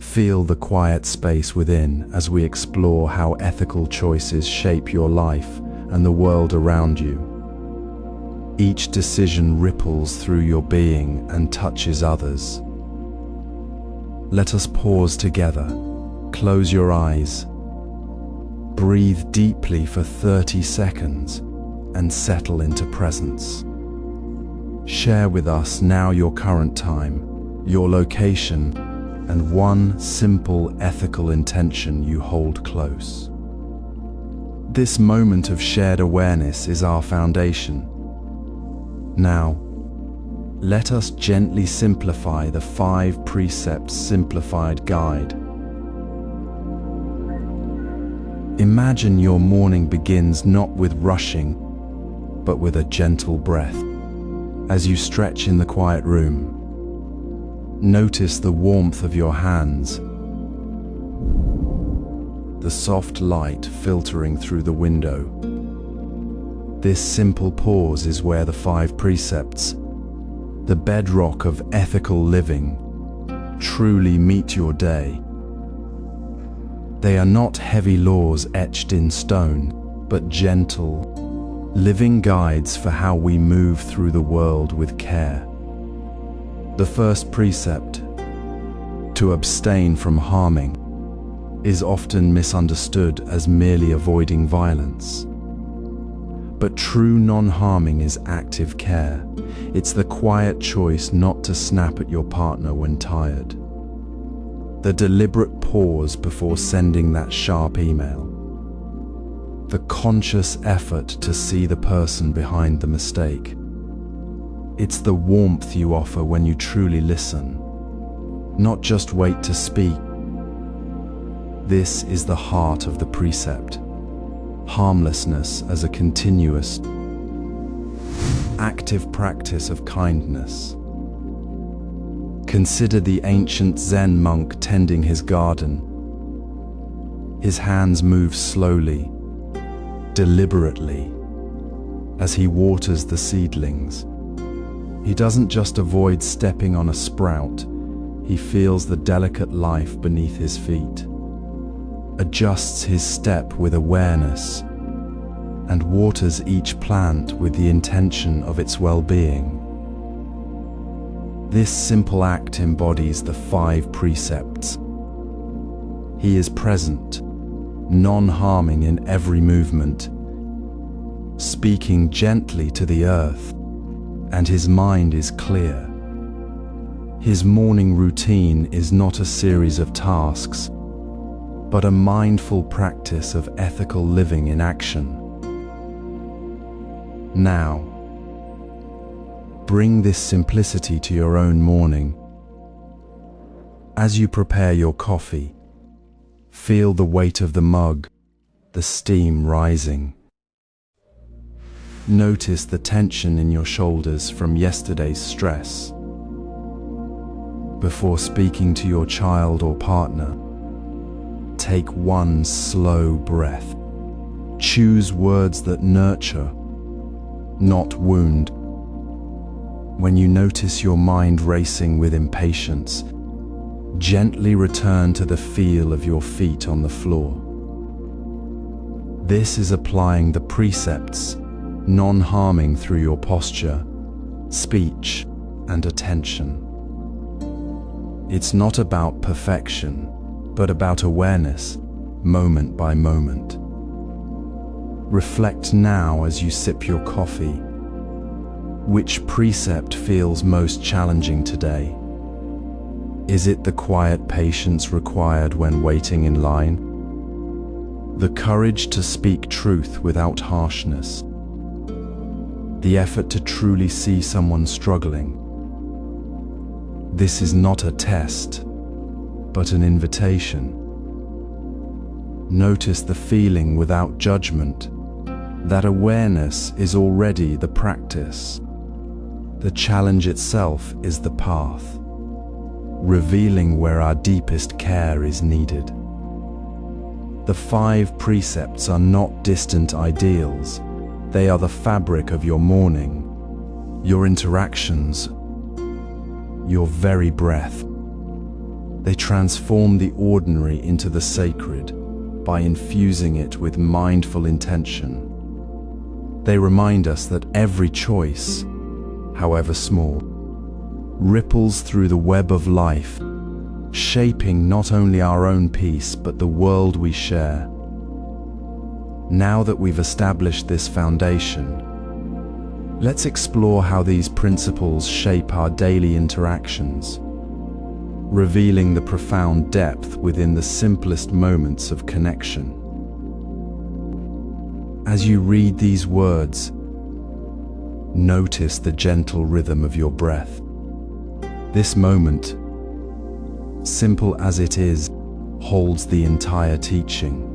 Feel the quiet space within as we explore how ethical choices shape your life and the world around you. Each decision ripples through your being and touches others. Let us pause together. Close your eyes. Breathe deeply for 30 seconds and settle into presence. Share with us now your current time, your location, and one simple ethical intention you hold close. This moment of shared awareness is our foundation. Now, let us gently simplify the 5 Precepts Simplified Guide. Imagine your morning begins not with rushing, but with a gentle breath. As you stretch in the quiet room, notice the warmth of your hands, the soft light filtering through the window. This simple pause is where the 5 precepts, the bedrock of ethical living, truly meet your day. They are not heavy laws etched in stone, but gentle, living guides for how we move through the world with care. The first precept, to abstain from harming, is often misunderstood as merely avoiding violence. But true non-harming is active care. It's the quiet choice not to snap at your partner when tired. The deliberate pause before sending that sharp email. The conscious effort to see the person behind the mistake. It's the warmth you offer when you truly listen, not just wait to speak. This is the heart of the precept. Harmlessness as a continuous, active practice of kindness. Consider the ancient Zen monk tending his garden. His hands move slowly, deliberately, as he waters the seedlings. He doesn't just avoid stepping on a sprout, he feels the delicate life beneath his feet, adjusts his step with awareness, and waters each plant with the intention of its well-being. This simple act embodies the 5 precepts. He is present, non-harming in every movement, speaking gently to the earth, and his mind is clear. His morning routine is not a series of tasks, but a mindful practice of ethical living in action. Now, bring this simplicity to your own morning. As you prepare your coffee, feel the weight of the mug, the steam rising. Notice the tension in your shoulders from yesterday's stress. Before speaking to your child or partner, take one slow breath. Choose words that nurture, not wound. When you notice your mind racing with impatience, gently return to the feel of your feet on the floor. This is applying the precepts, non-harming through your posture, speech, and attention. It's not about perfection, but about awareness, moment by moment. Reflect now as you sip your coffee. Which precept feels most challenging today? Is it the quiet patience required when waiting in line? The courage to speak truth without harshness? The effort to truly see someone struggling? This is not a test, but an invitation. Notice the feeling without judgment. That awareness is already the practice. The challenge itself is the path, revealing where our deepest care is needed. The 5 precepts are not distant ideals. They are the fabric of your morning, your interactions, your very breath. They transform the ordinary into the sacred by infusing it with mindful intention. They remind us that every choice, however small, ripples through the web of life, shaping not only our own peace but the world we share. Now that we've established this foundation, let's explore how these principles shape our daily interactions, revealing the profound depth within the simplest moments of connection. As you read these words, notice the gentle rhythm of your breath. This moment, simple as it is, holds the entire teaching.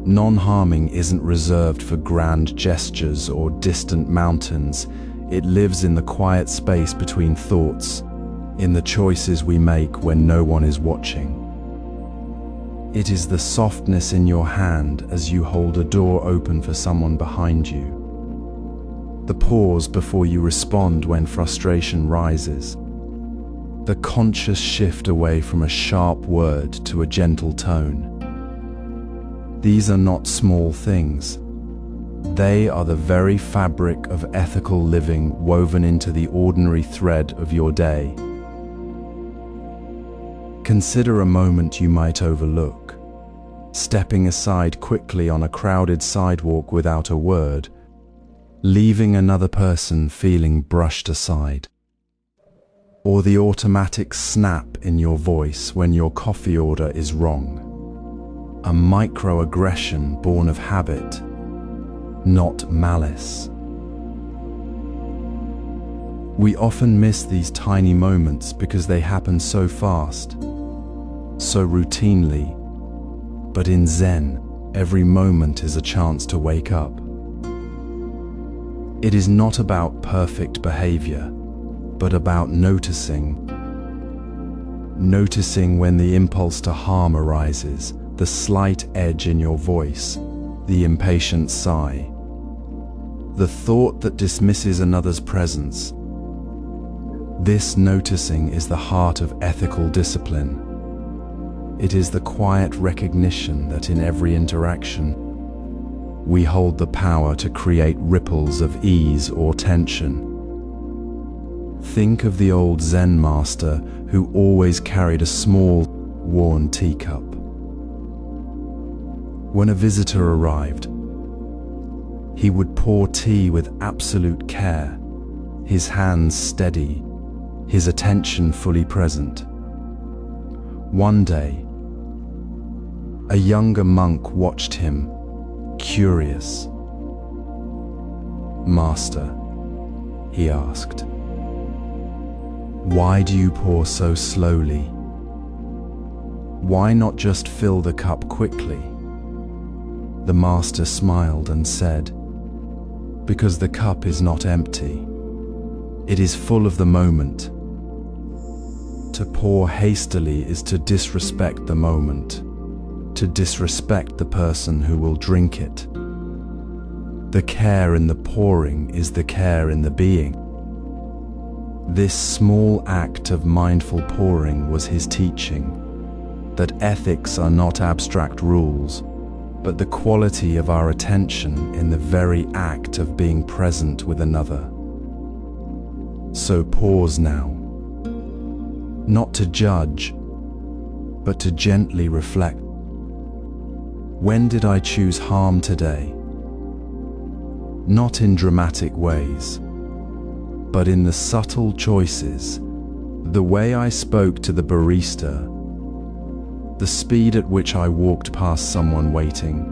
Non-harming isn't reserved for grand gestures or distant mountains. It lives in the quiet space between thoughts, in the choices we make when no one is watching. It is the softness in your hand as you hold a door open for someone behind you. The pause before you respond when frustration rises. The conscious shift away from a sharp word to a gentle tone. These are not small things. They are the very fabric of ethical living woven into the ordinary thread of your day. Consider a moment you might overlook. Stepping aside quickly on a crowded sidewalk without a word, leaving another person feeling brushed aside. Or the automatic snap in your voice when your coffee order is wrong. A microaggression born of habit, not malice. We often miss these tiny moments because they happen so fast, so routinely, but in Zen, every moment is a chance to wake up. It is not about perfect behavior, but about noticing. Noticing when the impulse to harm arises, the slight edge in your voice, the impatient sigh, the thought that dismisses another's presence. This noticing is the heart of ethical discipline. It is the quiet recognition that in every interaction, we hold the power to create ripples of ease or tension. Think of the old Zen master who always carried a small, worn teacup. When a visitor arrived, he would pour tea with absolute care, his hands steady, his attention fully present. One day, a younger monk watched him, curious. "Master," he asked, "why do you pour so slowly? Why not just fill the cup quickly?" The master smiled and said, "Because the cup is not empty. It is full of the moment. To pour hastily is to disrespect the moment, to disrespect the person who will drink it. The care in the pouring is the care in the being." This small act of mindful pouring was his teaching, that ethics are not abstract rules, but the quality of our attention in the very act of being present with another. So pause now, not to judge, but to gently reflect. When did I choose harm today? Not in dramatic ways, but in the subtle choices, the way I spoke to the barista, the speed at which I walked past someone waiting,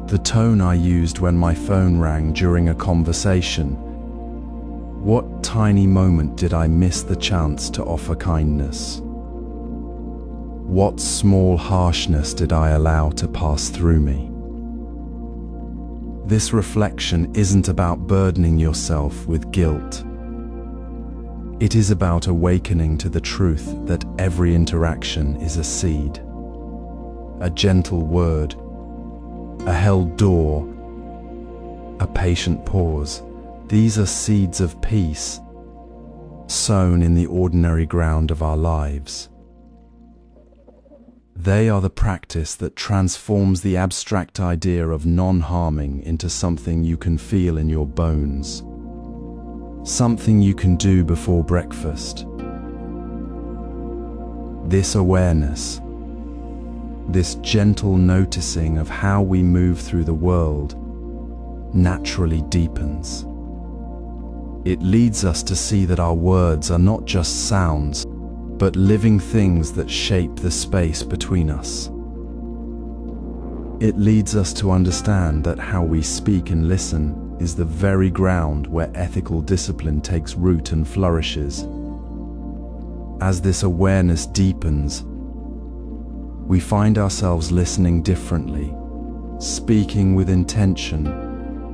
the tone I used when my phone rang during a conversation. What tiny moment did I miss the chance to offer kindness? What small harshness did I allow to pass through me? This reflection isn't about burdening yourself with guilt. It is about awakening to the truth that every interaction is a seed. A gentle word, a held door, a patient pause. These are seeds of peace, sown in the ordinary ground of our lives. They are the practice that transforms the abstract idea of non-harming into something you can feel in your bones, something you can do before breakfast. This awareness, this gentle noticing of how we move through the world, naturally deepens. It leads us to see that our words are not just sounds, but living things that shape the space between us. It leads us to understand that how we speak and listen is the very ground where ethical discipline takes root and flourishes. As this awareness deepens, we find ourselves listening differently, speaking with intention,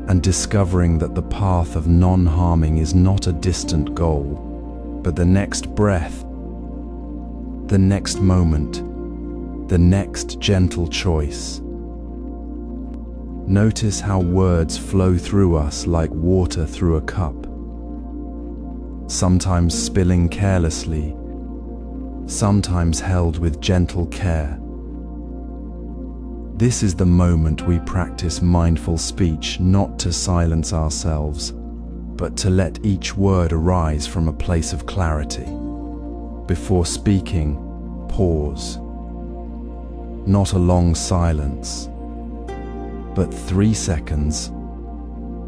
and discovering that the path of non-harming is not a distant goal, but the next breath, the next moment, the next gentle choice. Notice how words flow through us like water through a cup, sometimes spilling carelessly, sometimes held with gentle care. This is the moment we practice mindful speech, not to silence ourselves, but to let each word arise from a place of clarity. Before speaking, pause. Not a long silence, but 3 seconds,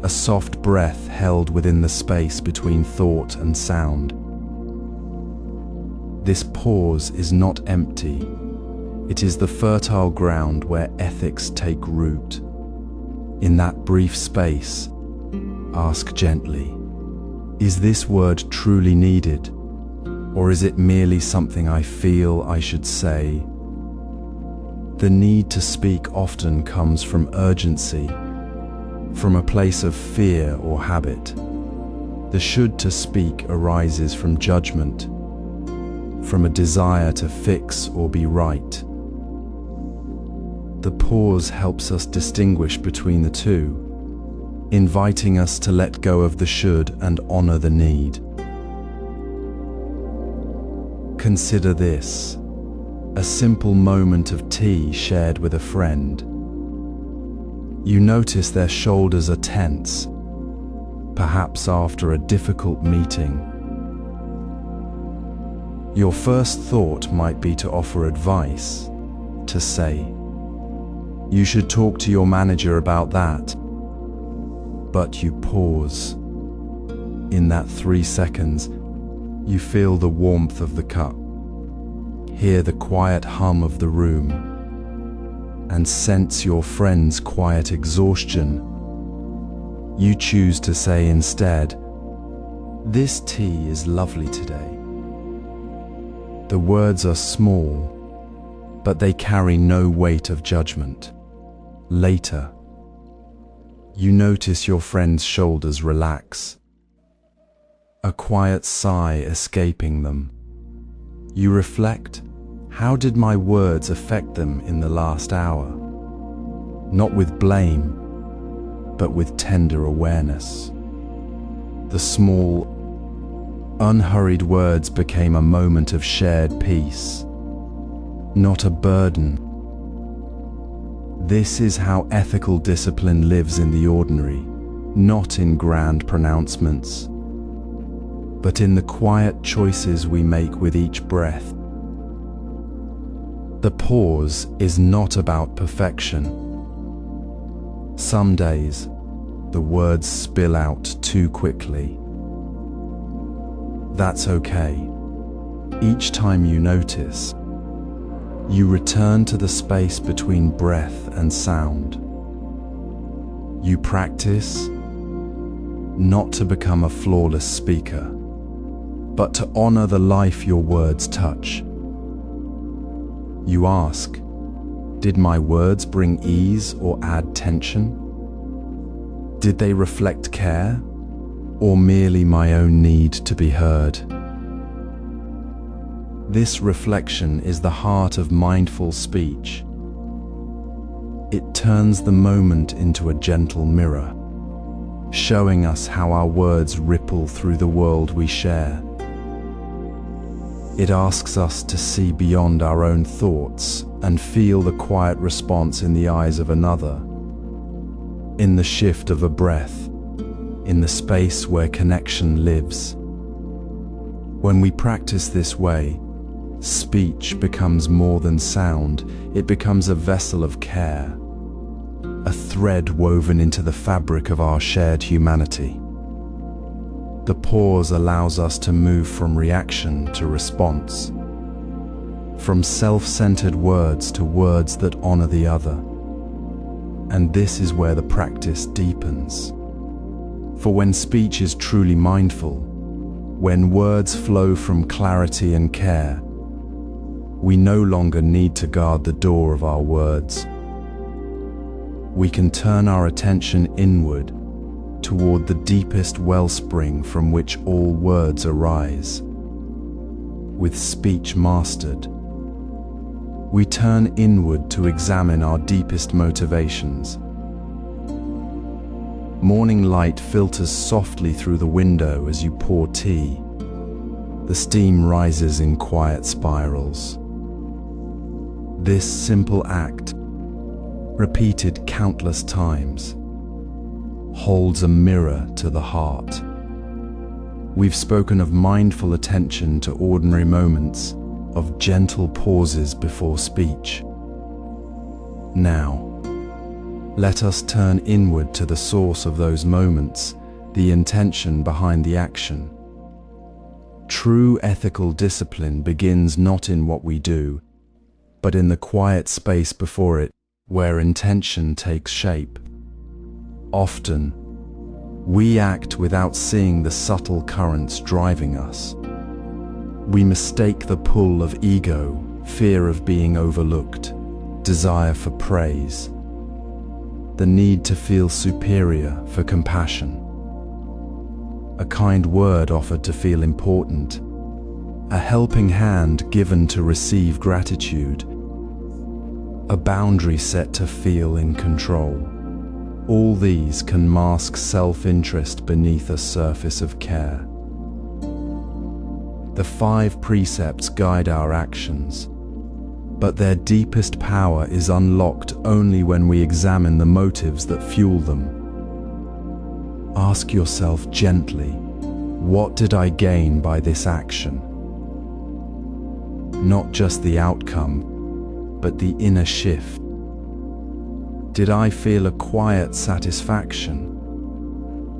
a soft breath held within the space between thought and sound. This pause is not empty. It is the fertile ground where ethics take root. In that brief space, ask gently, is this word truly needed? Or is it merely something I feel I should say? The need to speak often comes from urgency, from a place of fear or habit. The should to speak arises from judgment, from a desire to fix or be right. The pause helps us distinguish between the two, inviting us to let go of the should and honor the need. Consider this, a simple moment of tea shared with a friend. You notice their shoulders are tense, perhaps after a difficult meeting. Your first thought might be to offer advice, to say, "You should talk to your manager about that." But you pause. In that 3 seconds, you feel the warmth of the cup, hear the quiet hum of the room, and sense your friend's quiet exhaustion. You choose to say instead, "This tea is lovely today." The words are small, but they carry no weight of judgment. Later, you notice your friend's shoulders relax, a quiet sigh escaping them. You reflect, how did my words affect them in the last hour? Not with blame, but with tender awareness. The small, unhurried words became a moment of shared peace, not a burden. This is how ethical discipline lives in the ordinary, not in grand pronouncements, but in the quiet choices we make with each breath. The pause is not about perfection. Some days, the words spill out too quickly. That's okay. Each time you notice, you return to the space between breath and sound. You practice not to become a flawless speaker, but to honor the life your words touch. You ask, did my words bring ease or add tension? Did they reflect care, or merely my own need to be heard? This reflection is the heart of mindful speech. It turns the moment into a gentle mirror, showing us how our words ripple through the world we share. It asks us to see beyond our own thoughts and feel the quiet response in the eyes of another, in the shift of a breath, in the space where connection lives. When we practice this way, speech becomes more than sound. It becomes a vessel of care, a thread woven into the fabric of our shared humanity. The pause allows us to move from reaction to response, from self-centered words to words that honor the other. And this is where the practice deepens. For when speech is truly mindful, when words flow from clarity and care, we no longer need to guard the door of our words. We can turn our attention inward toward the deepest wellspring from which all words arise. With speech mastered, we turn inward to examine our deepest motivations. Morning light filters softly through the window as you pour tea. The steam rises in quiet spirals. This simple act, repeated countless times, holds a mirror to the heart. We've spoken of mindful attention to ordinary moments, of gentle pauses before speech. Now, let us turn inward to the source of those moments, the intention behind the action. True ethical discipline begins not in what we do, but in the quiet space before it, where intention takes shape. Often, we act without seeing the subtle currents driving us. We mistake the pull of ego, fear of being overlooked, desire for praise, the need to feel superior for compassion, a kind word offered to feel important, a helping hand given to receive gratitude, a boundary set to feel in control. All these can mask self-interest beneath a surface of care. The 5 precepts guide our actions, but their deepest power is unlocked only when we examine the motives that fuel them. Ask yourself gently, what did I gain by this action? Not just the outcome, but the inner shift. Did I feel a quiet satisfaction,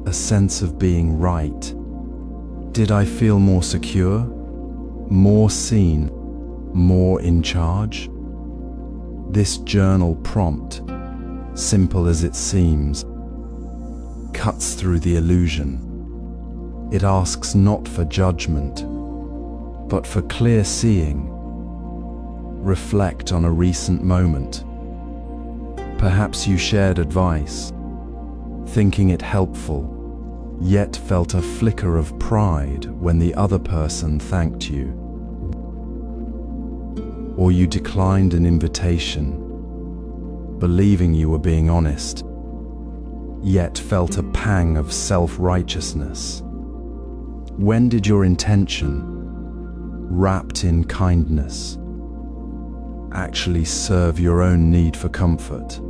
a sense of being right? Did I feel more secure, more seen, more in charge? This journal prompt, simple as it seems, cuts through the illusion. It asks not for judgment, but for clear seeing. Reflect on a recent moment. Perhaps you shared advice, thinking it helpful, yet felt a flicker of pride when the other person thanked you. Or you declined an invitation, believing you were being honest, yet felt a pang of self-righteousness. When did your intention, wrapped in kindness, actually serve your own need for comfort,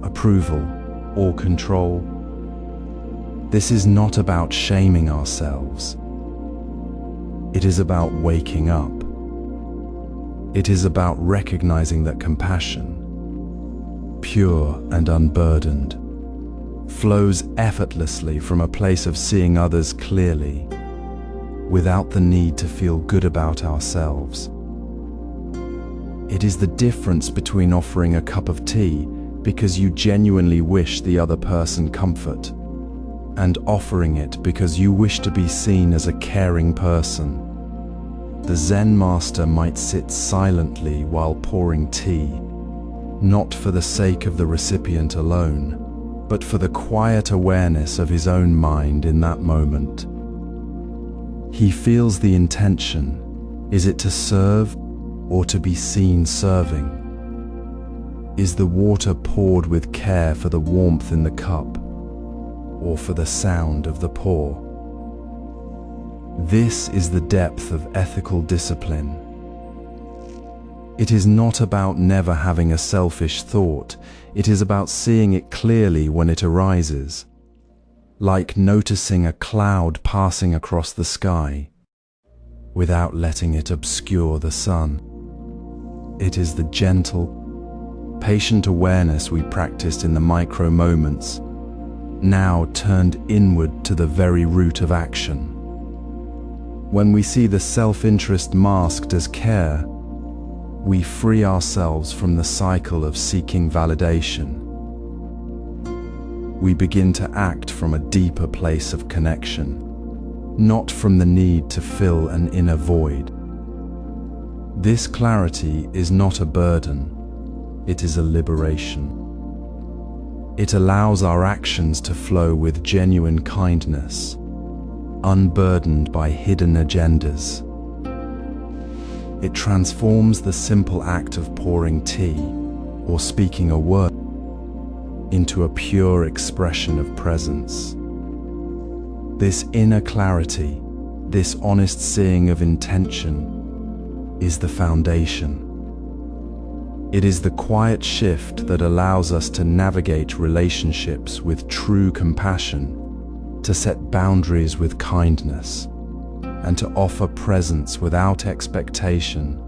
approval, or control? This is not about shaming ourselves. It is about waking up. It is about recognizing that compassion, pure and unburdened, flows effortlessly from a place of seeing others clearly, without the need to feel good about ourselves. It is the difference between offering a cup of tea because you genuinely wish the other person comfort, and offering it because you wish to be seen as a caring person. The Zen master might sit silently while pouring tea, not for the sake of the recipient alone, but for the quiet awareness of his own mind in that moment. He feels the intention. Is it to serve or to be seen serving? Is the water poured with care for the warmth in the cup, or for the sound of the pour? This is the depth of ethical discipline. It is not about never having a selfish thought. It is about seeing it clearly when it arises, like noticing a cloud passing across the sky, without letting it obscure the sun. It is the gentle, patient awareness we practiced in the micro moments, now turned inward to the very root of action. When we see the self-interest masked as care, we free ourselves from the cycle of seeking validation. We begin to act from a deeper place of connection, not from the need to fill an inner void. This clarity is not a burden, it is a liberation. It allows our actions to flow with genuine kindness, unburdened by hidden agendas. It transforms the simple act of pouring tea or speaking a word into a pure expression of presence. This inner clarity, this honest seeing of intention, is the foundation. It is the quiet shift that allows us to navigate relationships with true compassion, to set boundaries with kindness, and to offer presence without expectation.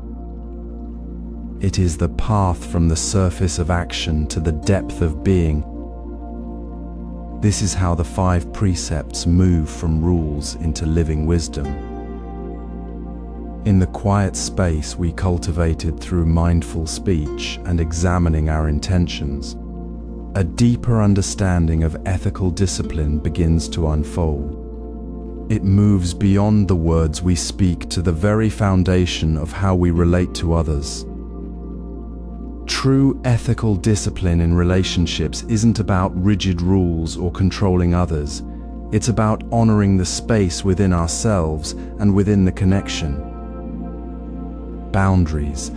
It is the path from the surface of action to the depth of being. This is how the 5 precepts move from rules into living wisdom. In the quiet space we cultivated through mindful speech and examining our intentions, a deeper understanding of ethical discipline begins to unfold. It moves beyond the words we speak to the very foundation of how we relate to others. True ethical discipline in relationships isn't about rigid rules or controlling others. It's about honoring the space within ourselves and within the connection. Boundaries,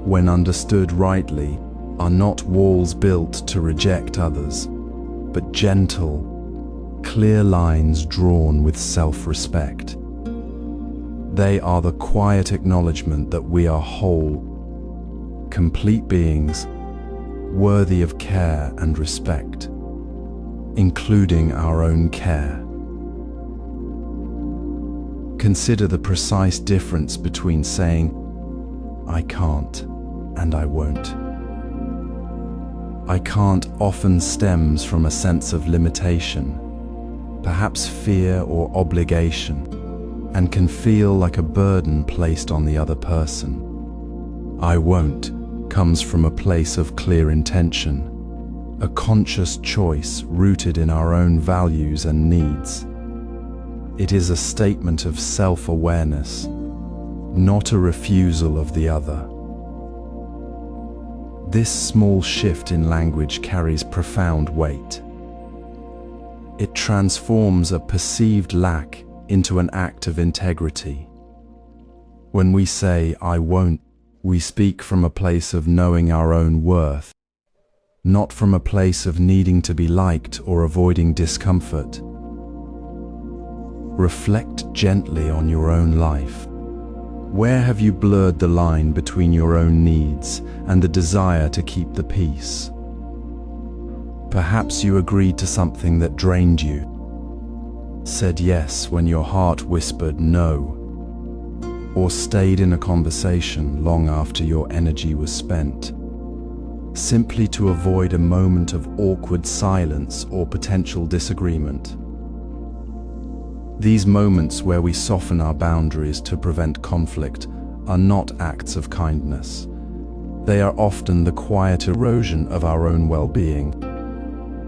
when understood rightly, are not walls built to reject others, but gentle, clear lines drawn with self-respect. They are the quiet acknowledgement that we are whole, complete beings, worthy of care and respect, including our own care. Consider the precise difference between saying, "I can't," and "I won't." "I can't" often stems from a sense of limitation, perhaps fear or obligation, and can feel like a burden placed on the other person. "I won't" comes from a place of clear intention, a conscious choice rooted in our own values and needs. It is a statement of self-awareness, not a refusal of the other. This small shift in language carries profound weight. It transforms a perceived lack into an act of integrity. When we say, "I won't," we speak from a place of knowing our own worth, not from a place of needing to be liked or avoiding discomfort. Reflect gently on your own life. Where have you blurred the line between your own needs and the desire to keep the peace? Perhaps you agreed to something that drained you, said yes when your heart whispered no, or stayed in a conversation long after your energy was spent, simply to avoid a moment of awkward silence or potential disagreement. These moments where we soften our boundaries to prevent conflict are not acts of kindness. They are often the quiet erosion of our own well-being,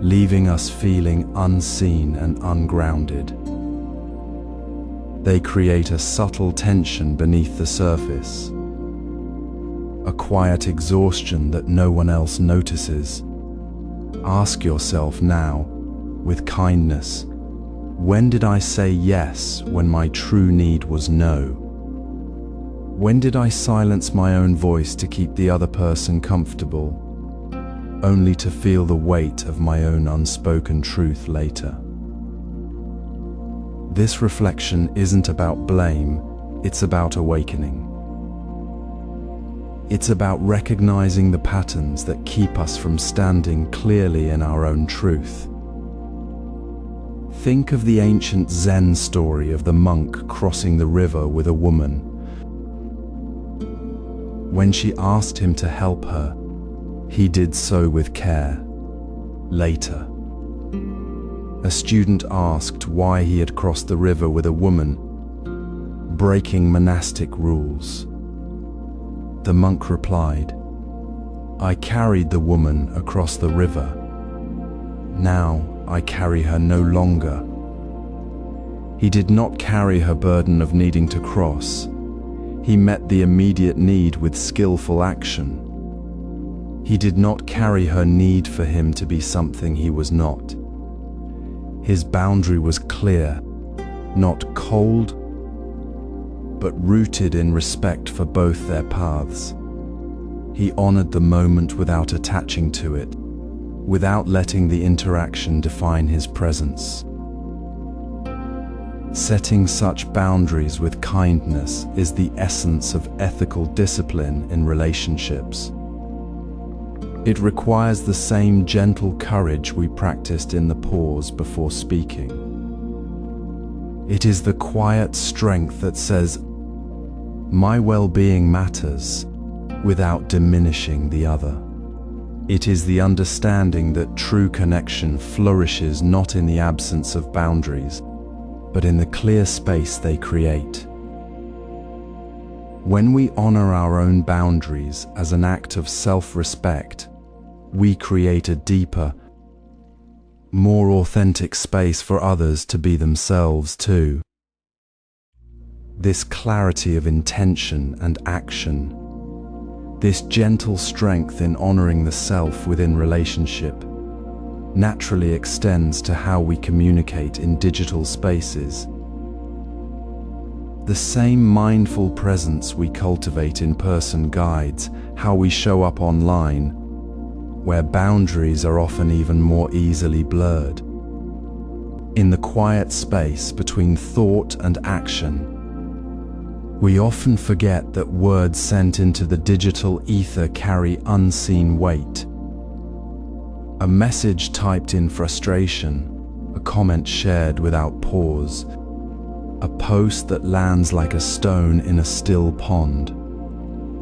leaving us feeling unseen and ungrounded. They create a subtle tension beneath the surface, a quiet exhaustion that no one else notices. Ask yourself now, with kindness, when did I say yes when my true need was no? When did I silence my own voice to keep the other person comfortable, only to feel the weight of my own unspoken truth later? This reflection isn't about blame, it's about awakening. It's about recognizing the patterns that keep us from standing clearly in our own truth. Think of the ancient Zen story of the monk crossing the river with a woman. When she asked him to help her, he did so with care. Later, a student asked why he had crossed the river with a woman, breaking monastic rules. The monk replied, "I carried the woman across the river. Now I carry her no longer." He did not carry her burden of needing to cross. He met the immediate need with skillful action. He did not carry her need for him to be something he was not. His boundary was clear, not cold, but rooted in respect for both their paths. He honored the moment without attaching to it, without letting the interaction define his presence. Setting such boundaries with kindness is the essence of ethical discipline in relationships. It requires the same gentle courage we practiced in the pause before speaking. It is the quiet strength that says, "My well-being matters," without diminishing the other. It is the understanding that true connection flourishes not in the absence of boundaries, but in the clear space they create. When we honor our own boundaries as an act of self-respect, we create a deeper, more authentic space for others to be themselves too. This clarity of intention and action, this gentle strength in honoring the self within relationship, naturally extends to how we communicate in digital spaces. The same mindful presence we cultivate in person guides how we show up online, where boundaries are often even more easily blurred. In the quiet space between thought and action, we often forget that words sent into the digital ether carry unseen weight. A message typed in frustration, a comment shared without pause, a post that lands like a stone in a still pond.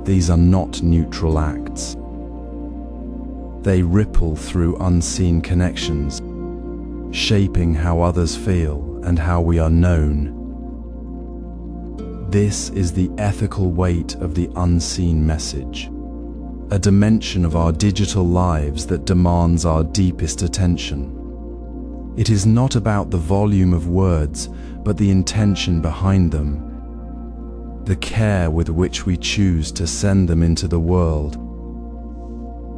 These are not neutral acts. They ripple through unseen connections, shaping how others feel and how we are known. This is the ethical weight of the unseen message, a dimension of our digital lives that demands our deepest attention. It is not about the volume of words, but the intention behind them, the care with which we choose to send them into the world.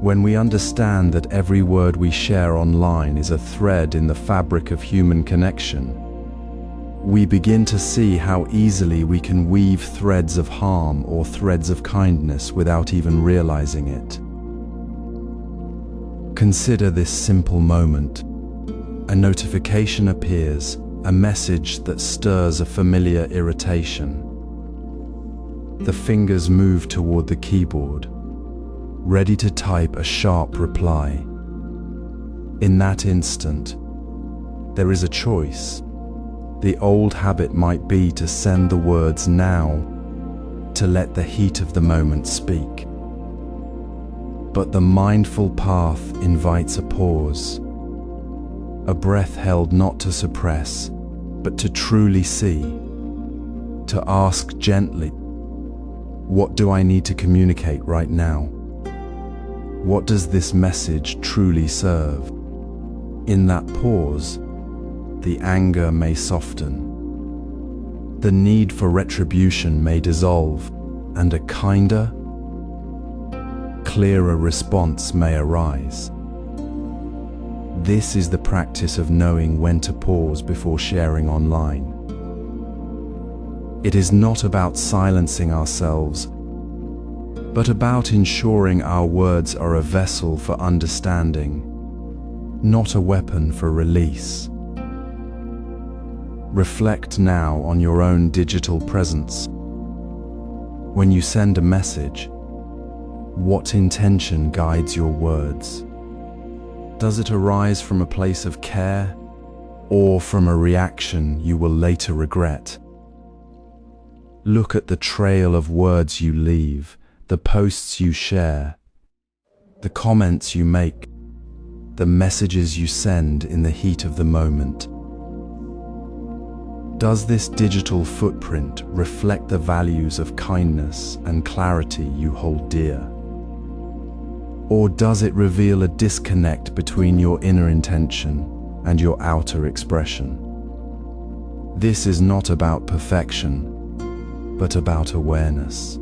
When we understand that every word we share online is a thread in the fabric of human connection, we begin to see how easily we can weave threads of harm or threads of kindness without even realizing it. Consider this simple moment. A notification appears, a message that stirs a familiar irritation. The fingers move toward the keyboard, ready to type a sharp reply. In that instant, there is a choice. The old habit might be to send the words now, to let the heat of the moment speak. But the mindful path invites a pause, a breath held not to suppress, but to truly see, to ask gently, what do I need to communicate right now? What does this message truly serve? In that pause, the anger may soften. The need for retribution may dissolve, and a kinder, clearer response may arise. This is the practice of knowing when to pause before sharing online. It is not about silencing ourselves, but about ensuring our words are a vessel for understanding, not a weapon for release. Reflect now on your own digital presence. When you send a message, what intention guides your words? Does it arise from a place of care, or from a reaction you will later regret? Look at the trail of words you leave, the posts you share, the comments you make, the messages you send in the heat of the moment. Does this digital footprint reflect the values of kindness and clarity you hold dear? Or does it reveal a disconnect between your inner intention and your outer expression? This is not about perfection, but about awareness.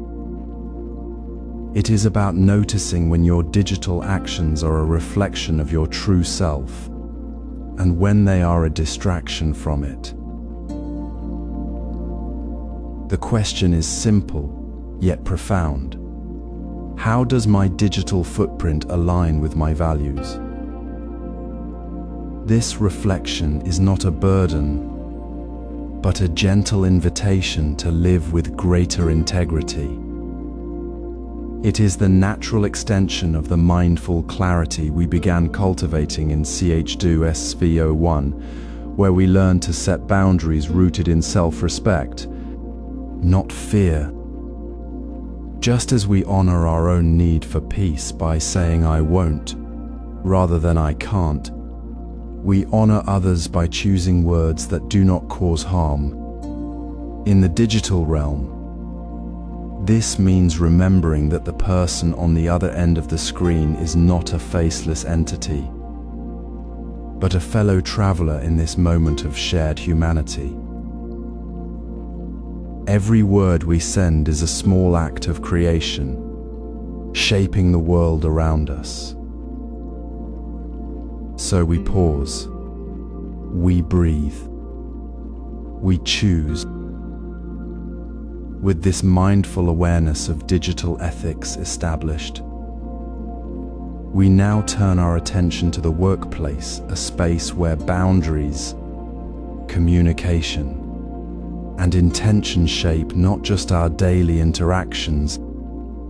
It is about noticing when your digital actions are a reflection of your true self, and when they are a distraction from it. The question is simple, yet profound. How does my digital footprint align with my values? This reflection is not a burden, but a gentle invitation to live with greater integrity. It is the natural extension of the mindful clarity we began cultivating in CH2SV01, where we learn to set boundaries rooted in self-respect, not fear. Just as we honor our own need for peace by saying "I won't" rather than "I can't," we honor others by choosing words that do not cause harm. In the digital realm, this means remembering that the person on the other end of the screen is not a faceless entity, but a fellow traveler in this moment of shared humanity. Every word we send is a small act of creation, shaping the world around us. So we pause, we breathe, we choose. With this mindful awareness of digital ethics established, we now turn our attention to the workplace, a space where boundaries, communication, and intention shape not just our daily interactions,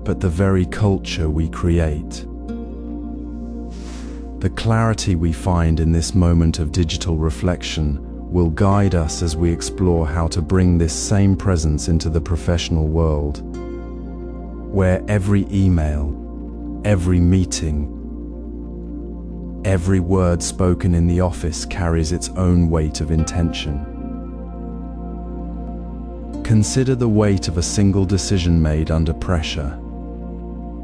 but the very culture we create. The clarity we find in this moment of digital reflection will guide us as we explore how to bring this same presence into the professional world, where every email, every meeting, every word spoken in the office carries its own weight of intention. Consider the weight of a single decision made under pressure.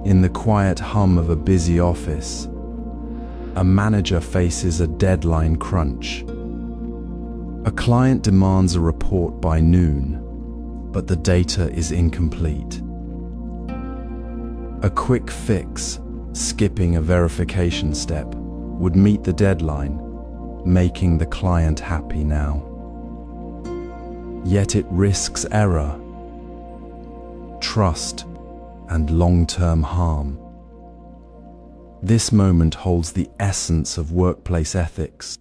In the quiet hum of a busy office, a manager faces a deadline crunch. A client demands a report by noon, but the data is incomplete. A quick fix, skipping a verification step, would meet the deadline, making the client happy now. Yet it risks error, trust, and long-term harm. This moment holds the essence of workplace ethics.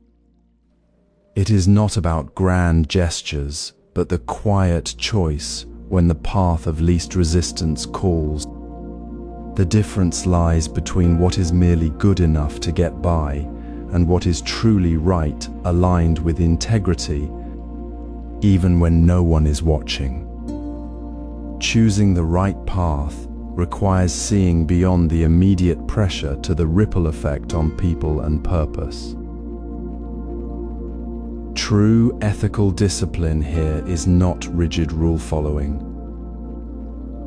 It is not about grand gestures, but the quiet choice when the path of least resistance calls. The difference lies between what is merely good enough to get by and what is truly right, aligned with integrity, even when no one is watching. Choosing the right path requires seeing beyond the immediate pressure to the ripple effect on people and purpose. True ethical discipline here is not rigid rule following.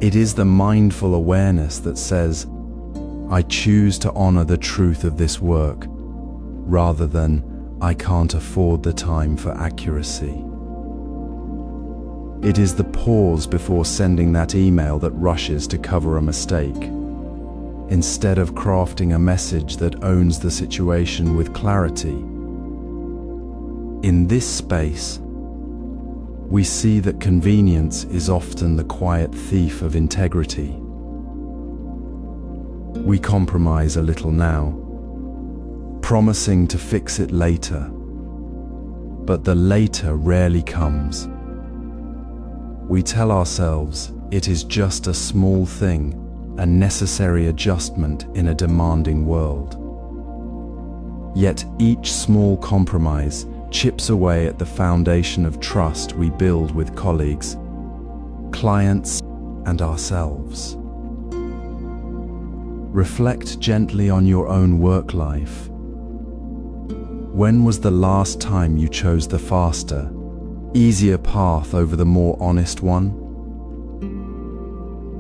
It is the mindful awareness that says, "I choose to honor the truth of this work," rather than "I can't afford the time for accuracy." It is the pause before sending that email that rushes to cover a mistake, instead of crafting a message that owns the situation with clarity. In this space, we see that convenience is often the quiet thief of integrity. We compromise a little now, promising to fix it later, but the later rarely comes. We tell ourselves it is just a small thing, a necessary adjustment in a demanding world. Yet each small compromise chips away at the foundation of trust we build with colleagues, clients, and ourselves. Reflect gently on your own work life. When was the last time you chose the faster, easier path over the more honest one?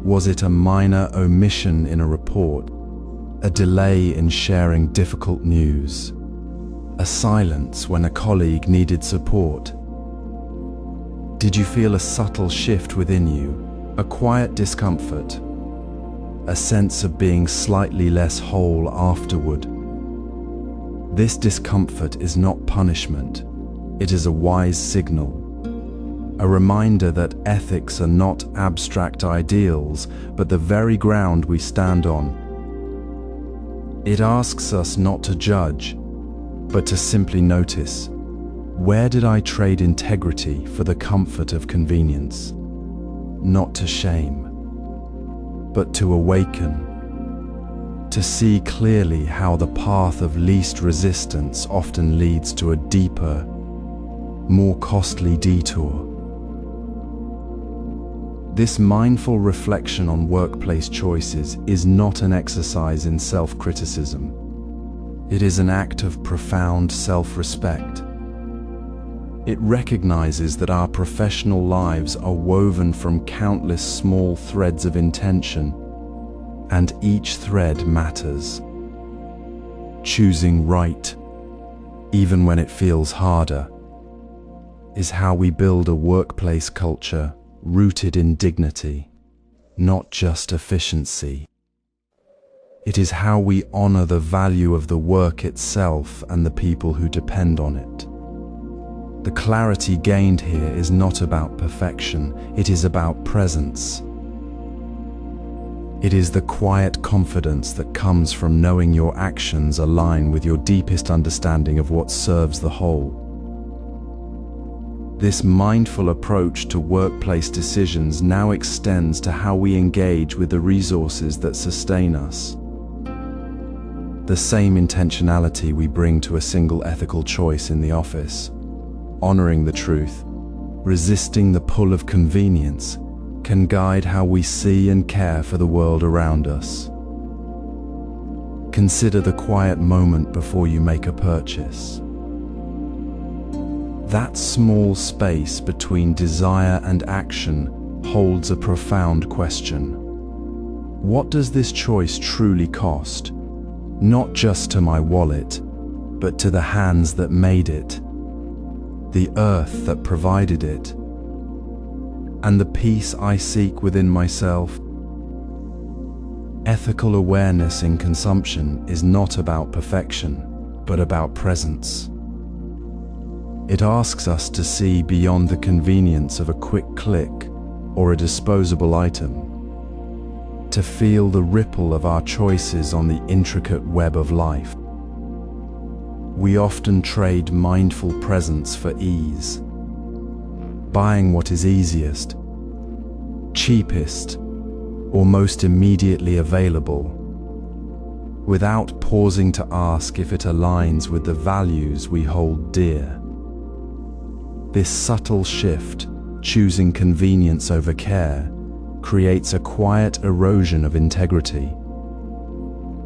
Was it a minor omission in a report, a delay in sharing difficult news, a silence when a colleague needed support? Did you feel a subtle shift within you, a quiet discomfort, a sense of being slightly less whole afterward? This discomfort is not punishment, it is a wise signal, a reminder that ethics are not abstract ideals, but the very ground we stand on. It asks us not to judge, but to simply notice, where did I trade integrity for the comfort of convenience? Not to shame, but to awaken, to see clearly how the path of least resistance often leads to a deeper, more costly detour. This mindful reflection on workplace choices is not an exercise in self-criticism. It is an act of profound self-respect. It recognizes that our professional lives are woven from countless small threads of intention, and each thread matters. Choosing right, even when it feels harder, is how we build a workplace culture rooted in dignity, not just efficiency. It is how we honor the value of the work itself and the people who depend on it. The clarity gained here is not about perfection, it is about presence. It is the quiet confidence that comes from knowing your actions align with your deepest understanding of what serves the whole. This mindful approach to workplace decisions now extends to how we engage with the resources that sustain us. The same intentionality we bring to a single ethical choice in the office, honoring the truth, resisting the pull of convenience, can guide how we see and care for the world around us. Consider the quiet moment before you make a purchase. That small space between desire and action holds a profound question. What does this choice truly cost? Not just to my wallet, but to the hands that made it, the earth that provided it, and the peace I seek within myself. Ethical awareness in consumption is not about perfection, but about presence. It asks us to see beyond the convenience of a quick click or a disposable item, to feel the ripple of our choices on the intricate web of life. We often trade mindful presence for ease, buying what is easiest, cheapest, or most immediately available, without pausing to ask if it aligns with the values we hold dear. This subtle shift, choosing convenience over care, creates a quiet erosion of integrity,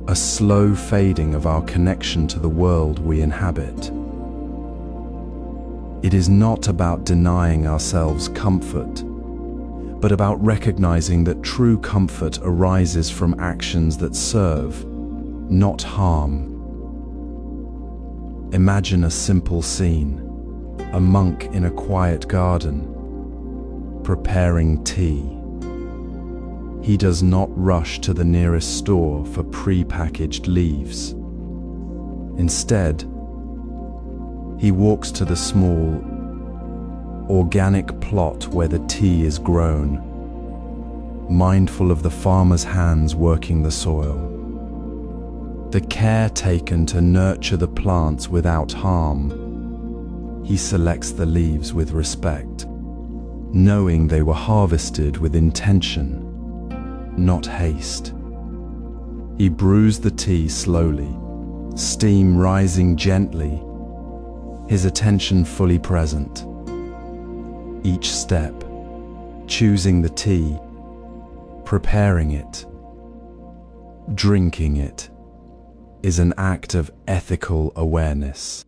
a slow fading of our connection to the world we inhabit. It is not about denying ourselves comfort, but about recognizing that true comfort arises from actions that serve, not harm. Imagine a simple scene, a monk in a quiet garden, preparing tea. He does not rush to the nearest store for pre-packaged leaves. Instead, he walks to the small, organic plot where the tea is grown, mindful of the farmer's hands working the soil, the care taken to nurture the plants without harm. He selects the leaves with respect, knowing they were harvested with intention, not haste. He brews the tea slowly, steam rising gently, his attention fully present. Each step, choosing the tea, preparing it, drinking it, is an act of ethical awareness.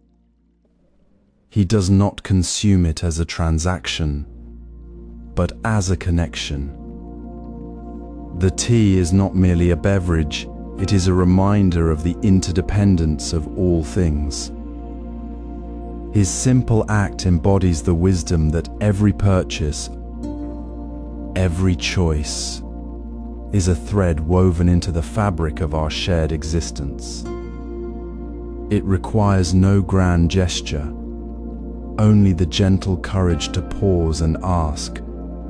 He does not consume it as a transaction, but as a connection. The tea is not merely a beverage, it is a reminder of the interdependence of all things. His simple act embodies the wisdom that every purchase, every choice, is a thread woven into the fabric of our shared existence. It requires no grand gesture, only the gentle courage to pause and ask,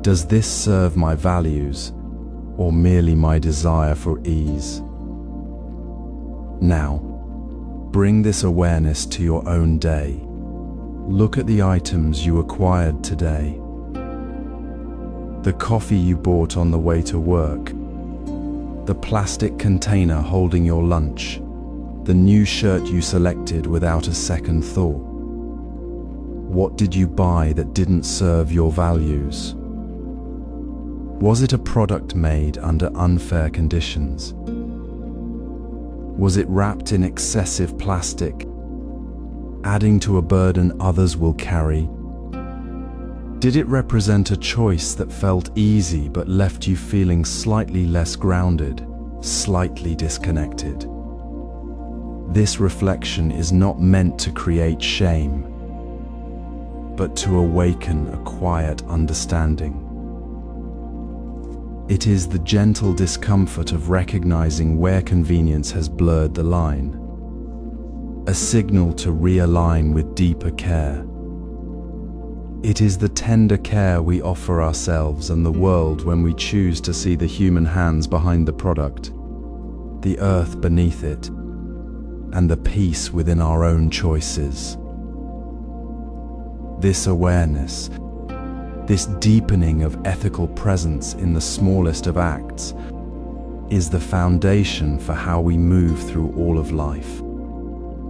does this serve my values, or merely my desire for ease? Now, bring this awareness to your own day. Look at the items you acquired today. The coffee you bought on the way to work, the plastic container holding your lunch, the new shirt you selected without a second thought. What did you buy that didn't serve your values? Was it a product made under unfair conditions? Was it wrapped in excessive plastic, adding to a burden others will carry? Did it represent a choice that felt easy but left you feeling slightly less grounded, slightly disconnected? This reflection is not meant to create shame, but to awaken a quiet understanding. It is the gentle discomfort of recognizing where convenience has blurred the line, a signal to realign with deeper care. It is the tender care we offer ourselves and the world when we choose to see the human hands behind the product, the earth beneath it, and the peace within our own choices. This awareness, this deepening of ethical presence in the smallest of acts, is the foundation for how we move through all of life.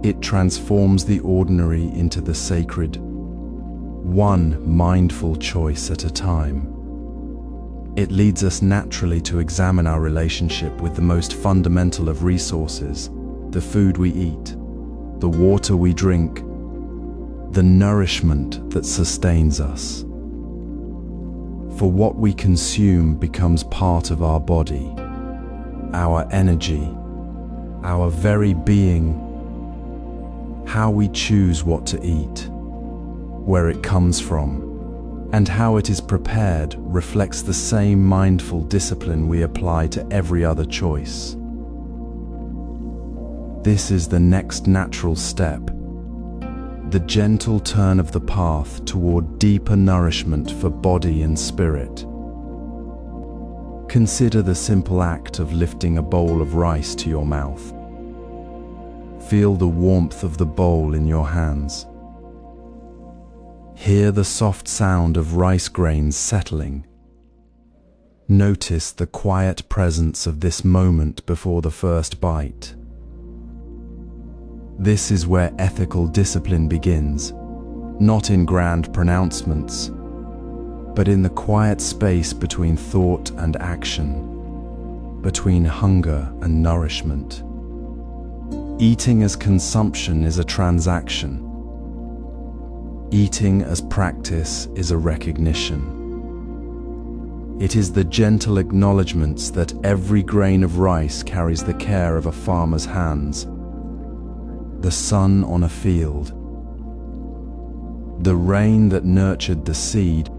It transforms the ordinary into the sacred, one mindful choice at a time. It leads us naturally to examine our relationship with the most fundamental of resources, the food we eat, the water we drink, the nourishment that sustains us. For what we consume becomes part of our body, our energy, our very being. How we choose what to eat, where it comes from, and how it is prepared reflects the same mindful discipline we apply to every other choice. This is the next natural step, the gentle turn of the path toward deeper nourishment for body and spirit. Consider the simple act of lifting a bowl of rice to your mouth. Feel the warmth of the bowl in your hands. Hear the soft sound of rice grains settling. Notice the quiet presence of this moment before the first bite. This is where ethical discipline begins, not in grand pronouncements, but in the quiet space between thought and action, between hunger and nourishment. Eating as consumption is a transaction. Eating as practice is a recognition. It is the gentle acknowledgements that every grain of rice carries the care of a farmer's hands, the sun on a field, the rain that nurtured the seed,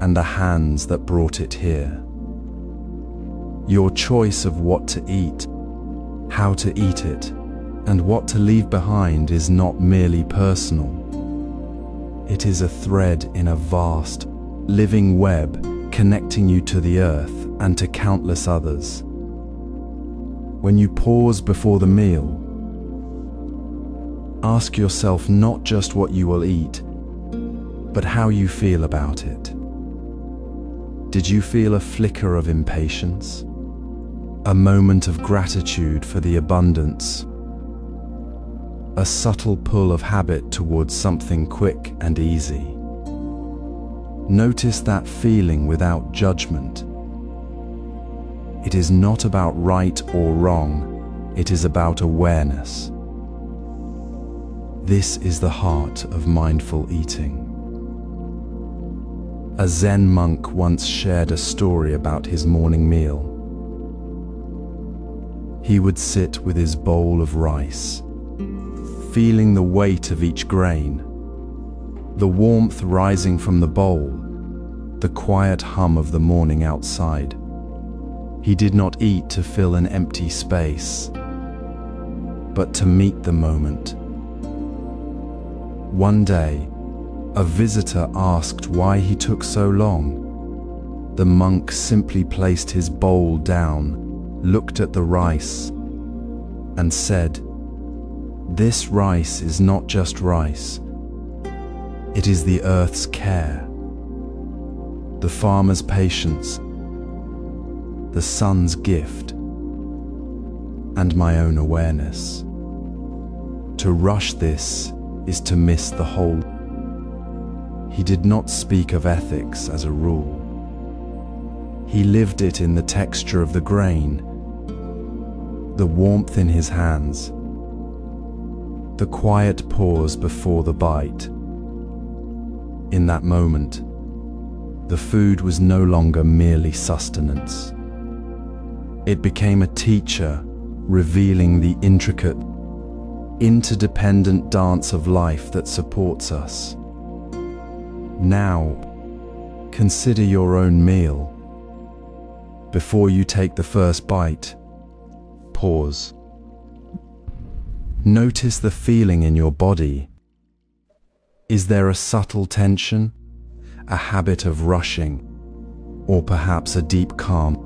and the hands that brought it here. Your choice of what to eat, how to eat it, and what to leave behind is not merely personal. It is a thread in a vast, living web connecting you to the earth and to countless others. When you pause before the meal, ask yourself not just what you will eat, but how you feel about it. Did you feel a flicker of impatience? A moment of gratitude for the abundance? A subtle pull of habit towards something quick and easy? Notice that feeling without judgment. It is not about right or wrong, it is about awareness. This is the heart of mindful eating. A Zen monk once shared a story about his morning meal. He would sit with his bowl of rice, feeling the weight of each grain, the warmth rising from the bowl, the quiet hum of the morning outside. He did not eat to fill an empty space, but to meet the moment. One day, a visitor asked why he took so long. The monk simply placed his bowl down, looked at the rice, and said, "This rice is not just rice. It is the earth's care, the farmer's patience, the sun's gift, and my own awareness. To rush this is to miss the whole." He did not speak of ethics as a rule. He lived it in the texture of the grain, the warmth in his hands, the quiet pause before the bite. In that moment, the food was no longer merely sustenance. It became a teacher, revealing the intricate, interdependent dance of life that supports us. Now, consider your own meal. Before you take the first bite, pause. Notice the feeling in your body. Is there a subtle tension, a habit of rushing, or perhaps a deep calm?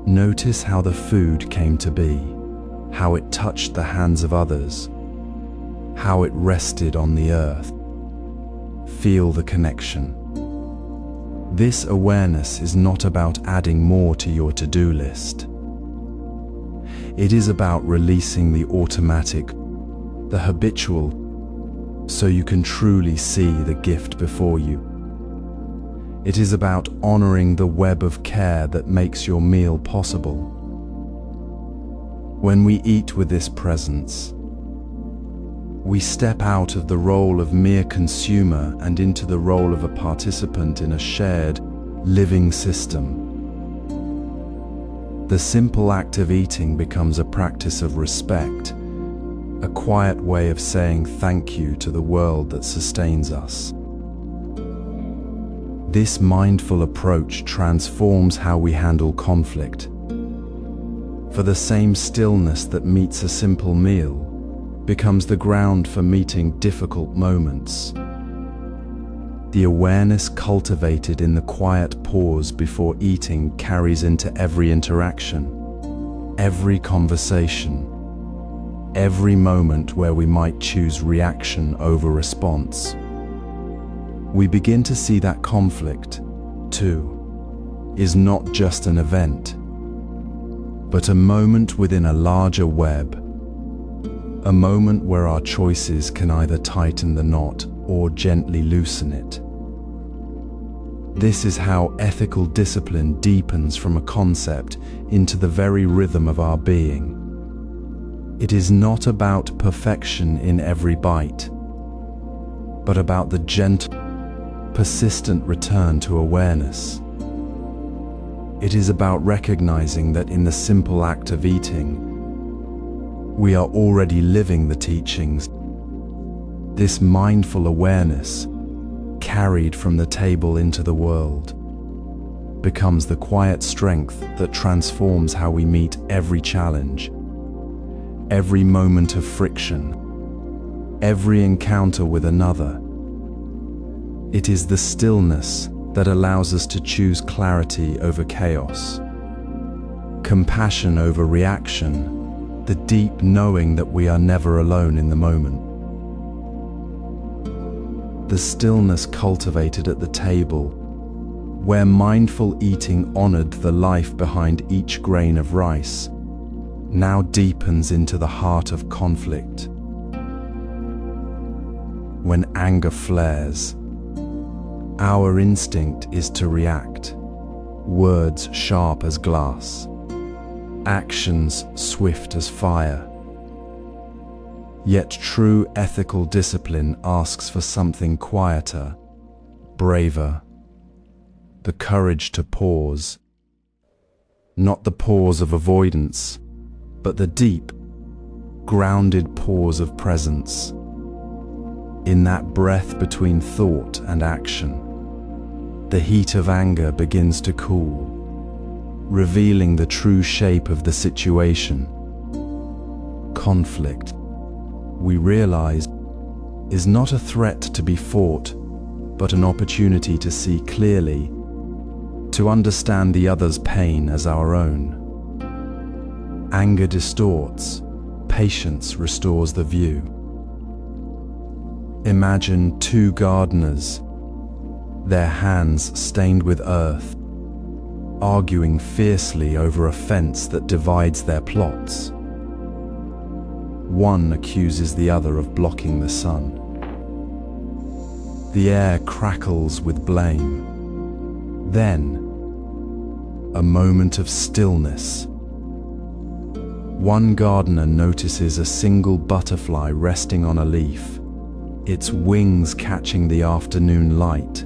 Notice how the food came to be, how it touched the hands of others, how it rested on the earth. Feel the connection. This awareness is not about adding more to your to-do list. It is about releasing the automatic, the habitual, so you can truly see the gift before you. It is about honoring the web of care that makes your meal possible. When we eat with this presence, we step out of the role of mere consumer and into the role of a participant in a shared, living system. The simple act of eating becomes a practice of respect, a quiet way of saying thank you to the world that sustains us. This mindful approach transforms how we handle conflict. For the same stillness that meets a simple meal becomes the ground for meeting difficult moments. The awareness cultivated in the quiet pause before eating carries into every interaction, every conversation, every moment where we might choose reaction over response. We begin to see that conflict, too, is not just an event, but a moment within a larger web. A moment where our choices can either tighten the knot or gently loosen it. This is how ethical discipline deepens from a concept into the very rhythm of our being. It is not about perfection in every bite, but about the gentle, persistent return to awareness. It is about recognizing that in the simple act of eating, we are already living the teachings. This mindful awareness, carried from the table into the world, becomes the quiet strength that transforms how we meet every challenge, every moment of friction, every encounter with another. It is the stillness that allows us to choose clarity over chaos, compassion over reaction, the deep knowing that we are never alone in the moment. the stillness cultivated at the table, where mindful eating honored the life behind each grain of rice, now deepens into the heart of conflict. When anger flares, our instinct is to react, words sharp as glass, actions swift as fire. Yet true ethical discipline asks for something quieter, braver, the courage to pause, not the pause of avoidance, but the deep, grounded pause of presence. In that breath between thought and action, the heat of anger begins to cool, revealing the true shape of the situation. Conflict, we realize, is not a threat to be fought, but an opportunity to see clearly, to understand the other's pain as our own. Anger distorts, patience restores the view. Imagine two gardeners, their hands stained with earth, arguing fiercely over a fence that divides their plots. One accuses the other of blocking the sun. The air crackles with blame. Then, a moment of stillness. One gardener notices a single butterfly resting on a leaf, its wings catching the afternoon light.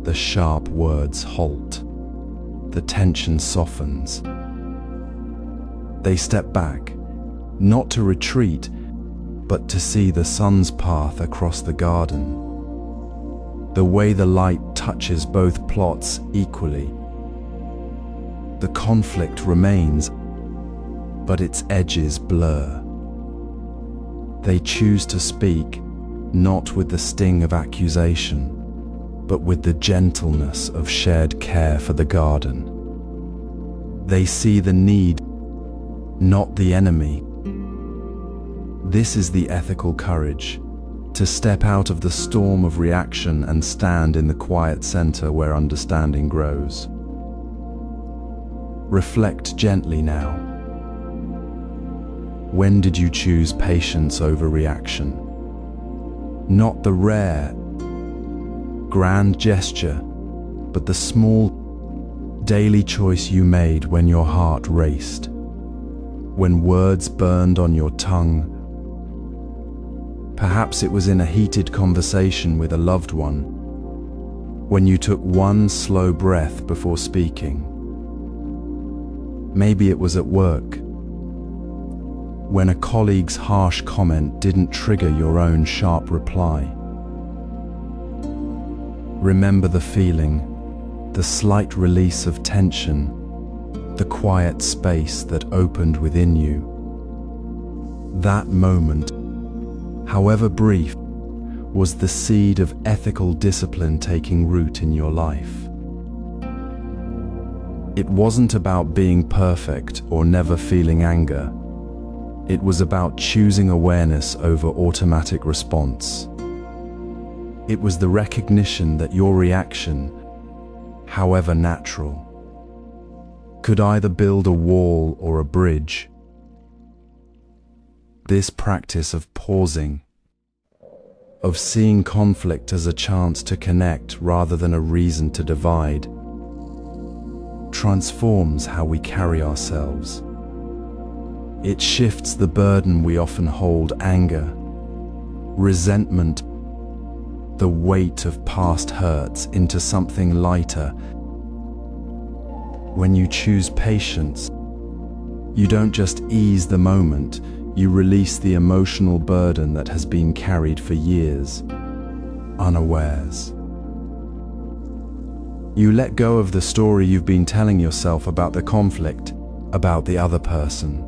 The sharp words halt. The tension softens. They step back, not to retreat, but to see the sun's path across the garden. The way the light touches both plots equally. The conflict remains, but its edges blur. They choose to speak, not with the sting of accusation, but with the gentleness of shared care for the garden. They see the need, not the enemy. This is the ethical courage, to step out of the storm of reaction and stand in the quiet center where understanding grows. Reflect gently now. When did you choose patience over reaction? Not the rare, grand gesture, but the small, daily choice you made when your heart raced, when words burned on your tongue. Perhaps it was in a heated conversation with a loved one, when you took one slow breath before speaking. Maybe it was at work, when a colleague's harsh comment didn't trigger your own sharp reply. Remember the feeling, the slight release of tension, the quiet space that opened within you. That moment, however brief, was the seed of ethical discipline taking root in your life. It wasn't about being perfect or never feeling anger. It was about choosing awareness over automatic response. It was the recognition that your reaction, however natural, could either build a wall or a bridge. This practice of pausing, of seeing conflict as a chance to connect rather than a reason to divide, transforms how we carry ourselves. It shifts the burden we often hold: anger, resentment, the weight of past hurts, into something lighter. When you choose patience, you don't just ease the moment, you release the emotional burden that has been carried for years, unawares. You let go of the story you've been telling yourself about the conflict, about the other person,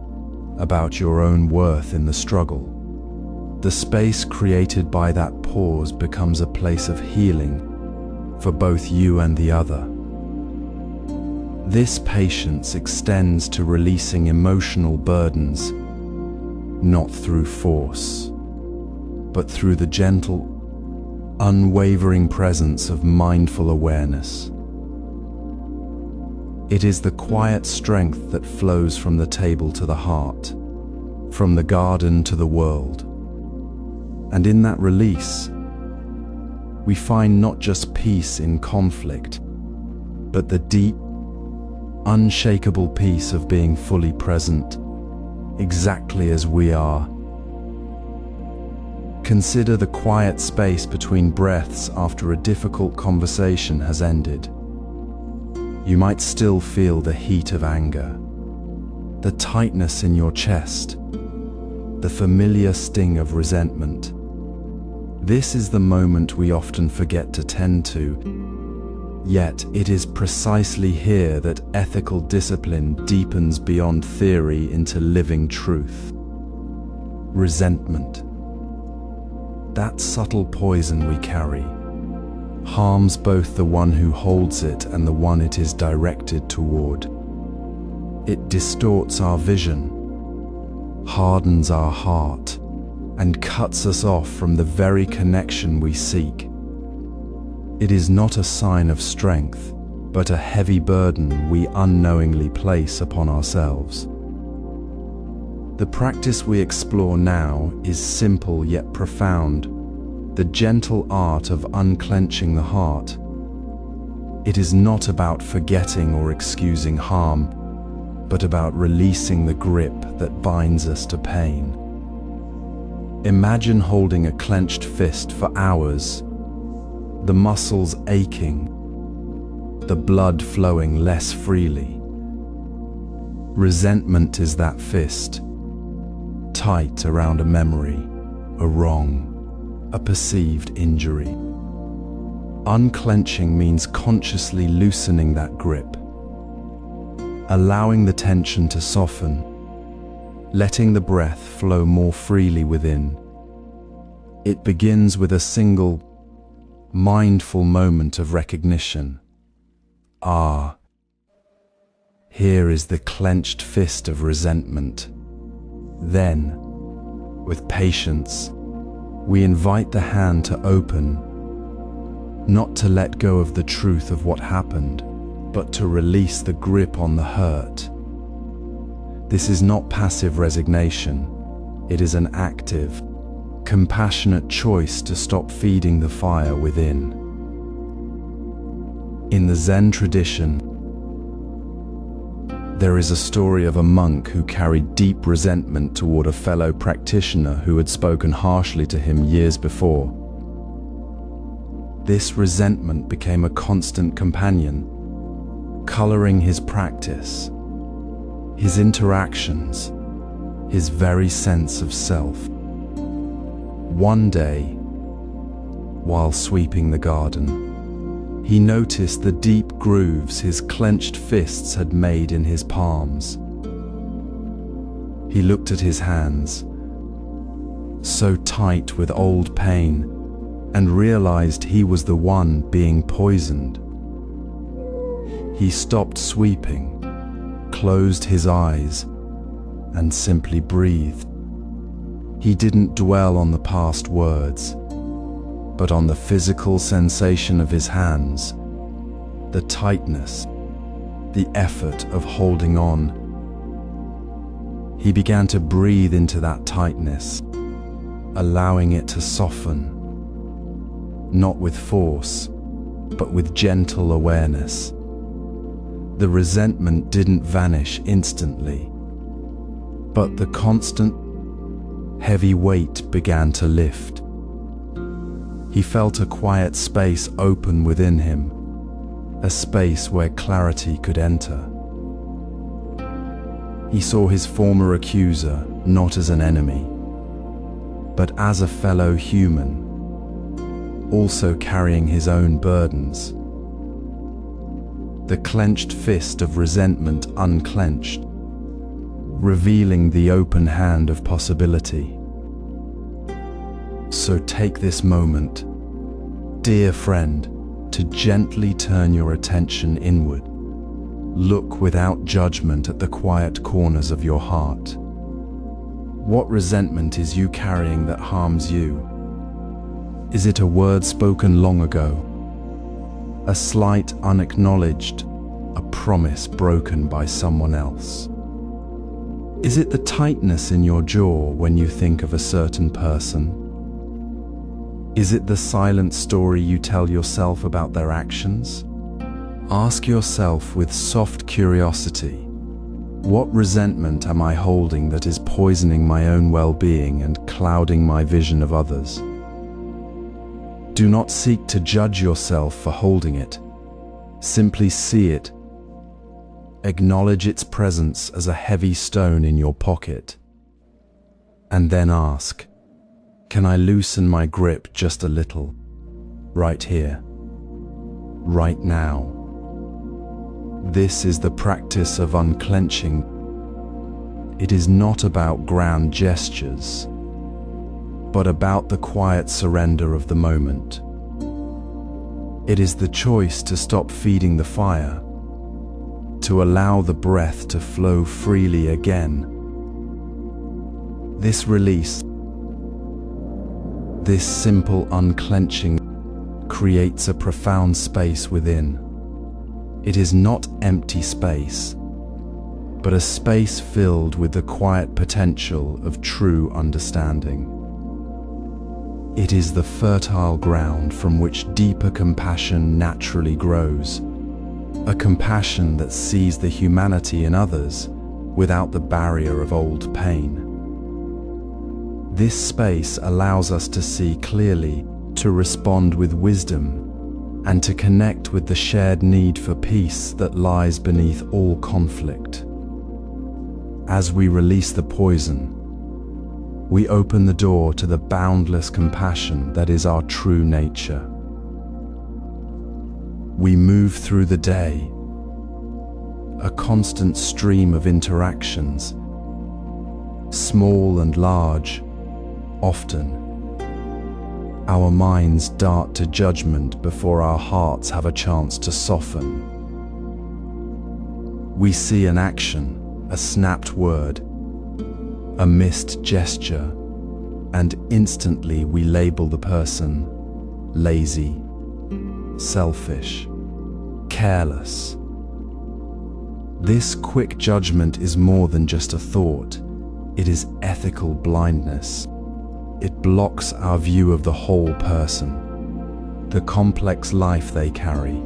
about your own worth in the struggle. The space created by that pause becomes a place of healing for both you and the other. This patience extends to releasing emotional burdens, not through force, but through the gentle, unwavering presence of mindful awareness. It is the quiet strength that flows from the table to the heart, from the garden to the world. And in that release, we find not just peace in conflict, but the deep, unshakable peace of being fully present, exactly as we are. Consider the quiet space between breaths after a difficult conversation has ended. You might still feel the heat of anger, the tightness in your chest, the familiar sting of resentment. This is the moment we often forget to tend to, yet it is precisely here that ethical discipline deepens beyond theory into living truth. Resentment, that subtle poison we carry, harms both the one who holds it and the one it is directed toward. It distorts our vision, hardens our heart, and cuts us off from the very connection we seek. It is not a sign of strength, but a heavy burden we unknowingly place upon ourselves. The practice we explore now is simple yet profound, the gentle art of unclenching the heart. It is not about forgetting or excusing harm, but about releasing the grip that binds us to pain. Imagine holding a clenched fist for hours, the muscles aching, the blood flowing less freely. Resentment is that fist, tight around a memory, a wrong, a perceived injury. Unclenching means consciously loosening that grip, allowing the tension to soften, letting the breath flow more freely within. It begins with a single, mindful moment of recognition. Ah, here is the clenched fist of resentment. Then, with patience, we invite the hand to open, not to let go of the truth of what happened, but to release the grip on the hurt. This is not passive resignation. It is an active, compassionate choice to stop feeding the fire within. In the Zen tradition, there is a story of a monk who carried deep resentment toward a fellow practitioner who had spoken harshly to him years before. This resentment became a constant companion, coloring his practice, his interactions, his very sense of self. One day, while sweeping the garden, he noticed the deep grooves his clenched fists had made in his palms. He looked at his hands, so tight with old pain, and realized he was the one being poisoned. He stopped sweeping, closed his eyes, and simply breathed. He didn't dwell on the past words, but on the physical sensation of his hands, the tightness, the effort of holding on. He began to breathe into that tightness, allowing it to soften, not with force, but with gentle awareness. The resentment didn't vanish instantly, but the constant, heavy weight began to lift. He felt a quiet space open within him, a space where clarity could enter. He saw his former accuser not as an enemy, but as a fellow human, also carrying his own burdens. The clenched fist of resentment unclenched, revealing the open hand of possibility. So take this moment, dear friend, to gently turn your attention inward. Look without judgment at the quiet corners of your heart. What resentment is you carrying that harms you? Is it a word spoken long ago? A slight unacknowledged, a promise broken by someone else? Is it the tightness in your jaw when you think of a certain person? Is it the silent story you tell yourself about their actions? Ask yourself with soft curiosity, what resentment am I holding that is poisoning my own well-being and clouding my vision of others? Do not seek to judge yourself for holding it. Simply see it. Acknowledge its presence as a heavy stone in your pocket. And then ask, can I loosen my grip just a little? Right here. Right now. This is the practice of unclenching. It is not about grand gestures, but about the quiet surrender of the moment. It is the choice to stop feeding the fire, to allow the breath to flow freely again. This release, this simple unclenching, creates a profound space within. It is not empty space, but a space filled with the quiet potential of true understanding. It is the fertile ground from which deeper compassion naturally grows, a compassion that sees the humanity in others without the barrier of old pain. This space allows us to see clearly, to respond with wisdom, and to connect with the shared need for peace that lies beneath all conflict. As we release the poison, we open the door to the boundless compassion that is our true nature. We move through the day, a constant stream of interactions, small and large. Often, our minds dart to judgment before our hearts have a chance to soften. We see an action, a snapped word, a missed gesture, and instantly we label the person lazy, selfish, careless. This quick judgment is more than just a thought. It is ethical blindness. It blocks our view of the whole person, the complex life they carry,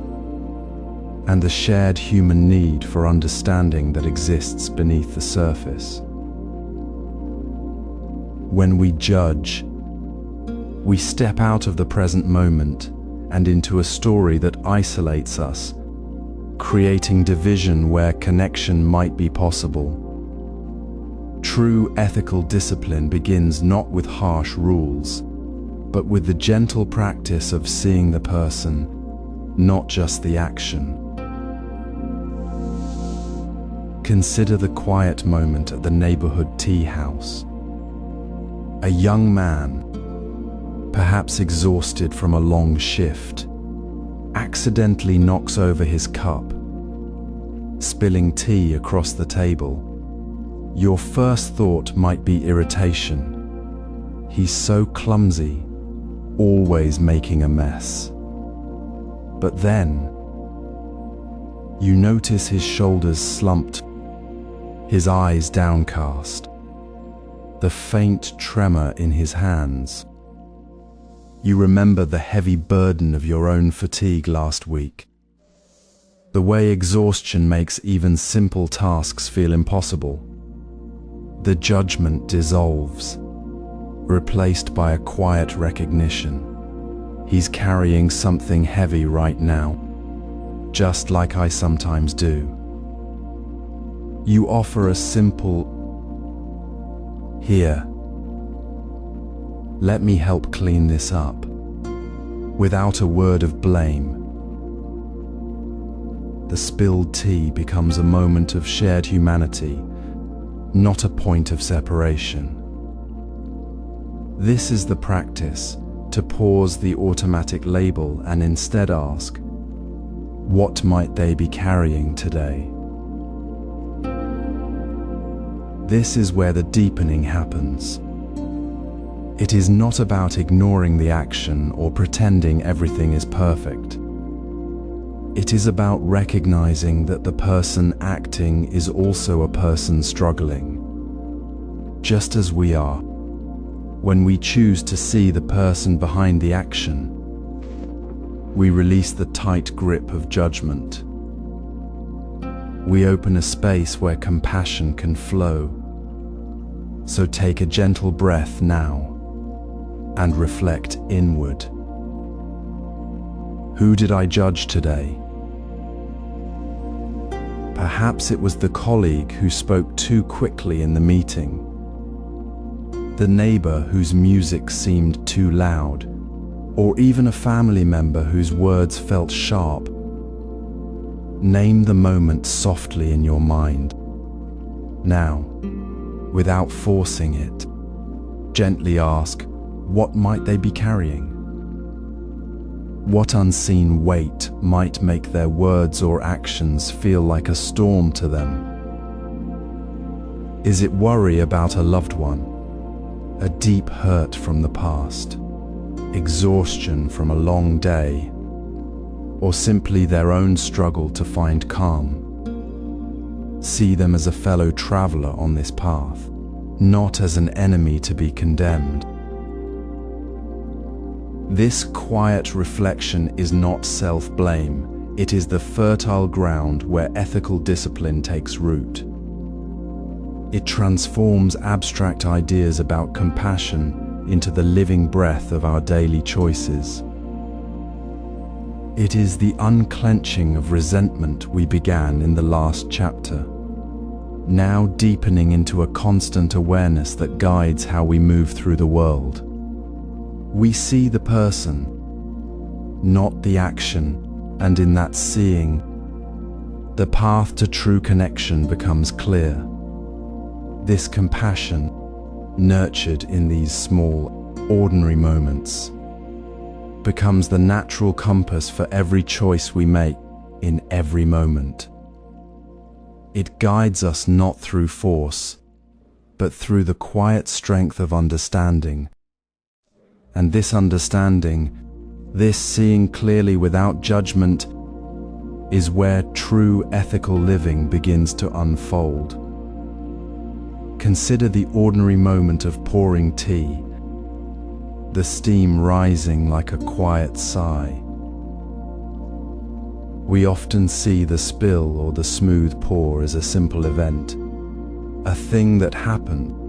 and the shared human need for understanding that exists beneath the surface. When we judge, we step out of the present moment and into a story that isolates us, creating division where connection might be possible. True ethical discipline begins not with harsh rules, but with the gentle practice of seeing the person, not just the action. Consider the quiet moment at the neighborhood tea house. A young man, perhaps exhausted from a long shift, accidentally knocks over his cup, spilling tea across the table. Your first thought might be irritation. He's so clumsy, always making a mess. But then, you notice his shoulders slumped, his eyes downcast, the faint tremor in his hands. You remember the heavy burden of your own fatigue last week, the way exhaustion makes even simple tasks feel impossible. The judgment dissolves, replaced by a quiet recognition. He's carrying something heavy right now, just like I sometimes do. You offer a simple, "Here, let me help clean this up," without a word of blame. The spilled tea becomes a moment of shared humanity, not a point of separation. This is the practice, to pause the automatic label and instead ask, what might they be carrying today? This is where the deepening happens. It is not about ignoring the action or pretending everything is perfect. It is about recognizing that the person acting is also a person struggling, just as we are. When we choose to see the person behind the action, we release the tight grip of judgment. We open a space where compassion can flow. So take a gentle breath now and reflect inward. Who did I judge today? Perhaps it was the colleague who spoke too quickly in the meeting, the neighbor whose music seemed too loud, or even a family member whose words felt sharp. Name the moment softly in your mind. Now, without forcing it, gently ask, what might they be carrying? What unseen weight might make their words or actions feel like a storm to them? Is it worry about a loved one? A deep hurt from the past? Exhaustion from a long day? Or simply their own struggle to find calm? See them as a fellow traveler on this path, not as an enemy to be condemned. This quiet reflection is not self-blame. It is the fertile ground where ethical discipline takes root. It transforms abstract ideas about compassion into the living breath of our daily choices. It is the unclenching of resentment we began in the last chapter, now deepening into a constant awareness that guides how we move through the world. We see the person, not the action, and in that seeing, the path to true connection becomes clear. This compassion, nurtured in these small, ordinary moments, becomes the natural compass for every choice we make in every moment. It guides us not through force, but through the quiet strength of understanding. And this understanding, this seeing clearly without judgment, is where true ethical living begins to unfold. Consider the ordinary moment of pouring tea, the steam rising like a quiet sigh. We often see the spill or the smooth pour as a simple event, a thing that happened.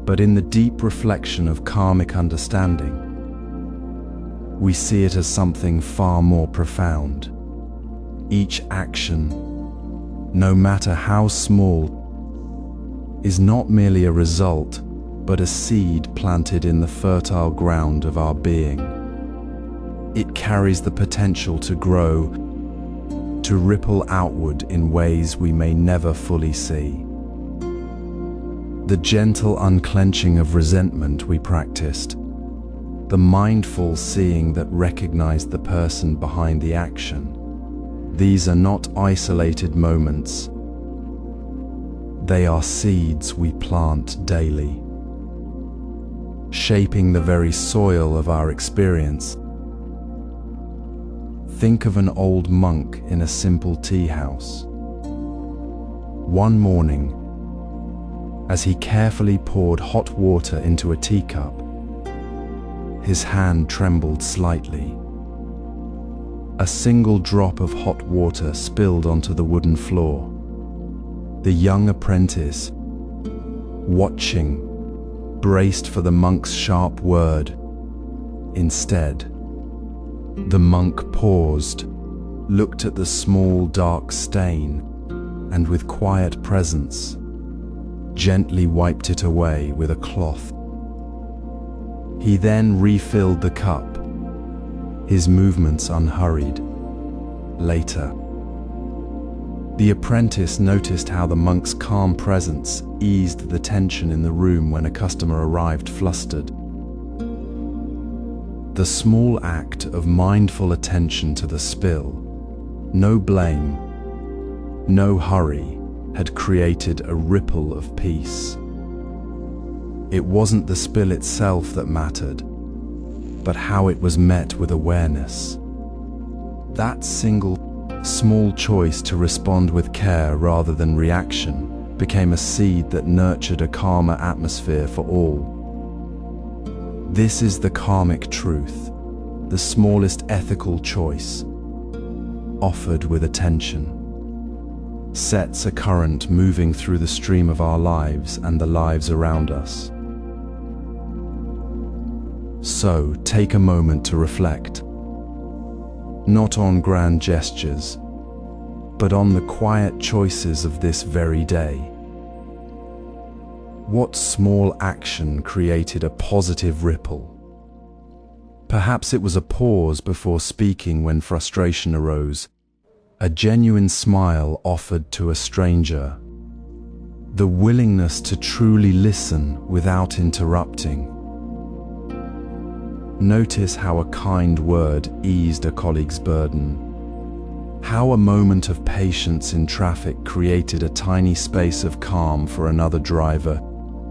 But in the deep reflection of karmic understanding, we see it as something far more profound. Each action, no matter how small, is not merely a result, but a seed planted in the fertile ground of our being. It carries the potential to grow, to ripple outward in ways we may never fully see. The gentle unclenching of resentment we practiced, the mindful seeing that recognized the person behind the action, these are not isolated moments. They are seeds we plant daily, shaping the very soil of our experience. Think of an old monk in a simple tea house. One morning, as he carefully poured hot water into a teacup, his hand trembled slightly. A single drop of hot water spilled onto the wooden floor. The young apprentice, watching, braced for the monk's sharp word. Instead, the monk paused, looked at the small dark stain, and with quiet presence, gently wiped it away with a cloth. He then refilled the cup, his movements unhurried. Later, the apprentice noticed how the monk's calm presence eased the tension in the room when a customer arrived flustered. The small act of mindful attention to the spill, no blame, no hurry, had created a ripple of peace. It wasn't the spill itself that mattered, but how it was met with awareness. That single, small choice to respond with care rather than reaction became a seed that nurtured a calmer atmosphere for all. This is the karmic truth, the smallest ethical choice, offered with attention, sets a current moving through the stream of our lives and the lives around us. So, take a moment to reflect, not on grand gestures, but on the quiet choices of this very day. What small action created a positive ripple? Perhaps it was a pause before speaking when frustration arose, a genuine smile offered to a stranger, the willingness to truly listen without interrupting. Notice how a kind word eased a colleague's burden, how a moment of patience in traffic created a tiny space of calm for another driver,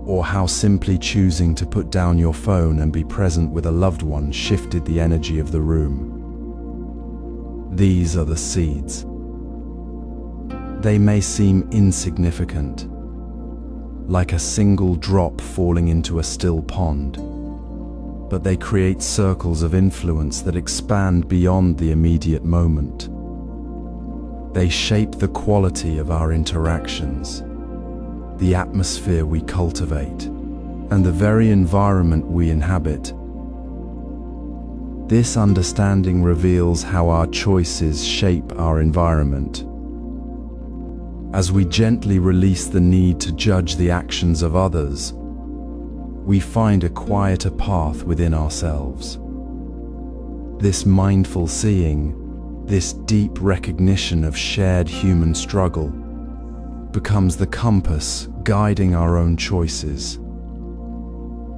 or how simply choosing to put down your phone and be present with a loved one shifted the energy of the room. These are the seeds. They may seem insignificant, like a single drop falling into a still pond, but they create circles of influence that expand beyond the immediate moment. They shape the quality of our interactions, the atmosphere we cultivate, and the very environment we inhabit. This understanding reveals how our choices shape our environment. As we gently release the need to judge the actions of others, we find a quieter path within ourselves. This mindful seeing, this deep recognition of shared human struggle, becomes the compass guiding our own choices.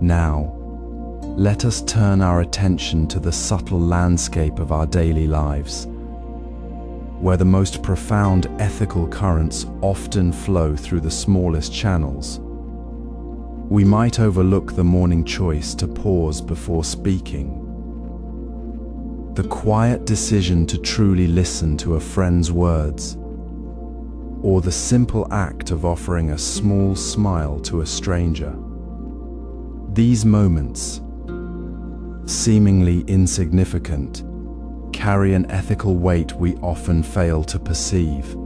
Now, let us turn our attention to the subtle landscape of our daily lives, where the most profound ethical currents often flow through the smallest channels. We might overlook the morning choice to pause before speaking, the quiet decision to truly listen to a friend's words, or the simple act of offering a small smile to a stranger. These moments, seemingly insignificant, carry an ethical weight we often fail to perceive.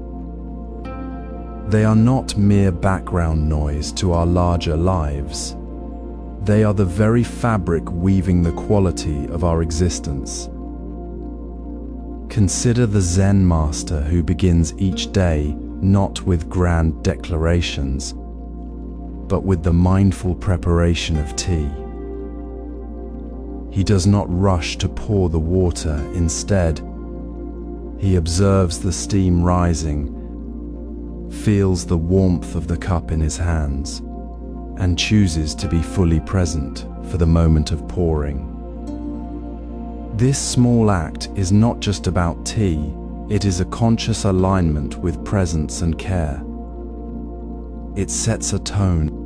They are not mere background noise to our larger lives. They are the very fabric weaving the quality of our existence. Consider the Zen master who begins each day not with grand declarations, but with the mindful preparation of tea. He does not rush to pour the water. Instead, he observes the steam rising, feels the warmth of the cup in his hands, and chooses to be fully present for the moment of pouring. This small act is not just about tea, it is a conscious alignment with presence and care. It sets a tone.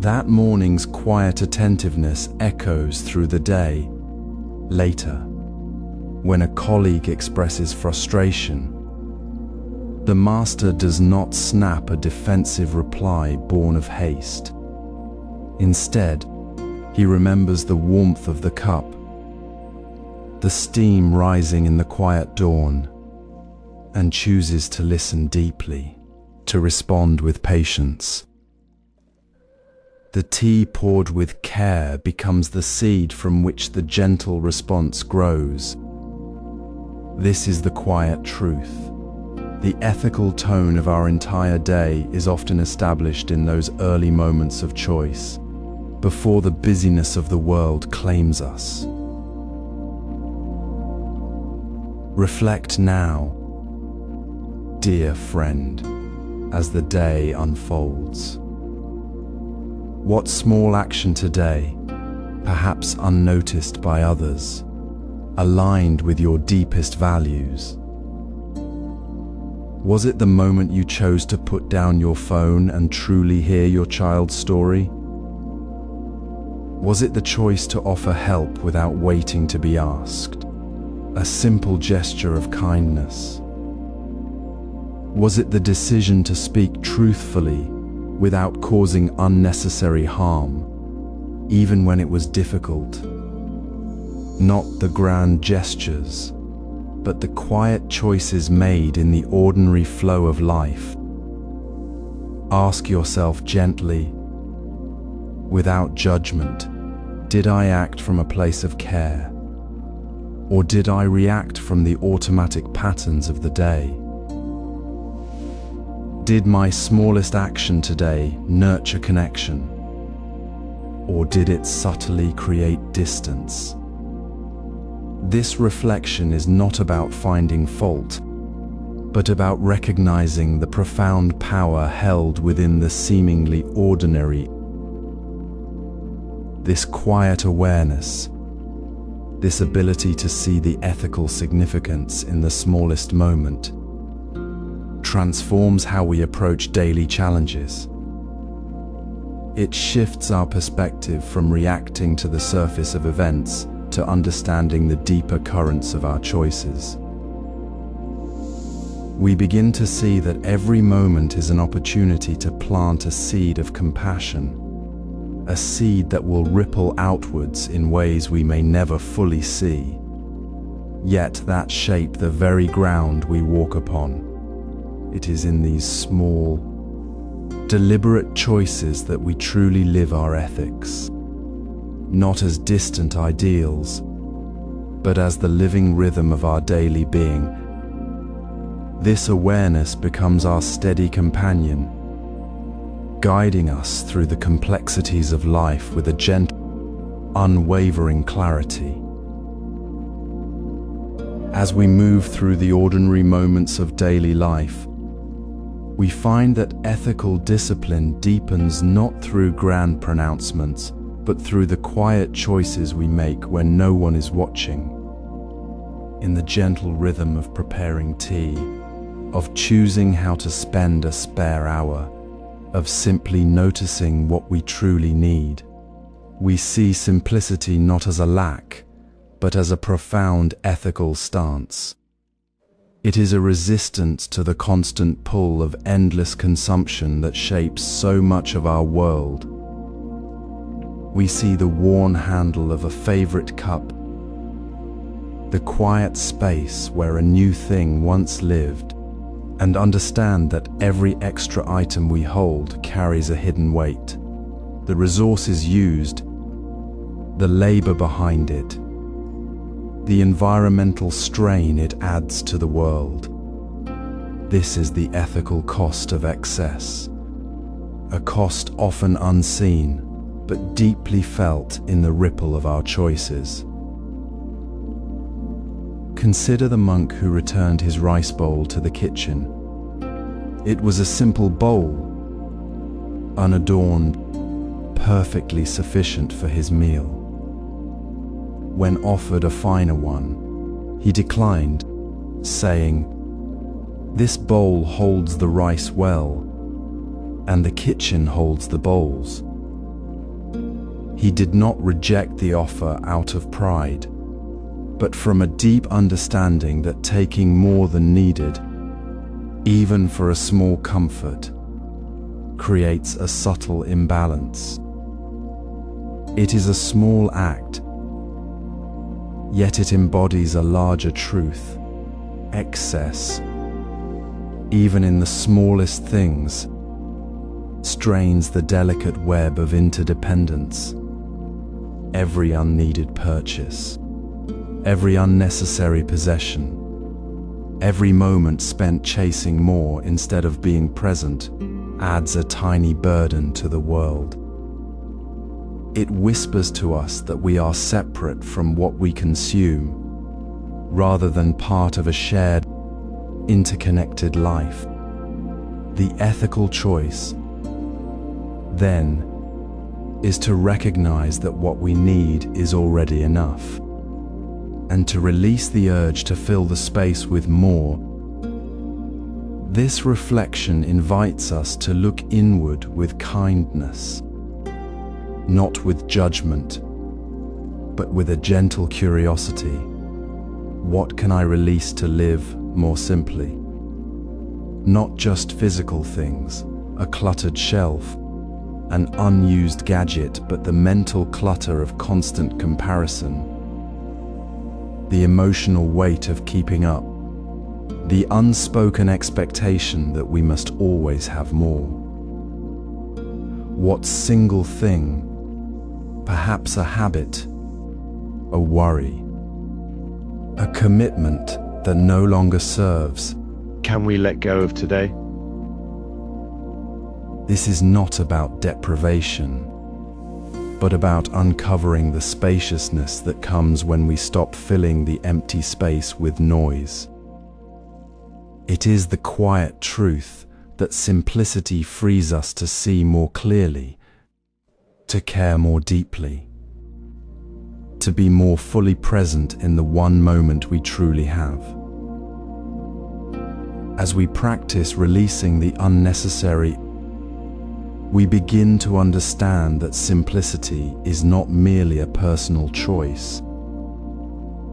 That morning's quiet attentiveness echoes through the day. Later, when a colleague expresses frustration, the master does not snap a defensive reply born of haste. Instead, he remembers the warmth of the cup, the steam rising in the quiet dawn, and chooses to listen deeply, to respond with patience. The tea poured with care becomes the seed from which the gentle response grows. This is the quiet truth. The ethical tone of our entire day is often established in those early moments of choice, before the busyness of the world claims us. Reflect now, dear friend, as the day unfolds. What small action today, perhaps unnoticed by others, aligned with your deepest values? Was it the moment you chose to put down your phone and truly hear your child's story? Was it the choice to offer help without waiting to be asked? A simple gesture of kindness? Was it the decision to speak truthfully without causing unnecessary harm, even when it was difficult? Not the grand gestures, but the quiet choices made in the ordinary flow of life. Ask yourself gently, without judgment, did I act from a place of care? Or did I react from the automatic patterns of the day? Did my smallest action today nurture connection? Or did it subtly create distance? This reflection is not about finding fault, but about recognizing the profound power held within the seemingly ordinary. This quiet awareness, this ability to see the ethical significance in the smallest moment, transforms how we approach daily challenges. It shifts our perspective from reacting to the surface of events to understanding the deeper currents of our choices. We begin to see that every moment is an opportunity to plant a seed of compassion, a seed that will ripple outwards in ways we may never fully see, yet that shape the very ground we walk upon. It is in these small, deliberate choices that we truly live our ethics, not as distant ideals, but as the living rhythm of our daily being. This awareness becomes our steady companion, guiding us through the complexities of life with a gentle, unwavering clarity. As we move through the ordinary moments of daily life, we find that ethical discipline deepens not through grand pronouncements, but through the quiet choices we make when no one is watching. In the gentle rhythm of preparing tea, of choosing how to spend a spare hour, of simply noticing what we truly need, we see simplicity not as a lack, but as a profound ethical stance. It is a resistance to the constant pull of endless consumption that shapes so much of our world. We see the worn handle of a favorite cup, the quiet space where a new thing once lived, and understand that every extra item we hold carries a hidden weight. The resources used, the labor behind it, the environmental strain it adds to the world. This is the ethical cost of excess, a cost often unseen, but deeply felt in the ripple of our choices. Consider the monk who returned his rice bowl to the kitchen. It was a simple bowl, unadorned, perfectly sufficient for his meal. When offered a finer one, he declined, saying, "This bowl holds the rice well, and the kitchen holds the bowls." He did not reject the offer out of pride, but from a deep understanding that taking more than needed, even for a small comfort, creates a subtle imbalance. It is a small act, yet it embodies a larger truth. Excess, even in the smallest things, strains the delicate web of interdependence. Every unneeded purchase, every unnecessary possession, every moment spent chasing more instead of being present adds a tiny burden to the world. It whispers to us that we are separate from what we consume, rather than part of a shared, interconnected life. The ethical choice, then, is to recognize that what we need is already enough, and to release the urge to fill the space with more. This reflection invites us to look inward with kindness. not with judgment, but with a gentle curiosity. What can I release to live more simply? Not just physical things, a cluttered shelf, an unused gadget, but the mental clutter of constant comparison, the emotional weight of keeping up, the unspoken expectation that we must always have more. What single thing, perhaps a habit, a worry, a commitment that no longer serves, can we let go of today? This is not about deprivation, but about uncovering the spaciousness that comes when we stop filling the empty space with noise. It is the quiet truth that simplicity frees us to see more clearly, to care more deeply, to be more fully present in the one moment we truly have. As we practice releasing the unnecessary, we begin to understand that simplicity is not merely a personal choice.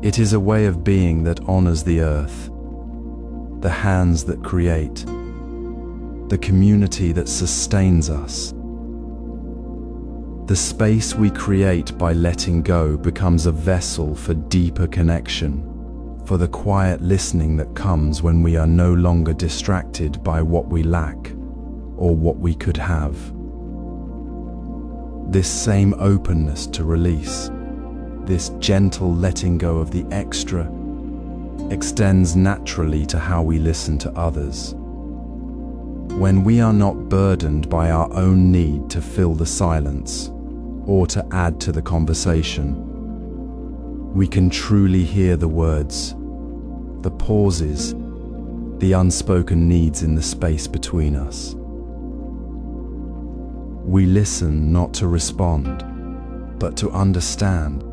It is a way of being that honors the earth, the hands that create, the community that sustains us. The space we create by letting go becomes a vessel for deeper connection, for the quiet listening that comes when we are no longer distracted by what we lack or what we could have. This same openness to release, this gentle letting go of the extra, extends naturally to how we listen to others. When we are not burdened by our own need to fill the silence or to add to the conversation, we can truly hear the words, the pauses, the unspoken needs in the space between us. We listen not to respond, but to understand,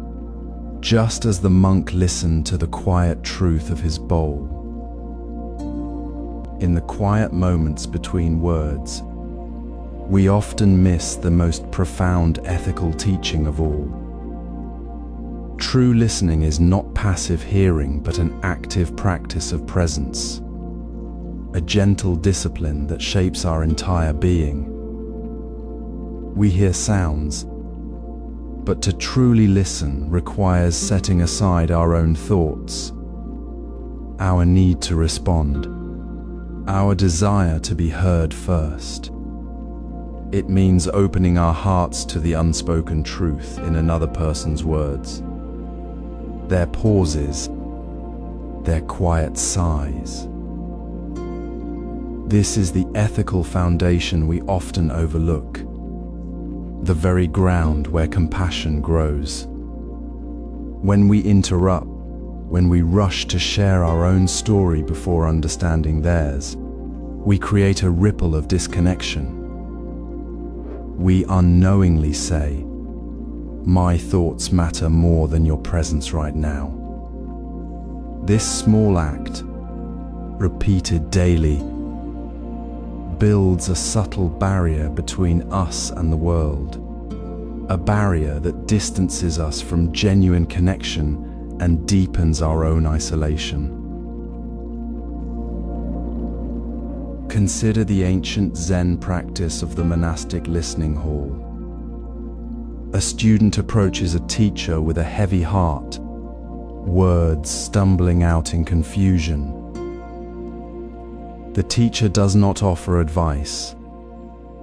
just as the monk listened to the quiet truth of his bowl. In the quiet moments between words, we often miss the most profound ethical teaching of all. True listening is not passive hearing, but an active practice of presence, a gentle discipline that shapes our entire being. We hear sounds, but to truly listen requires setting aside our own thoughts, our need to respond, our desire to be heard first. It means opening our hearts to the unspoken truth in another person's words, their pauses, their quiet sighs. This is the ethical foundation we often overlook, the very ground where compassion grows. When we interrupt, when we rush to share our own story before understanding theirs, we create a ripple of disconnection. We unknowingly say, "My thoughts matter more than your presence right now." This small act, repeated daily, builds a subtle barrier between us and the world, a barrier that distances us from genuine connection and deepens our own isolation. Consider the ancient Zen practice of the monastic listening hall. A student approaches a teacher with a heavy heart, words stumbling out in confusion. The teacher does not offer advice,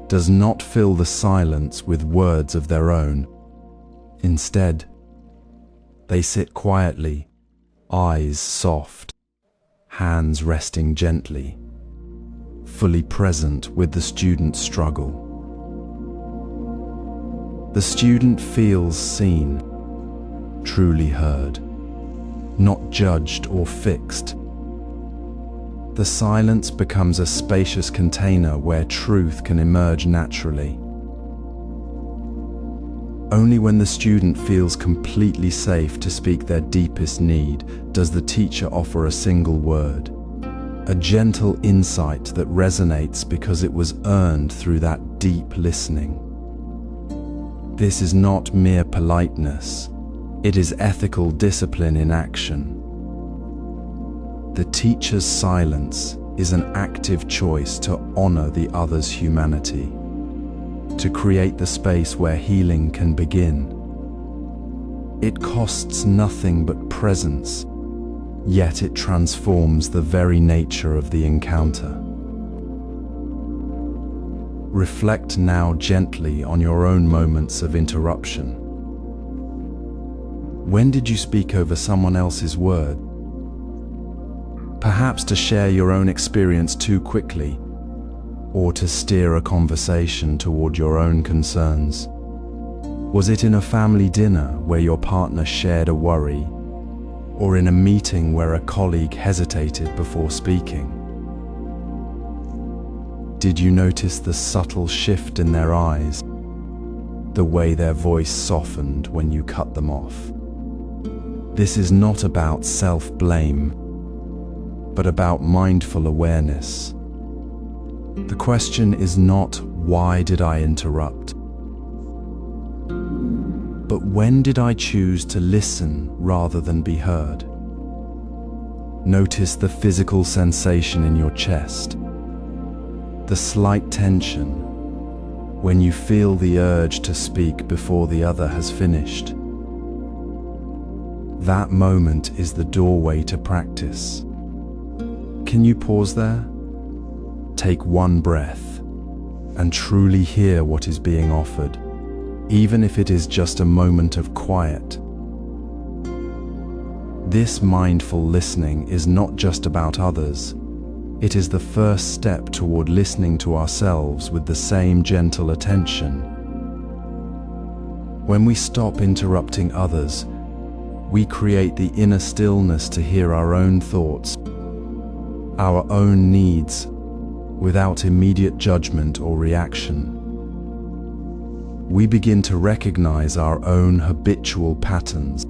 does not fill the silence with words of their own. Instead, they sit quietly, eyes soft, hands resting gently, fully present with the student's struggle. The student feels seen, truly heard, not judged or fixed. The silence becomes a spacious container where truth can emerge naturally. Only when the student feels completely safe to speak their deepest need does the teacher offer a single word, a gentle insight that resonates because it was earned through that deep listening. This is not mere politeness, it is ethical discipline in action. The teacher's silence is an active choice to honor the other's humanity, to create the space where healing can begin. It costs nothing but presence, yet it transforms the very nature of the encounter. Reflect now gently on your own moments of interruption. When did you speak over someone else's word? Perhaps to share your own experience too quickly, or to steer a conversation toward your own concerns. Was it in a family dinner where your partner shared a worry, or in a meeting where a colleague hesitated before speaking? Did you notice the subtle shift in their eyes, the way their voice softened when you cut them off? This is not about self-blame, but about mindful awareness. The question is not, why did I interrupt? But when did I choose to listen rather than be heard? Notice the physical sensation in your chest, the slight tension when you feel the urge to speak before the other has finished. That moment is the doorway to practice. Can you pause there? Take one breath and truly hear what is being offered, even if it is just a moment of quiet. This mindful listening is not just about others. It is the first step toward listening to ourselves with the same gentle attention. When we stop interrupting others, we create the inner stillness to hear our own thoughts, our own needs, without immediate judgment or reaction. We begin to recognize our own habitual patterns,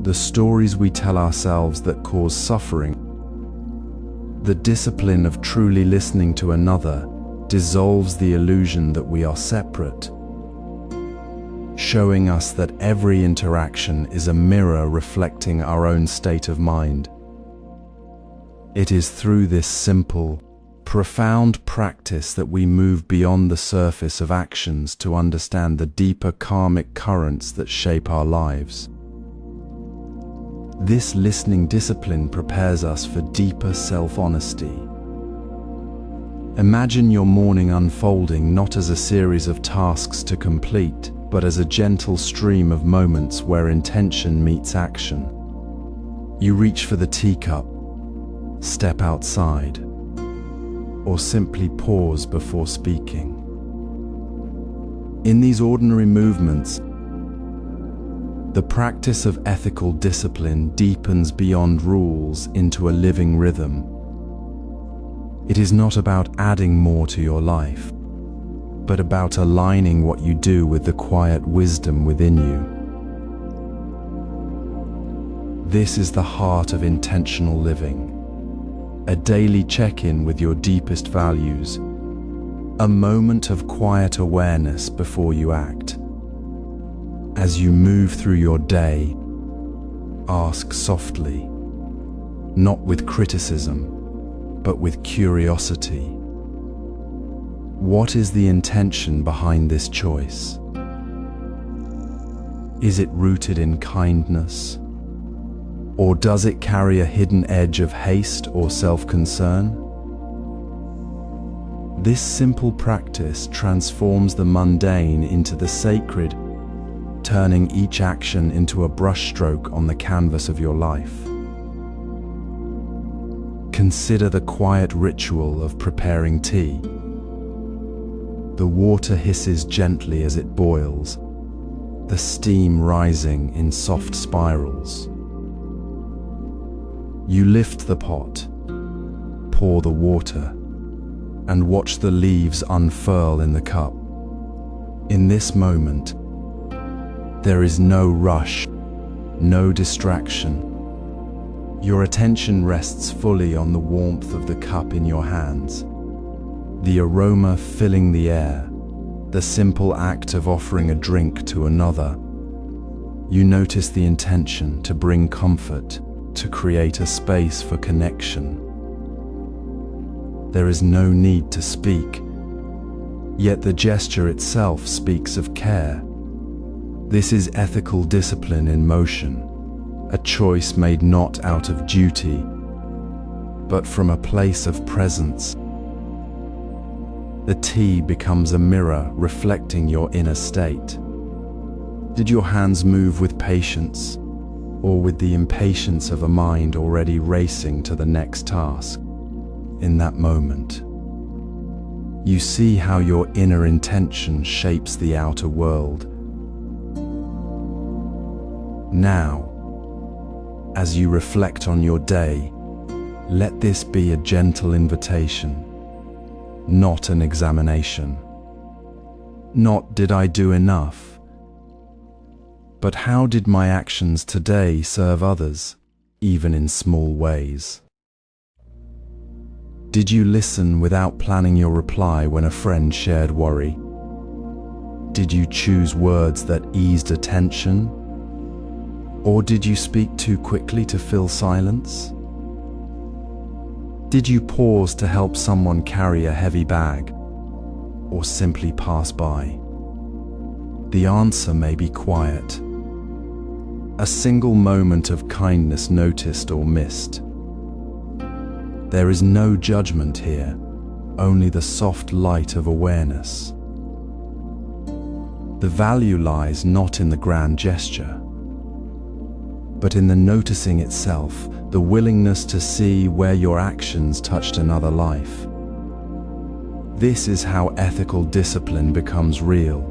the stories we tell ourselves that cause suffering. The discipline of truly listening to another dissolves the illusion that we are separate, showing us that every interaction is a mirror reflecting our own state of mind. It is through this simple, profound practice that we move beyond the surface of actions to understand the deeper karmic currents that shape our lives. This listening discipline prepares us for deeper self-honesty. Imagine your morning unfolding not as a series of tasks to complete, but as a gentle stream of moments where intention meets action. You reach for the teacup, step outside, or simply pause before speaking. In these ordinary movements, the practice of ethical discipline deepens beyond rules into a living rhythm. It is not about adding more to your life, but about aligning what you do with the quiet wisdom within you. This is the heart of intentional living, a daily check-in with your deepest values, a moment of quiet awareness before you act. As you move through your day, ask softly, not with criticism, but with curiosity. What is the intention behind this choice? Is it rooted in kindness? Or does it carry a hidden edge of haste or self-concern? This simple practice transforms the mundane into the sacred, turning each action into a brushstroke on the canvas of your life. Consider the quiet ritual of preparing tea. The water hisses gently as it boils, the steam rising in soft spirals. You lift the pot, pour the water, and watch the leaves unfurl in the cup. In this moment, there is no rush, no distraction. Your attention rests fully on the warmth of the cup in your hands, the aroma filling the air, the simple act of offering a drink to another, you notice the intention to bring comfort, to create a space for connection. There is no need to speak, yet the gesture itself speaks of care. This is ethical discipline in motion, a choice made not out of duty, but from a place of presence. The tea becomes a mirror reflecting your inner state. Did your hands move with patience, or with the impatience of a mind already racing to the next task? In that moment, you see how your inner intention shapes the outer world. Now, as you reflect on your day, let this be a gentle invitation, not an examination. Not did I do enough, but how did my actions today serve others, even in small ways? Did you listen without planning your reply when a friend shared worry? Did you choose words that eased attention? Or did you speak too quickly to fill silence? Did you pause to help someone carry a heavy bag, or simply pass by? The answer may be quiet. A single moment of kindness noticed or missed. There is no judgment here, only the soft light of awareness. The value lies not in the grand gesture, but in the noticing itself, the willingness to see where your actions touched another life. This is how ethical discipline becomes real,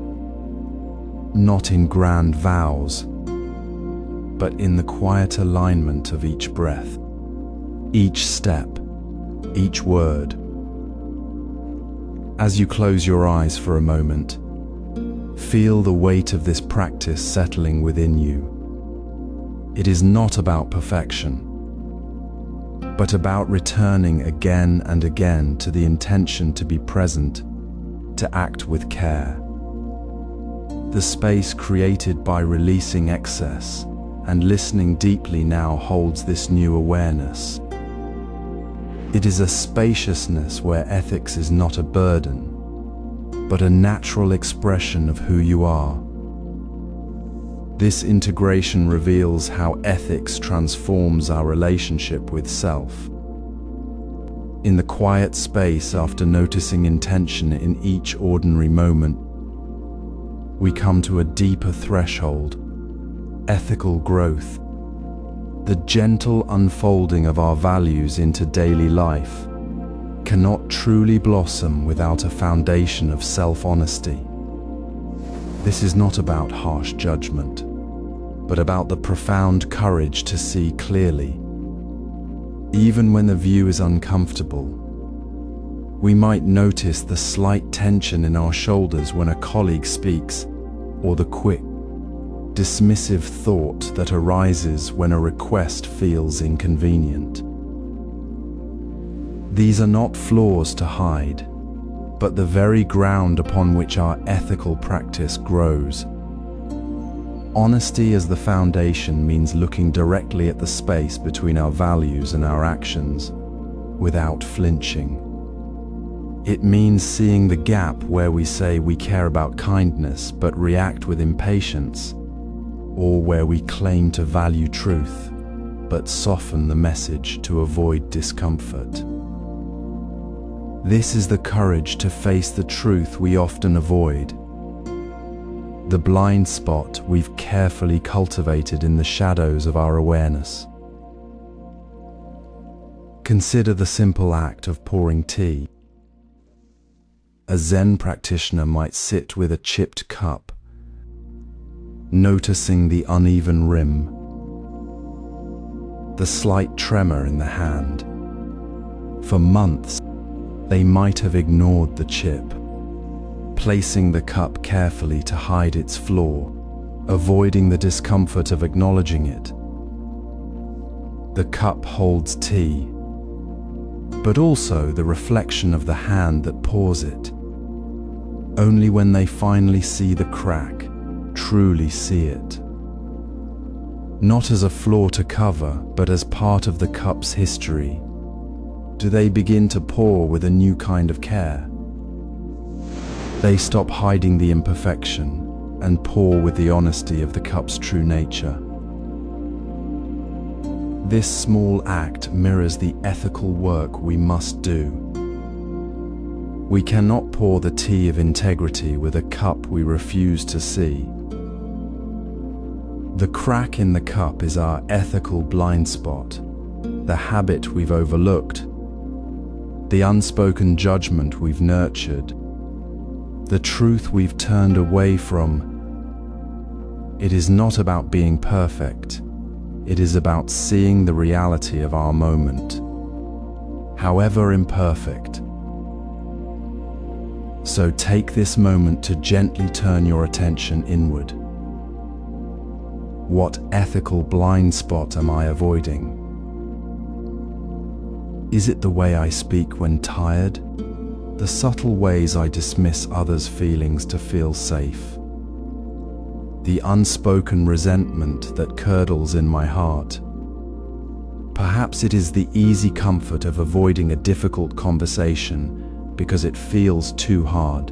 not in grand vows, but in the quiet alignment of each breath, each step, each word. As you close your eyes for a moment, feel the weight of this practice settling within you. It is not about perfection, but about returning again and again to the intention to be present, to act with care. The space created by releasing excess and listening deeply now holds this new awareness. It is a spaciousness where ethics is not a burden, but a natural expression of who you are. This integration reveals how ethics transforms our relationship with self. In the quiet space after noticing intention in each ordinary moment, we come to a deeper threshold, ethical growth, the gentle unfolding of our values into daily life cannot truly blossom without a foundation of self-honesty. This is not about harsh judgment, but about the profound courage to see clearly. Even when the view is uncomfortable, we might notice the slight tension in our shoulders when a colleague speaks, or the quick, dismissive thought that arises when a request feels inconvenient. These are not flaws to hide, but the very ground upon which our ethical practice grows. Honesty as the foundation means looking directly at the space between our values and our actions, without flinching. It means seeing the gap where we say we care about kindness but react with impatience, or where we claim to value truth, but soften the message to avoid discomfort. This is the courage to face the truth we often avoid, the blind spot we've carefully cultivated in the shadows of our awareness. Consider the simple act of pouring tea. A Zen practitioner might sit with a chipped cup, noticing the uneven rim, the slight tremor in the hand. For months, they might have ignored the chip, placing the cup carefully to hide its flaw, avoiding the discomfort of acknowledging it. The cup holds tea, but also the reflection of the hand that pours it. Only when they finally see the crack, truly see it. Not as a flaw to cover, but as part of the cup's history, do they begin to pour with a new kind of care. They stop hiding the imperfection and pour with the honesty of the cup's true nature. This small act mirrors the ethical work we must do. We cannot pour the tea of integrity with a cup we refuse to see. The crack in the cup is our ethical blind spot, the habit we've overlooked, the unspoken judgment we've nurtured, the truth we've turned away from. It is not about being perfect. It is about seeing the reality of our moment, however imperfect. So take this moment to gently turn your attention inward. What ethical blind spot am I avoiding? Is it the way I speak when tired? The subtle ways I dismiss others' feelings to feel safe? The unspoken resentment that curdles in my heart? Perhaps it is the easy comfort of avoiding a difficult conversation because it feels too hard,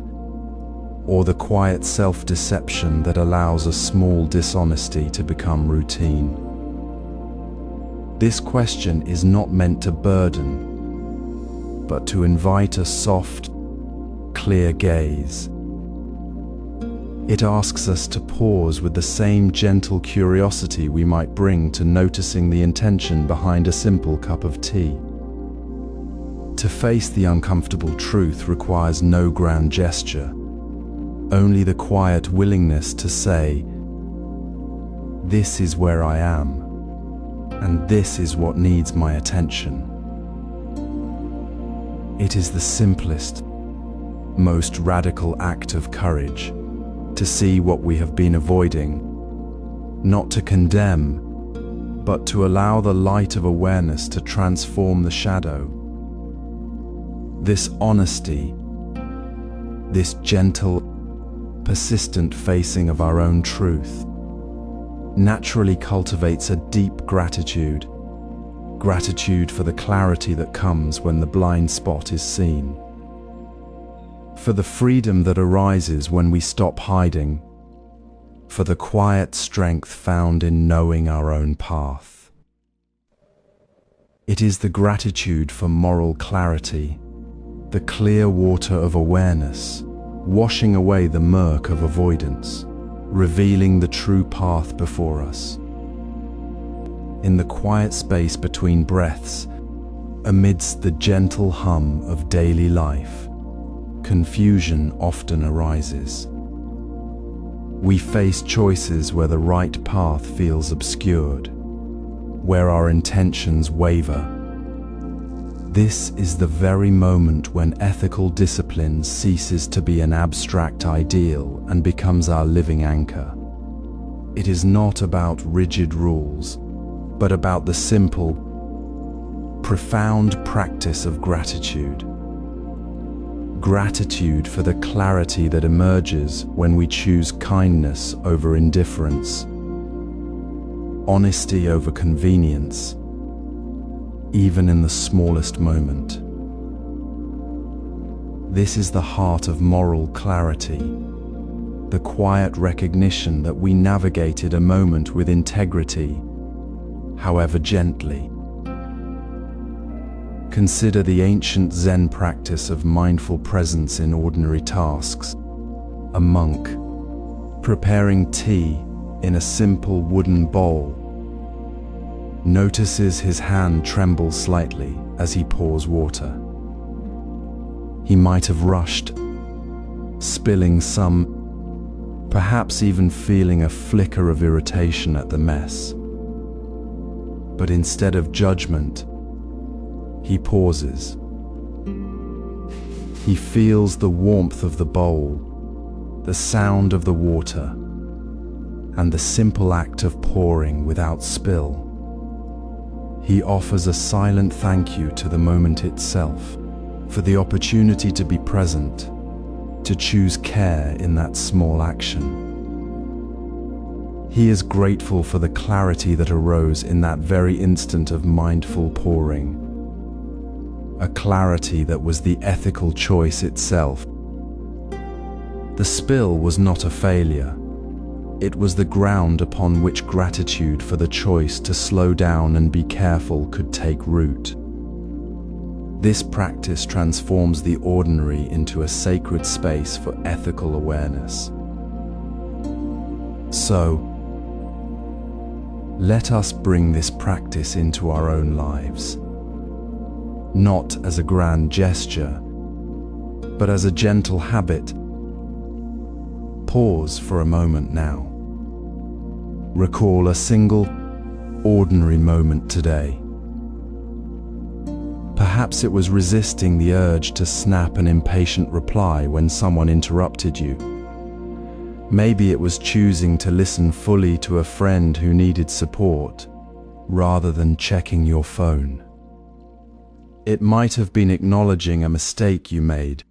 or the quiet self-deception that allows a small dishonesty to become routine. This question is not meant to burden, but to invite a soft, clear gaze. It asks us to pause with the same gentle curiosity we might bring to noticing the intention behind a simple cup of tea. To face the uncomfortable truth requires no grand gesture, only the quiet willingness to say, "This is where I am, and this is what needs my attention." It is the simplest, most radical act of courage to see what we have been avoiding, not to condemn, but to allow the light of awareness to transform the shadow. This honesty, this gentle, persistent facing of our own truth, naturally cultivates a deep gratitude for the clarity that comes when the blind spot is seen, for the freedom that arises when we stop hiding, for the quiet strength found in knowing our own path. It is the gratitude for moral clarity, the clear water of awareness, washing away the murk of avoidance, revealing the true path before us. In the quiet space between breaths, amidst the gentle hum of daily life, confusion often arises. We face choices where the right path feels obscured, where our intentions waver. This is the very moment when ethical discipline ceases to be an abstract ideal and becomes our living anchor. It is not about rigid rules, but about the simple, profound practice of gratitude. Gratitude for the clarity that emerges when we choose kindness over indifference, honesty over convenience, even in the smallest moment. This is the heart of moral clarity, the quiet recognition that we navigated a moment with integrity, however gently. Consider the ancient Zen practice of mindful presence in ordinary tasks. A monk, preparing tea in a simple wooden bowl, notices his hand tremble slightly as he pours water. He might have rushed, spilling some, perhaps even feeling a flicker of irritation at the mess. But instead of judgment, he pauses. He feels the warmth of the bowl, the sound of the water, and the simple act of pouring without spill. He offers a silent thank you to the moment itself, for the opportunity to be present, to choose care in that small action. He is grateful for the clarity that arose in that very instant of mindful pouring, a clarity that was the ethical choice itself. The spill was not a failure. It was the ground upon which gratitude for the choice to slow down and be careful could take root. This practice transforms the ordinary into a sacred space for ethical awareness. So, let us bring this practice into our own lives, not as a grand gesture, but as a gentle habit. Pause for a moment now. Recall a single, ordinary moment today. Perhaps it was resisting the urge to snap an impatient reply when someone interrupted you. Maybe it was choosing to listen fully to a friend who needed support, rather than checking your phone. It might have been acknowledging a mistake you made,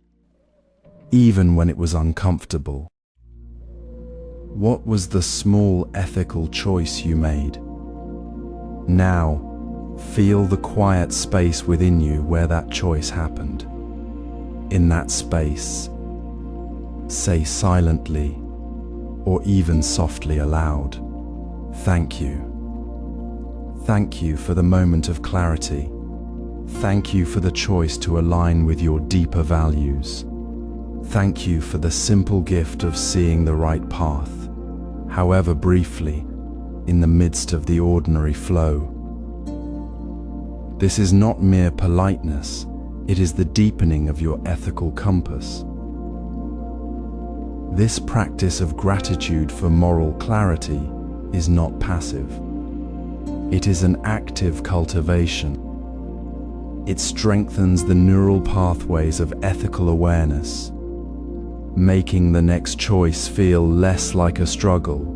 even when it was uncomfortable. What was the small ethical choice you made? Now, feel the quiet space within you where that choice happened. In that space, say silently, or even softly aloud, "Thank you. Thank you for the moment of clarity. Thank you for the choice to align with your deeper values. Thank you for the simple gift of seeing the right path, however briefly, in the midst of the ordinary flow." This is not mere politeness, it is the deepening of your ethical compass. This practice of gratitude for moral clarity is not passive. It is an active cultivation. It strengthens the neural pathways of ethical awareness, making the next choice feel less like a struggle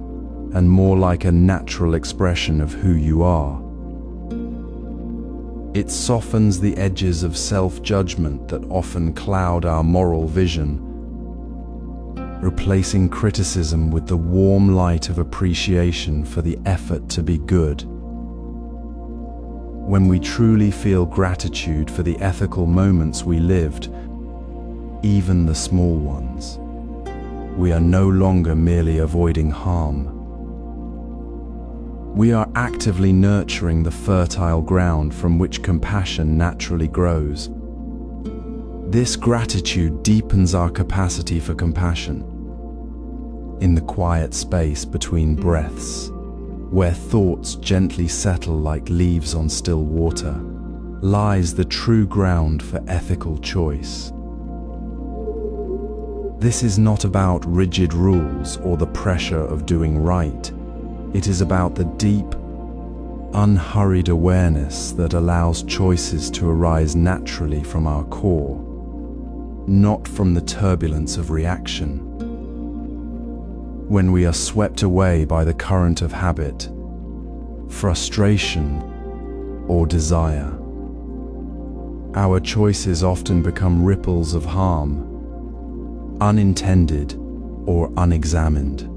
and more like a natural expression of who you are. It softens the edges of self-judgment that often cloud our moral vision, replacing criticism with the warm light of appreciation for the effort to be good. When we truly feel gratitude for the ethical moments we lived, even the small ones, we are no longer merely avoiding harm. We are actively nurturing the fertile ground from which compassion naturally grows. This gratitude deepens our capacity for compassion. In the quiet space between breaths, where thoughts gently settle like leaves on still water, lies the true ground for ethical choice. This is not about rigid rules or the pressure of doing right. It is about the deep, unhurried awareness that allows choices to arise naturally from our core, not from the turbulence of reaction. When we are swept away by the current of habit, frustration, or desire, our choices often become ripples of harm, unintended or unexamined.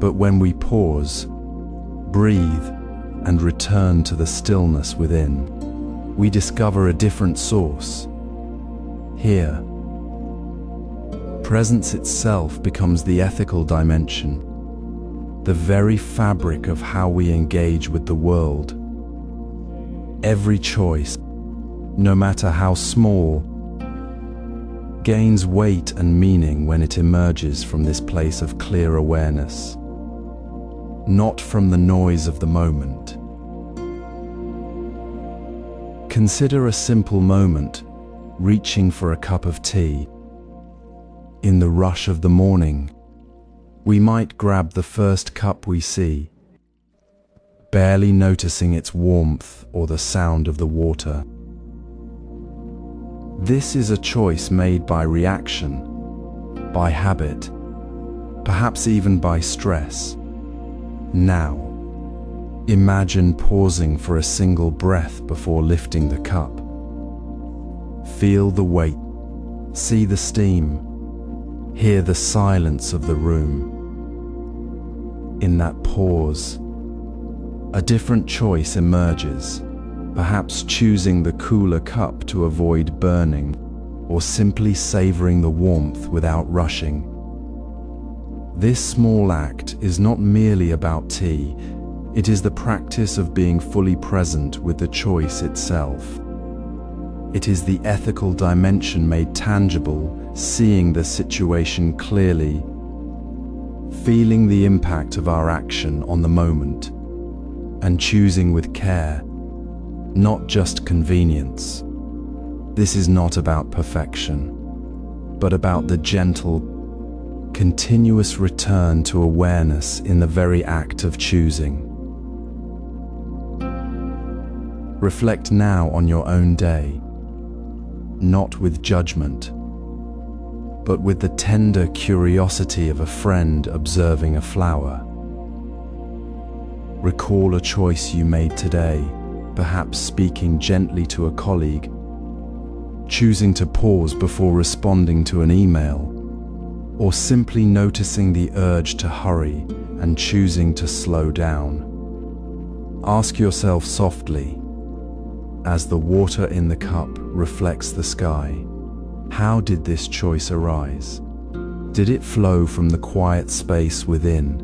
But when we pause, breathe, and return to the stillness within, we discover a different source. Here, presence itself becomes the ethical dimension, the very fabric of how we engage with the world. Every choice, no matter how small, gains weight and meaning when it emerges from this place of clear awareness, not from the noise of the moment. Consider a simple moment, reaching for a cup of tea. In the rush of the morning, we might grab the first cup we see, barely noticing its warmth or the sound of the water. This is a choice made by reaction, by habit, perhaps even by stress. Now, imagine pausing for a single breath before lifting the cup. Feel the weight, See the steam. Hear the silence of the room. In that pause, a different choice emerges, perhaps choosing the cooler cup to avoid burning, or simply savoring the warmth without rushing. This small act is not merely about tea, it is the practice of being fully present with the choice itself. It is the ethical dimension made tangible, seeing the situation clearly, feeling the impact of our action on the moment, and choosing with care, not just convenience. This is not about perfection, but about the gentle, continuous return to awareness in the very act of choosing. Reflect now on your own day, not with judgment, but with the tender curiosity of a friend observing a flower. Recall a choice you made today, perhaps speaking gently to a colleague, choosing to pause before responding to an email, or simply noticing the urge to hurry and choosing to slow down. Ask yourself softly, as the water in the cup reflects the sky, how did this choice arise? Did it flow from the quiet space within?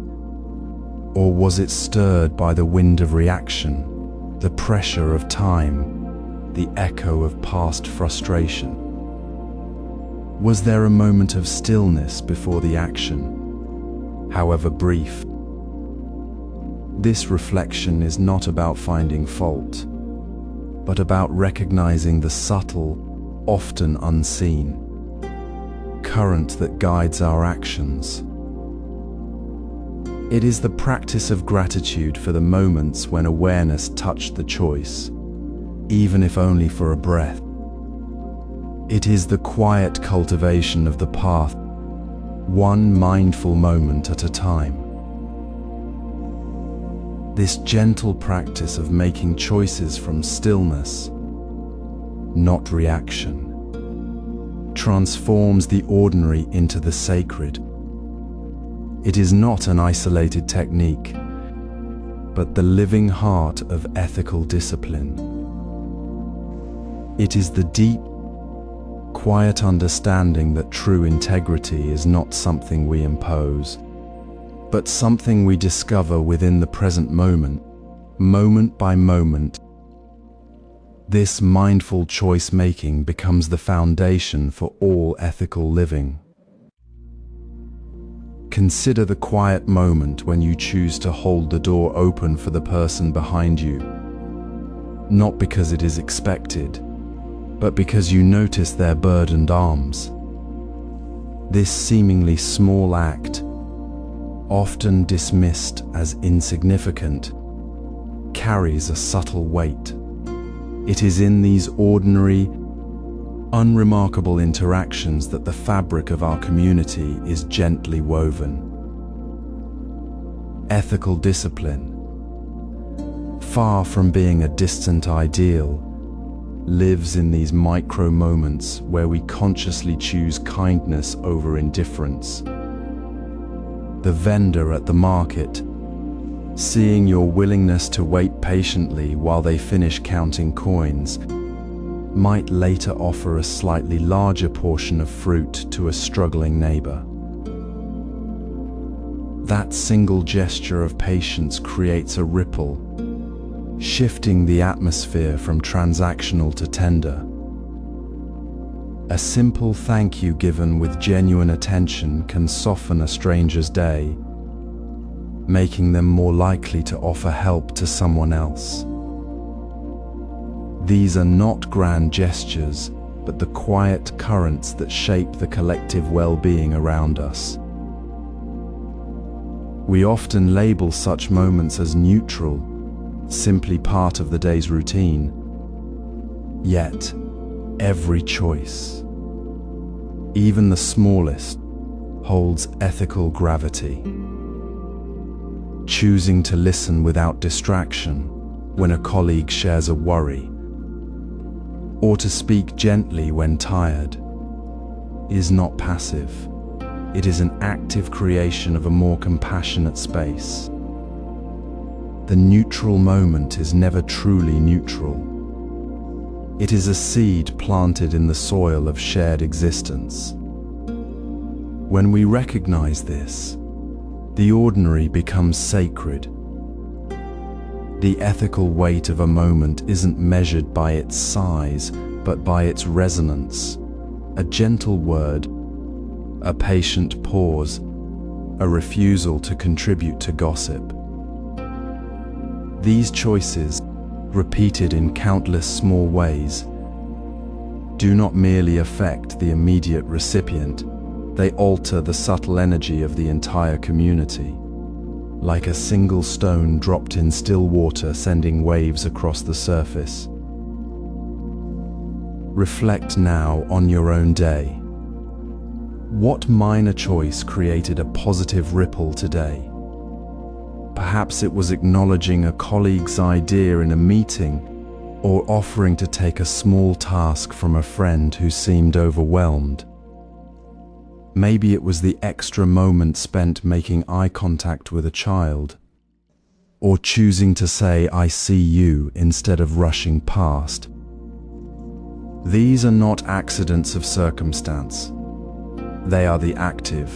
Or was it stirred by the wind of reaction, the pressure of time, the echo of past frustration? Was there a moment of stillness before the action, however brief? This reflection is not about finding fault, but about recognizing the subtle, often unseen current that guides our actions. It is the practice of gratitude for the moments when awareness touched the choice, even if only for a breath. It is the quiet cultivation of the path, one mindful moment at a time. This gentle practice of making choices from stillness, not reaction, transforms the ordinary into the sacred. It is not an isolated technique, but the living heart of ethical discipline. It is the deep, quiet understanding that true integrity is not something we impose, but something we discover within the present moment, moment by moment. This mindful choice-making becomes the foundation for all ethical living. Consider the quiet moment when you choose to hold the door open for the person behind you, not because it is expected, but because you notice their burdened arms. This seemingly small act, often dismissed as insignificant, carries a subtle weight. It is in these ordinary, unremarkable interactions that the fabric of our community is gently woven. Ethical discipline, far from being a distant ideal, lives in these micro moments where we consciously choose kindness over indifference. The vendor at the market, seeing your willingness to wait patiently while they finish counting coins, might later offer a slightly larger portion of fruit to a struggling neighbor. That single gesture of patience creates a ripple, shifting the atmosphere from transactional to tender. A simple thank you given with genuine attention can soften a stranger's day, making them more likely to offer help to someone else. These are not grand gestures, but the quiet currents that shape the collective well-being around us. We often label such moments as neutral, simply part of the day's routine. Yet, every choice, even the smallest, holds ethical gravity. Choosing to listen without distraction when a colleague shares a worry, or to speak gently when tired, is not passive. It is an active creation of a more compassionate space. The neutral moment is never truly neutral. It is a seed planted in the soil of shared existence. When we recognize this, the ordinary becomes sacred. The ethical weight of a moment isn't measured by its size, but by its resonance. A gentle word, a patient pause, a refusal to contribute to gossip. These choices, repeated in countless small ways, do not merely affect the immediate recipient, they alter the subtle energy of the entire community. Like a single stone dropped in still water, sending waves across the surface. Reflect now on your own day. What minor choice created a positive ripple today? Perhaps it was acknowledging a colleague's idea in a meeting, or offering to take a small task from a friend who seemed overwhelmed. Maybe it was the extra moment spent making eye contact with a child, or choosing to say "I see you" instead of rushing past. These are not accidents of circumstance. They are the active,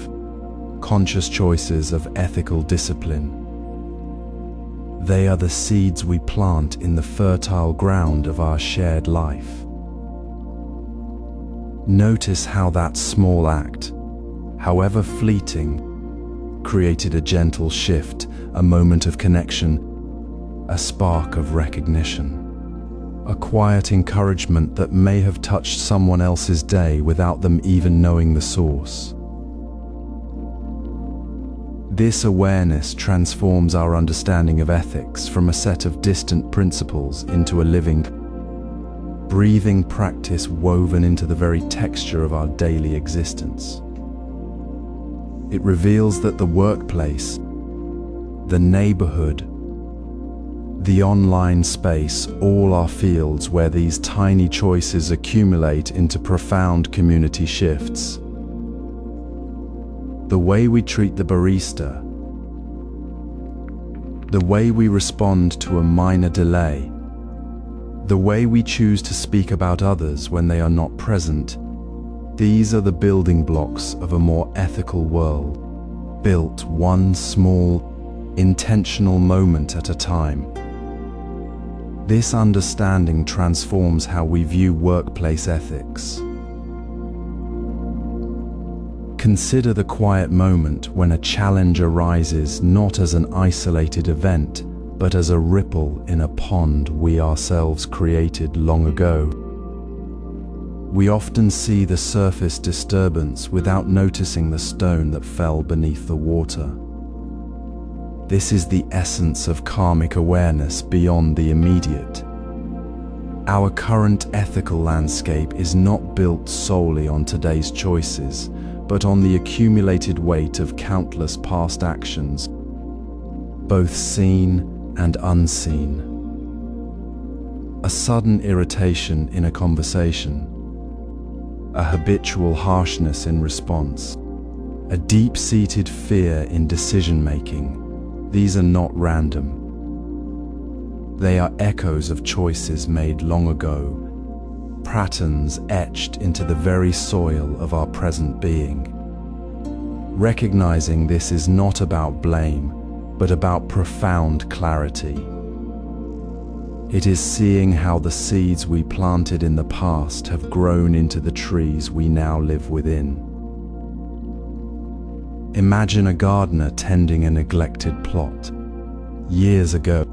conscious choices of ethical discipline. They are the seeds we plant in the fertile ground of our shared life. Notice how that small act, however fleeting, created a gentle shift, a moment of connection, a spark of recognition, a quiet encouragement that may have touched someone else's day without them even knowing the source. This awareness transforms our understanding of ethics from a set of distant principles into a living, breathing practice woven into the very texture of our daily existence. It reveals that the workplace, the neighborhood, the online space, all are fields where these tiny choices accumulate into profound community shifts. The way we treat the barista, the way we respond to a minor delay, the way we choose to speak about others when they are not present, these are the building blocks of a more ethical world, built one small, intentional moment at a time. This understanding transforms how we view workplace ethics. Consider the quiet moment when a challenge arises not as an isolated event, but as a ripple in a pond we ourselves created long ago. We often see the surface disturbance without noticing the stone that fell beneath the water. This is the essence of karmic awareness beyond the immediate. Our current ethical landscape is not built solely on today's choices, but on the accumulated weight of countless past actions, both seen and unseen. A sudden irritation in a conversation, a habitual harshness in response, a deep-seated fear in decision-making. These are not random. They are echoes of choices made long ago, patterns etched into the very soil of our present being. Recognizing this is not about blame, but about profound clarity. It is seeing how the seeds we planted in the past have grown into the trees we now live within. Imagine a gardener tending a neglected plot. Years ago,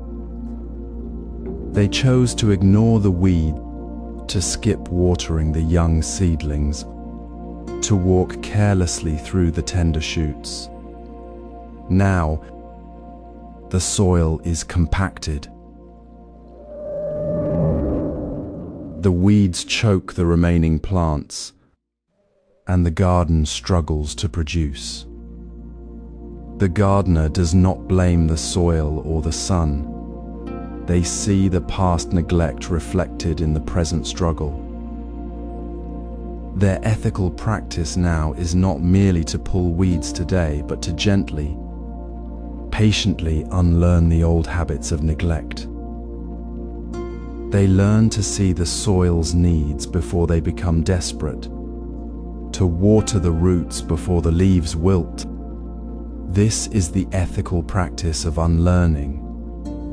they chose to ignore the weed, to skip watering the young seedlings, to walk carelessly through the tender shoots. Now, the soil is compacted. The weeds choke the remaining plants, and the garden struggles to produce. The gardener does not blame the soil or the sun. They see the past neglect reflected in the present struggle. Their ethical practice now is not merely to pull weeds today, but to gently, patiently unlearn the old habits of neglect. They learn to see the soil's needs before they become desperate, to water the roots before the leaves wilt. This is the ethical practice of unlearning,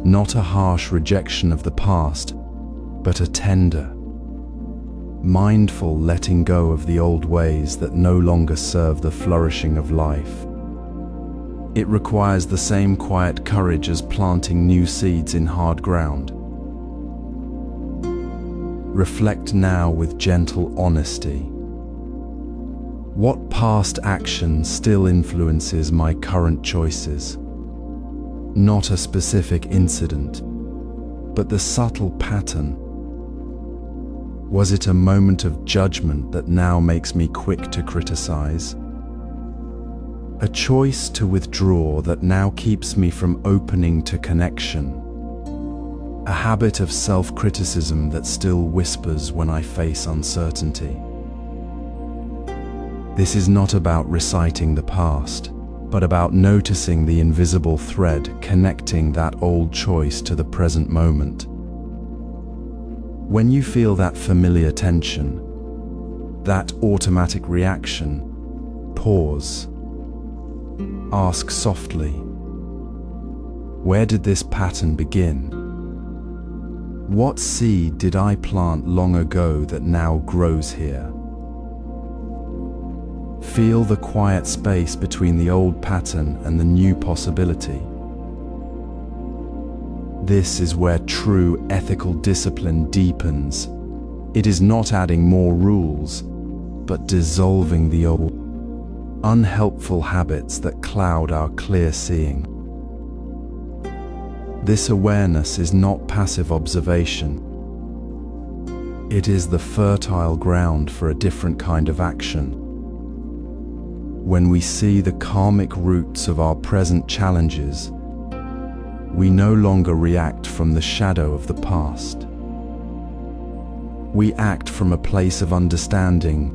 not a harsh rejection of the past, but a tender, mindful letting go of the old ways that no longer serve the flourishing of life. It requires the same quiet courage as planting new seeds in hard ground. Reflect now with gentle honesty. What past action still influences my current choices? Not a specific incident, but the subtle pattern. Was it a moment of judgment that now makes me quick to criticize? A choice to withdraw that now keeps me from opening to connection? A habit of self-criticism that still whispers when I face uncertainty? This is not about reciting the past, but about noticing the invisible thread connecting that old choice to the present moment. When you feel that familiar tension, that automatic reaction, pause. Ask softly, where did this pattern begin? What seed did I plant long ago that now grows here? Feel the quiet space between the old pattern and the new possibility. This is where true ethical discipline deepens. It is not adding more rules, but dissolving the old, unhelpful habits that cloud our clear seeing. This awareness is not passive observation. It is the fertile ground for a different kind of action. When we see the karmic roots of our present challenges, we no longer react from the shadow of the past. We act from a place of understanding,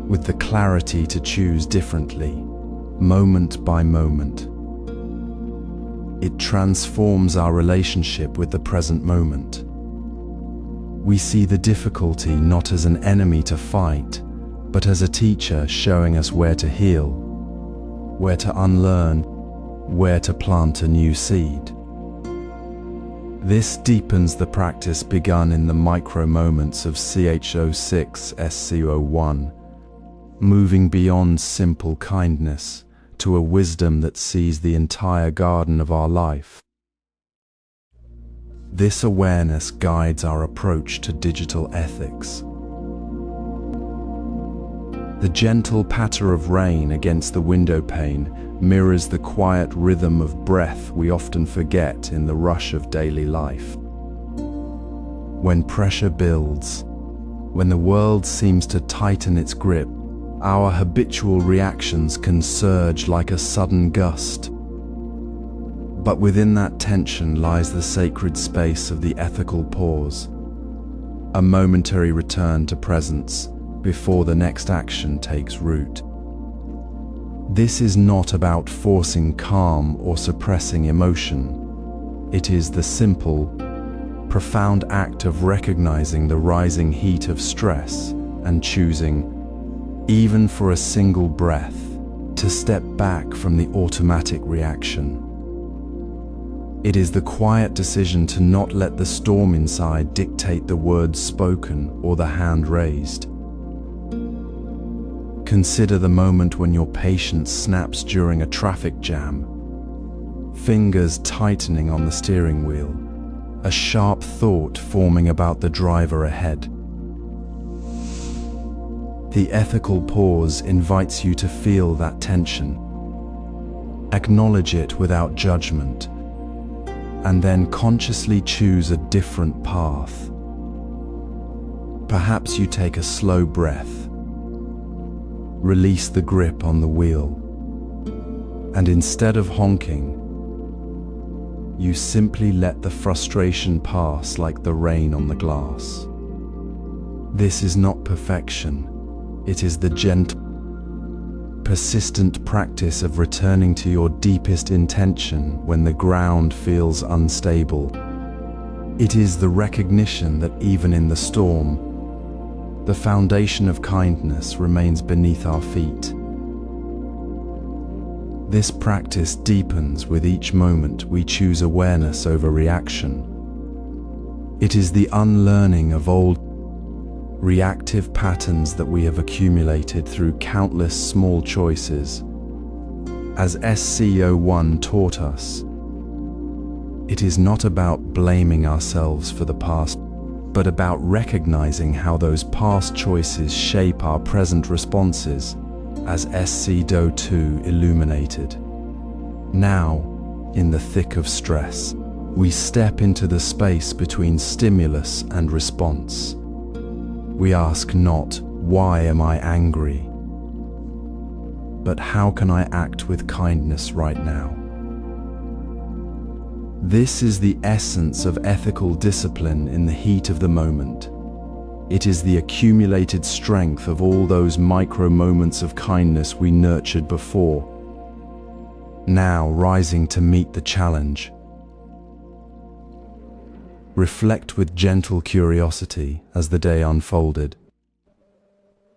with the clarity to choose differently, moment by moment. It transforms our relationship with the present moment. We see the difficulty not as an enemy to fight, but as a teacher showing us where to heal, where to unlearn, where to plant a new seed. This deepens the practice begun in the micro moments of CH06 SC01, moving beyond simple kindness to a wisdom that sees the entire garden of our life. This awareness guides our approach to digital ethics. The gentle patter of rain against the window pane mirrors the quiet rhythm of breath we often forget in the rush of daily life. When pressure builds, when the world seems to tighten its grip, our habitual reactions can surge like a sudden gust. But within that tension lies the sacred space of the ethical pause, a momentary return to presence before the next action takes root. This is not about forcing calm or suppressing emotion. It is the simple, profound act of recognizing the rising heat of stress and choosing, even for a single breath, to step back from the automatic reaction. It is the quiet decision to not let the storm inside dictate the words spoken or the hand raised. Consider the moment when your patience snaps during a traffic jam, fingers tightening on the steering wheel, a sharp thought forming about the driver ahead. The ethical pause invites you to feel that tension. Acknowledge it without judgment, and then consciously choose a different path. Perhaps you take a slow breath, release the grip on the wheel, and instead of honking, you simply let the frustration pass like the rain on the glass. This is not perfection, It is the gentle, persistent practice of returning to your deepest intention when the ground feels unstable. It is the recognition that even in the storm, the foundation of kindness remains beneath our feet. This practice deepens with each moment we choose awareness over reaction. It is the unlearning of old reactive patterns that we have accumulated through countless small choices. As SC01 taught us, it is not about blaming ourselves for the past, but about recognizing how those past choices shape our present responses, as SC02 illuminated. Now, in the thick of stress, we step into the space between stimulus and response. We ask not, "Why am I angry?" but "How can I act with kindness right now?" This is the essence of ethical discipline in the heat of the moment. It is the accumulated strength of all those micro moments of kindness we nurtured before, now rising to meet the challenge. Reflect with gentle curiosity as the day unfolded.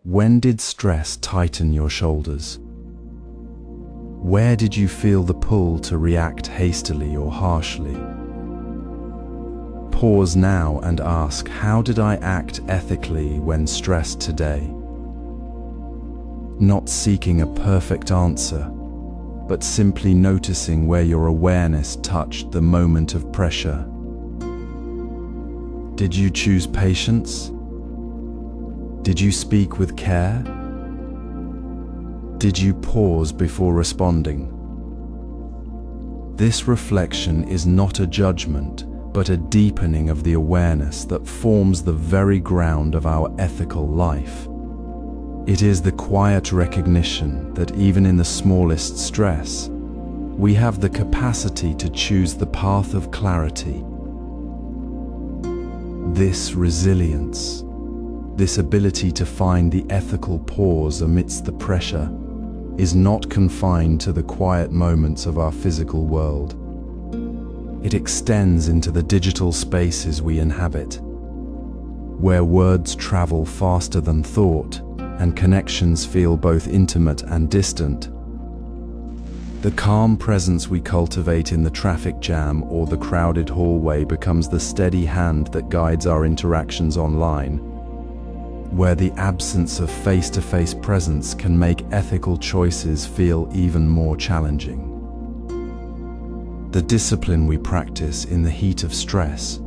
When did stress tighten your shoulders? Where did you feel the pull to react hastily or harshly? Pause now and ask, how did I act ethically when stressed today? Not seeking a perfect answer, but simply noticing where your awareness touched the moment of pressure. Did you choose patience? Did you speak with care? Did you pause before responding? This reflection is not a judgment, but a deepening of the awareness that forms the very ground of our ethical life. It is the quiet recognition that even in the smallest stress, we have the capacity to choose the path of clarity. This resilience, this ability to find the ethical pause amidst the pressure, is not confined to the quiet moments of our physical world. It extends into the digital spaces we inhabit, where words travel faster than thought and connections feel both intimate and distant. The calm presence we cultivate in the traffic jam or the crowded hallway becomes the steady hand that guides our interactions online, where the absence of face-to-face presence can make ethical choices feel even more challenging. The discipline we practice in the heat of stress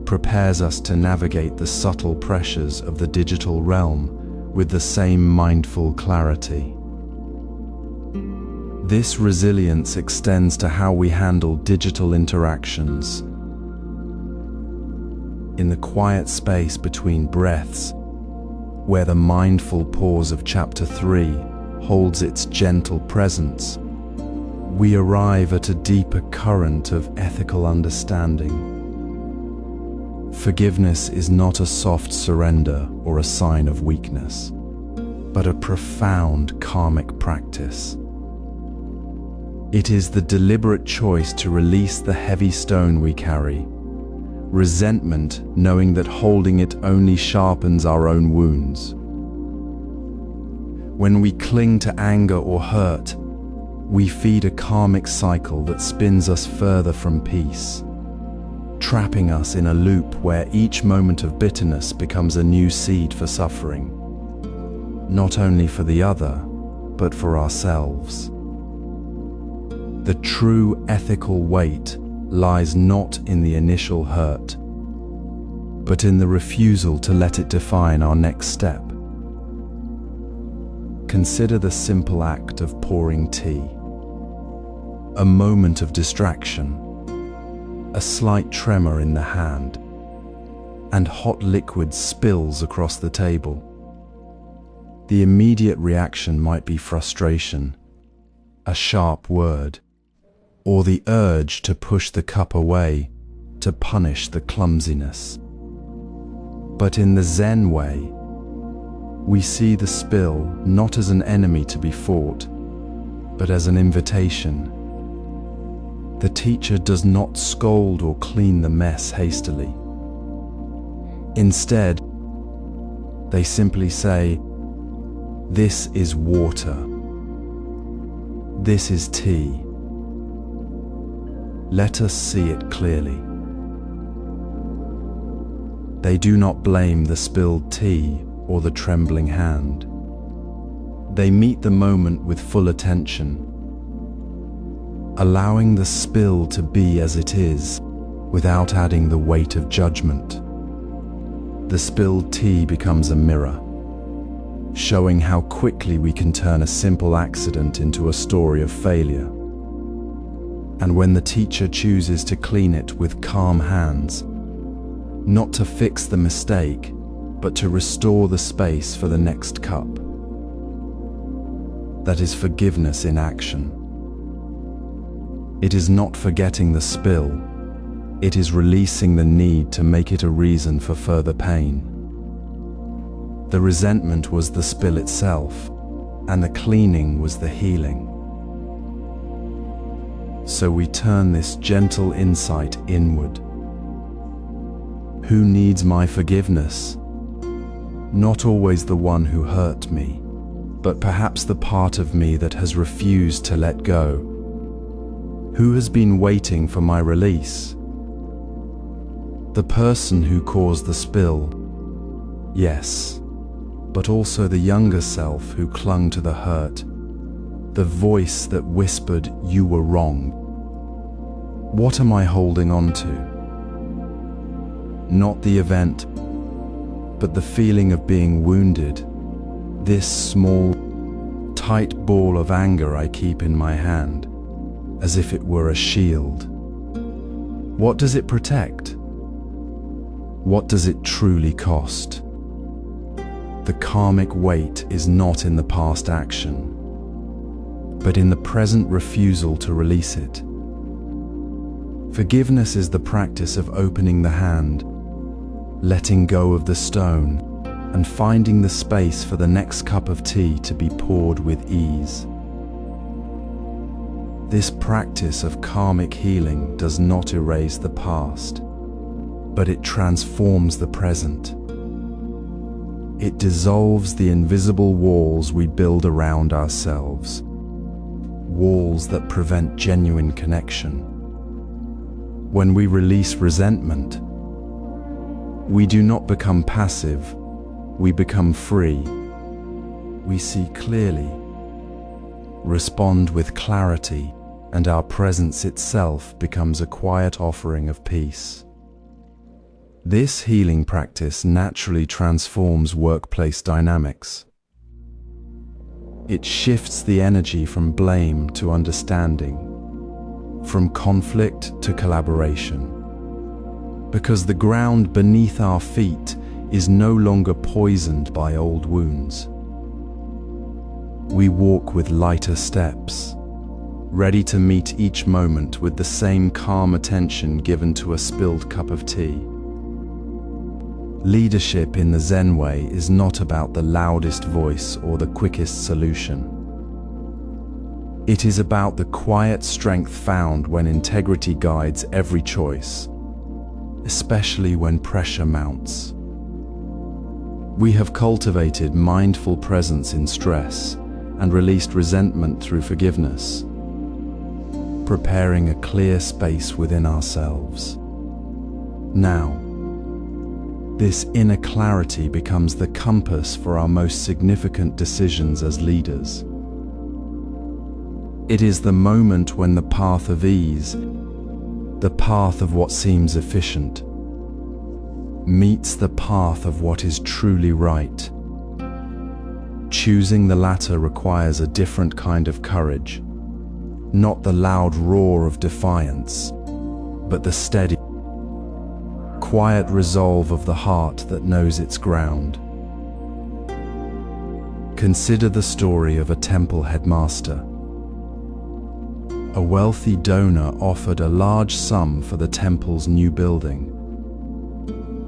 prepares us to navigate the subtle pressures of the digital realm with the same mindful clarity. This resilience extends to how we handle digital interactions. In the quiet space between breaths, where the mindful pause of Chapter 3 holds its gentle presence, we arrive at a deeper current of ethical understanding. Forgiveness is not a soft surrender or a sign of weakness, but a profound karmic practice. It is the deliberate choice to release the heavy stone we carry, resentment knowing that holding it only sharpens our own wounds. When we cling to anger or hurt, we feed a karmic cycle that spins us further from peace, trapping us in a loop where each moment of bitterness becomes a new seed for suffering, not only for the other, but for ourselves. The true ethical weight lies not in the initial hurt, but in the refusal to let it define our next step. Consider the simple act of pouring tea. A moment of distraction, a slight tremor in the hand, and hot liquid spills across the table. The immediate reaction might be frustration, a sharp word, or the urge to push the cup away, to punish the clumsiness. But in the Zen way, We see the spill not as an enemy to be fought, but as an invitation. The teacher does not scold or clean the mess hastily. Instead, they simply say, "This is water. This is tea. Let us see it clearly." They do not blame the spilled tea or the trembling hand. They meet the moment with full attention, allowing the spill to be as it is, without adding the weight of judgment. The spilled tea becomes a mirror, showing how quickly we can turn a simple accident into a story of failure. And when the teacher chooses to clean it with calm hands, not to fix the mistake, but to restore the space for the next cup, that is forgiveness in action. It is not forgetting the spill, it is releasing the need to make it a reason for further pain. The resentment was the spill itself, and the cleaning was the healing. So we turn this gentle insight inward. Who needs my forgiveness? Not always the one who hurt me, but perhaps the part of me that has refused to let go. Who has been waiting for my release? The person who caused the spill, yes, but also the younger self who clung to the hurt, the voice that whispered, "You were wrong." What am I holding on to? Not the event, but the feeling of being wounded, this small, tight ball of anger I keep in my hand, as if it were a shield. What does it protect? What does it truly cost? The karmic weight is not in the past action, but in the present refusal to release it. Forgiveness is the practice of opening the hand, letting go of the stone, and finding the space for the next cup of tea to be poured with ease. This practice of karmic healing does not erase the past, but it transforms the present. It dissolves the invisible walls we build around ourselves, walls that prevent genuine connection. When we release resentment, we do not become passive, we become free. We see clearly, respond with clarity, and our presence itself becomes a quiet offering of peace. This healing practice naturally transforms workplace dynamics. It shifts the energy from blame to understanding, from conflict to collaboration, because the ground beneath our feet is no longer poisoned by old wounds. We walk with lighter steps, ready to meet each moment with the same calm attention given to a spilled cup of tea. Leadership in the Zen way is not about the loudest voice or the quickest solution. It is about the quiet strength found when integrity guides every choice, especially when pressure mounts. We have cultivated mindful presence in stress and released resentment through forgiveness, preparing a clear space within ourselves. Now, this inner clarity becomes the compass for our most significant decisions as leaders. It is the moment when the path of ease, the path of what seems efficient, meets the path of what is truly right. Choosing the latter requires a different kind of courage, not the loud roar of defiance, but the steady, quiet resolve of the heart that knows its ground. Consider the story of a temple headmaster. A wealthy donor offered a large sum for the temple's new building.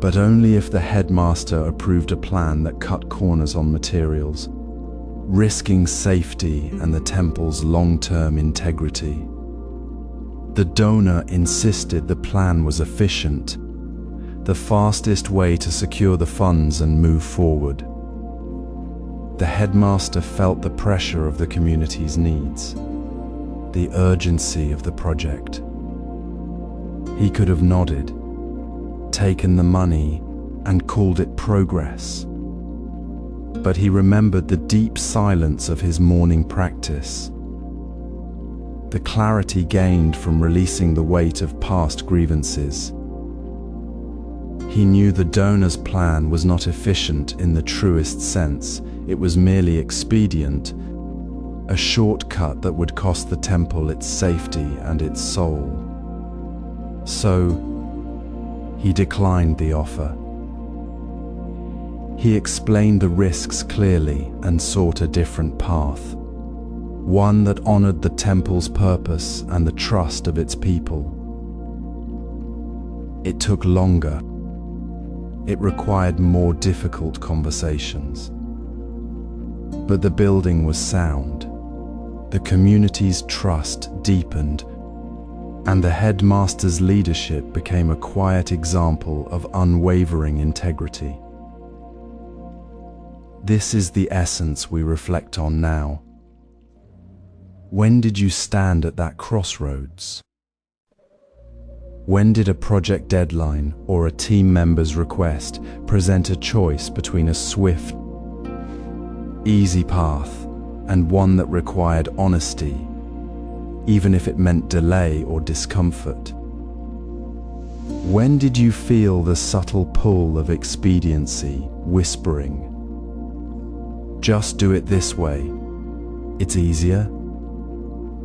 but only if the headmaster approved a plan that cut corners on materials, risking safety and the temple's long-term integrity. The donor insisted the plan was efficient, the fastest way to secure the funds and move forward. The headmaster felt the pressure of the community's needs, the urgency of the project. He could have nodded, taken the money, and called it progress. But he remembered the deep silence of his morning practice, the clarity gained from releasing the weight of past grievances. He knew the donor's plan was not efficient in the truest sense. It was merely expedient, a shortcut that would cost the temple its safety and its soul. So, he declined the offer. He explained the risks clearly and sought a different path, one that honored the temple's purpose and the trust of its people. It took longer. It required more difficult conversations. But the building was sound. The community's trust deepened, and the headmaster's leadership became a quiet example of unwavering integrity. This is the essence we reflect on now. When did you stand at that crossroads? When did a project deadline or a team member's request present a choice between a swift, easy path and one that required honesty, even if it meant delay or discomfort? When did you feel the subtle pull of expediency whispering, "Just do it this way, it's easier"?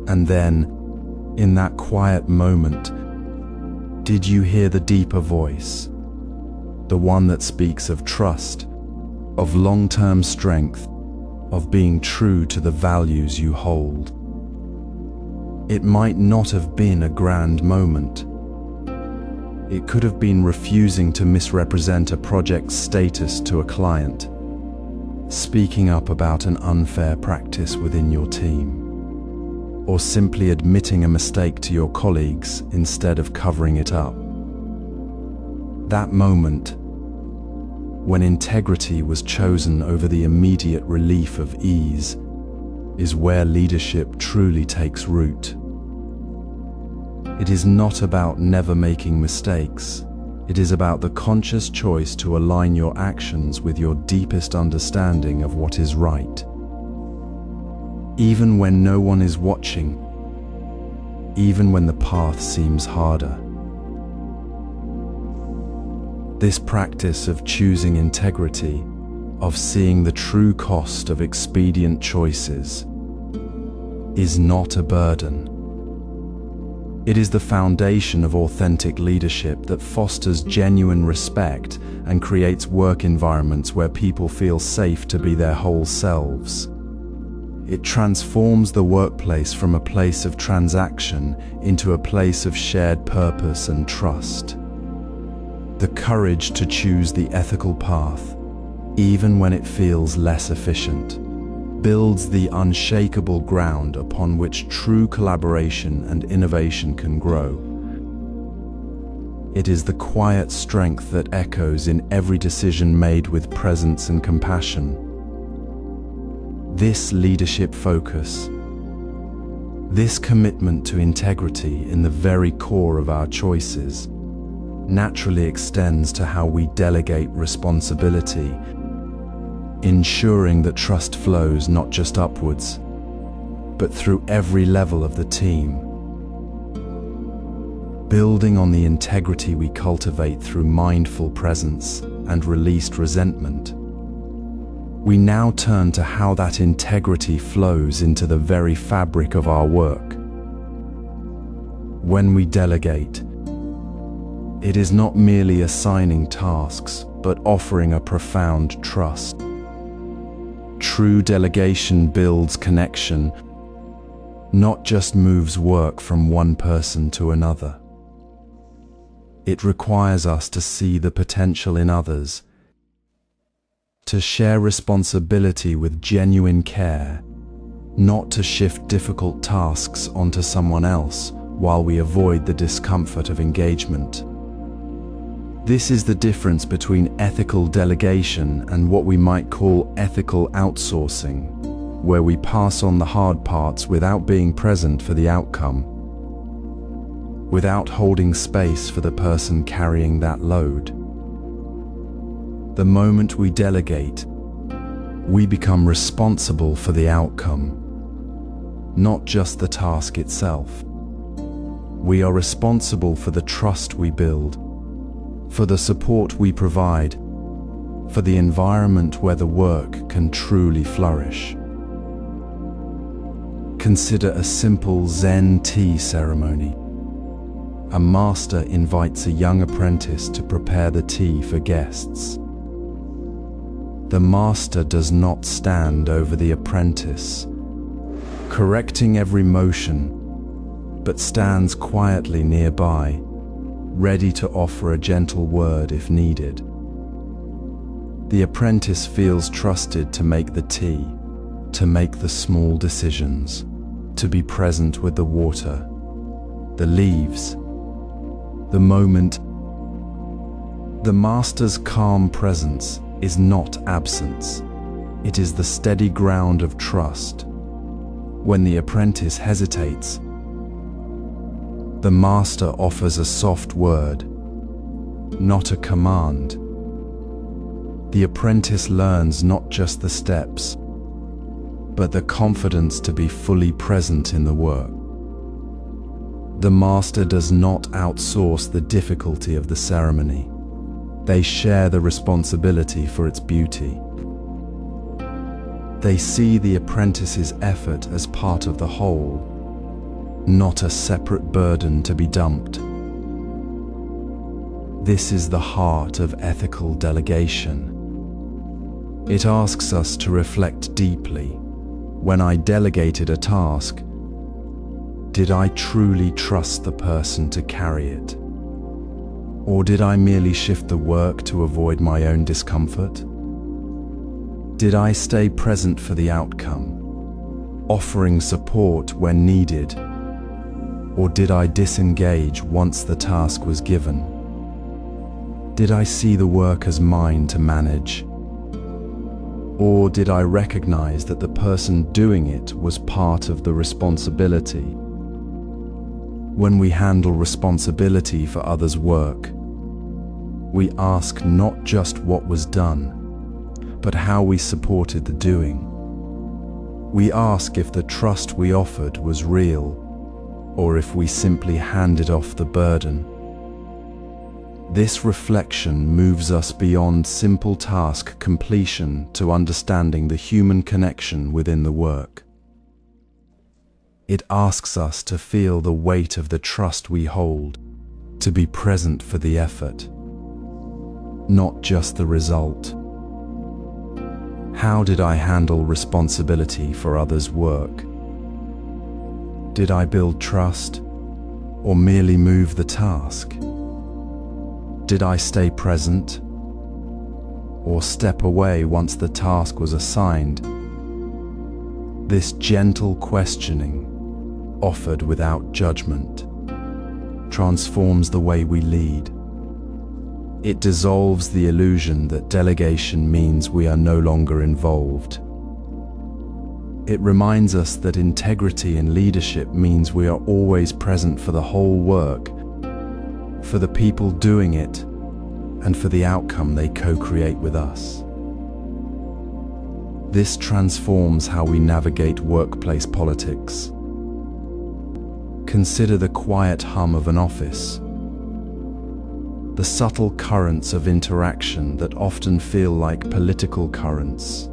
And then, in that quiet moment, did you hear the deeper voice, the one that speaks of trust, of long-term strength, of being true to the values you hold? It might not have been a grand moment. It could have been refusing to misrepresent a project's status to a client, speaking up about an unfair practice within your team, or simply admitting a mistake to your colleagues instead of covering it up. That moment, when integrity was chosen over the immediate relief of ease, is where leadership truly takes root. It is not about never making mistakes. It is about the conscious choice to align your actions with your deepest understanding of what is right. Even when no one is watching, even when the path seems harder. This practice of choosing integrity, of seeing the true cost of expedient choices, is not a burden. It is the foundation of authentic leadership that fosters genuine respect and creates work environments where people feel safe to be their whole selves. It transforms the workplace from a place of transaction into a place of shared purpose and trust. The courage to choose the ethical path, even when it feels less efficient, builds the unshakable ground upon which true collaboration and innovation can grow. It is the quiet strength that echoes in every decision made with presence and compassion. This leadership focus, this commitment to integrity in the very core of our choices, naturally extends to how we delegate responsibility, ensuring that trust flows not just upwards, but through every level of the team. Building on the integrity we cultivate through mindful presence and released resentment, we now turn to how that integrity flows into the very fabric of our work. When we delegate, it is not merely assigning tasks, but offering a profound trust. True delegation builds connection, not just moves work from one person to another. It requires us to see the potential in others, to share responsibility with genuine care, not to shift difficult tasks onto someone else while we avoid the discomfort of engagement. This is the difference between ethical delegation and what we might call ethical outsourcing, where we pass on the hard parts without being present for the outcome, without holding space for the person carrying that load. The moment we delegate, we become responsible for the outcome, not just the task itself. We are responsible for the trust we build, for the support we provide, for the environment where the work can truly flourish. Consider a simple Zen tea ceremony. A master invites a young apprentice to prepare the tea for guests. The master does not stand over the apprentice, correcting every motion, but stands quietly nearby, ready to offer a gentle word if needed. The apprentice feels trusted to make the tea, to make the small decisions, to be present with the water, the leaves, the moment. The master's calm presence is not absence. It is the steady ground of trust. When the apprentice hesitates, the master offers a soft word, not a command. The apprentice learns not just the steps, but the confidence to be fully present in the work. The master does not outsource the difficulty of the ceremony. They share the responsibility for its beauty. They see the apprentice's effort as part of the whole, not a separate burden to be dumped. This is the heart of ethical delegation. It asks us to reflect deeply. When I delegated a task, did I truly trust the person to carry it? Or did I merely shift the work to avoid my own discomfort? Did I stay present for the outcome, offering support when needed? Or did I disengage once the task was given? Did I see the work as mine to manage? Or did I recognize that the person doing it was part of the responsibility? When we handle responsibility for others' work, we ask not just what was done, but how we supported the doing. We ask if the trust we offered was real, or if we simply handed off the burden. This reflection moves us beyond simple task completion to understanding the human connection within the work. It asks us to feel the weight of the trust we hold, to be present for the effort, not just the result. How did I handle responsibility for others' work? Did I build trust, or merely move the task? Did I stay present, or step away once the task was assigned? This gentle questioning, offered without judgment, transforms the way we lead. It dissolves the illusion that delegation means we are no longer involved. It reminds us that integrity in leadership means we are always present for the whole work, for the people doing it, and for the outcome they co-create with us. This transforms how we navigate workplace politics. Consider the quiet hum of an office, the subtle currents of interaction that often feel like political currents.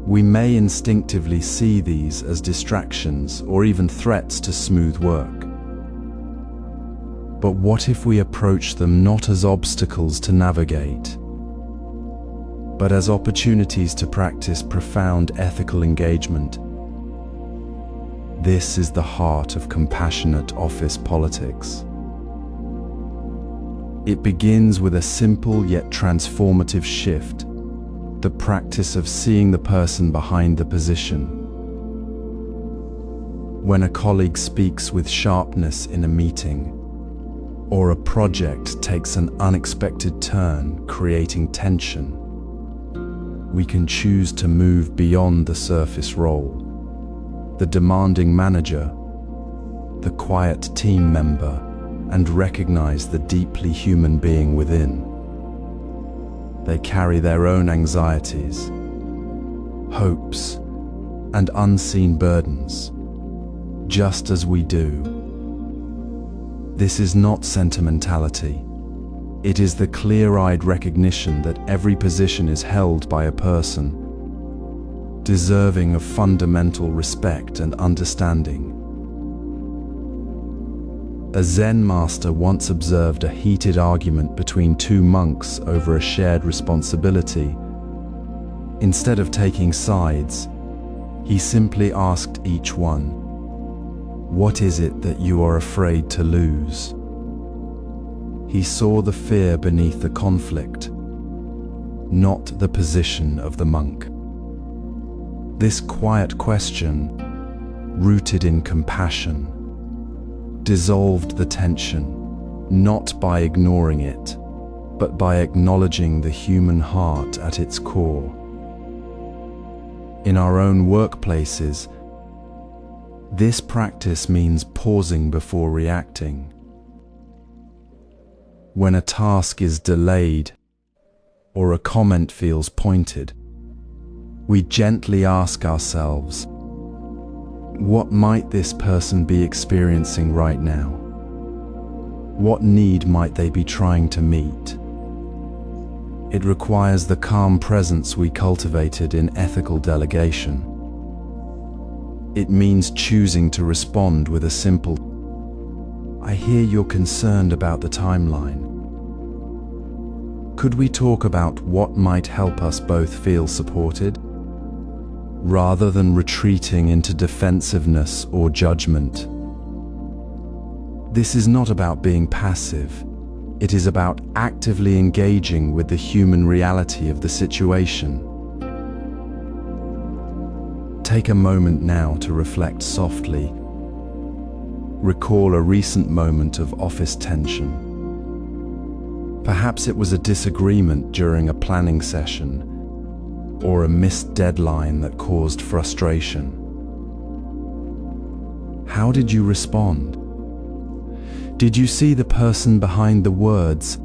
We may instinctively see these as distractions or even threats to smooth work. But what if we approach them not as obstacles to navigate, but as opportunities to practice profound ethical engagement? This is the heart of compassionate office politics. It begins with a simple yet transformative shift, the practice of seeing the person behind the position. When a colleague speaks with sharpness in a meeting, or a project takes an unexpected turn, creating tension, we can choose to move beyond the surface role, the demanding manager, the quiet team member, and recognize the deeply human being within. They carry their own anxieties, hopes, and unseen burdens, just as we do. This is not sentimentality. It is the clear-eyed recognition that every position is held by a person, deserving of fundamental respect and understanding. A Zen master once observed a heated argument between two monks over a shared responsibility. Instead of taking sides, he simply asked each one, "What is it that you are afraid to lose?" He saw the fear beneath the conflict, not the position of the monk. This quiet question, rooted in compassion, dissolved the tension, not by ignoring it, but by acknowledging the human heart at its core. In our own workplaces, this practice means pausing before reacting. When a task is delayed or a comment feels pointed, we gently ask ourselves, what might this person be experiencing right now? What need might they be trying to meet? It requires the calm presence we cultivated in ethical delegation. It means choosing to respond with a simple, "I hear you're concerned about the timeline. Could we talk about what might help us both feel supported?" Rather than retreating into defensiveness or judgment. This is not about being passive. It is about actively engaging with the human reality of the situation. Take a moment now to reflect softly. Recall a recent moment of office tension. Perhaps it was a disagreement during a planning session, or a missed deadline that caused frustration. How did you respond? Did you see the person behind the words,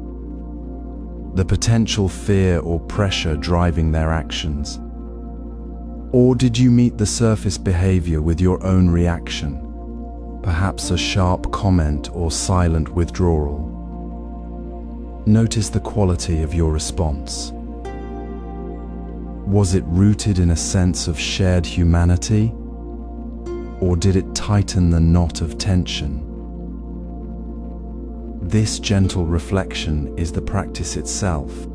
the potential fear or pressure driving their actions? Or did you meet the surface behavior with your own reaction, perhaps a sharp comment or silent withdrawal? Notice the quality of your response. Was it rooted in a sense of shared humanity, or did it tighten the knot of tension? This gentle reflection is the practice itself,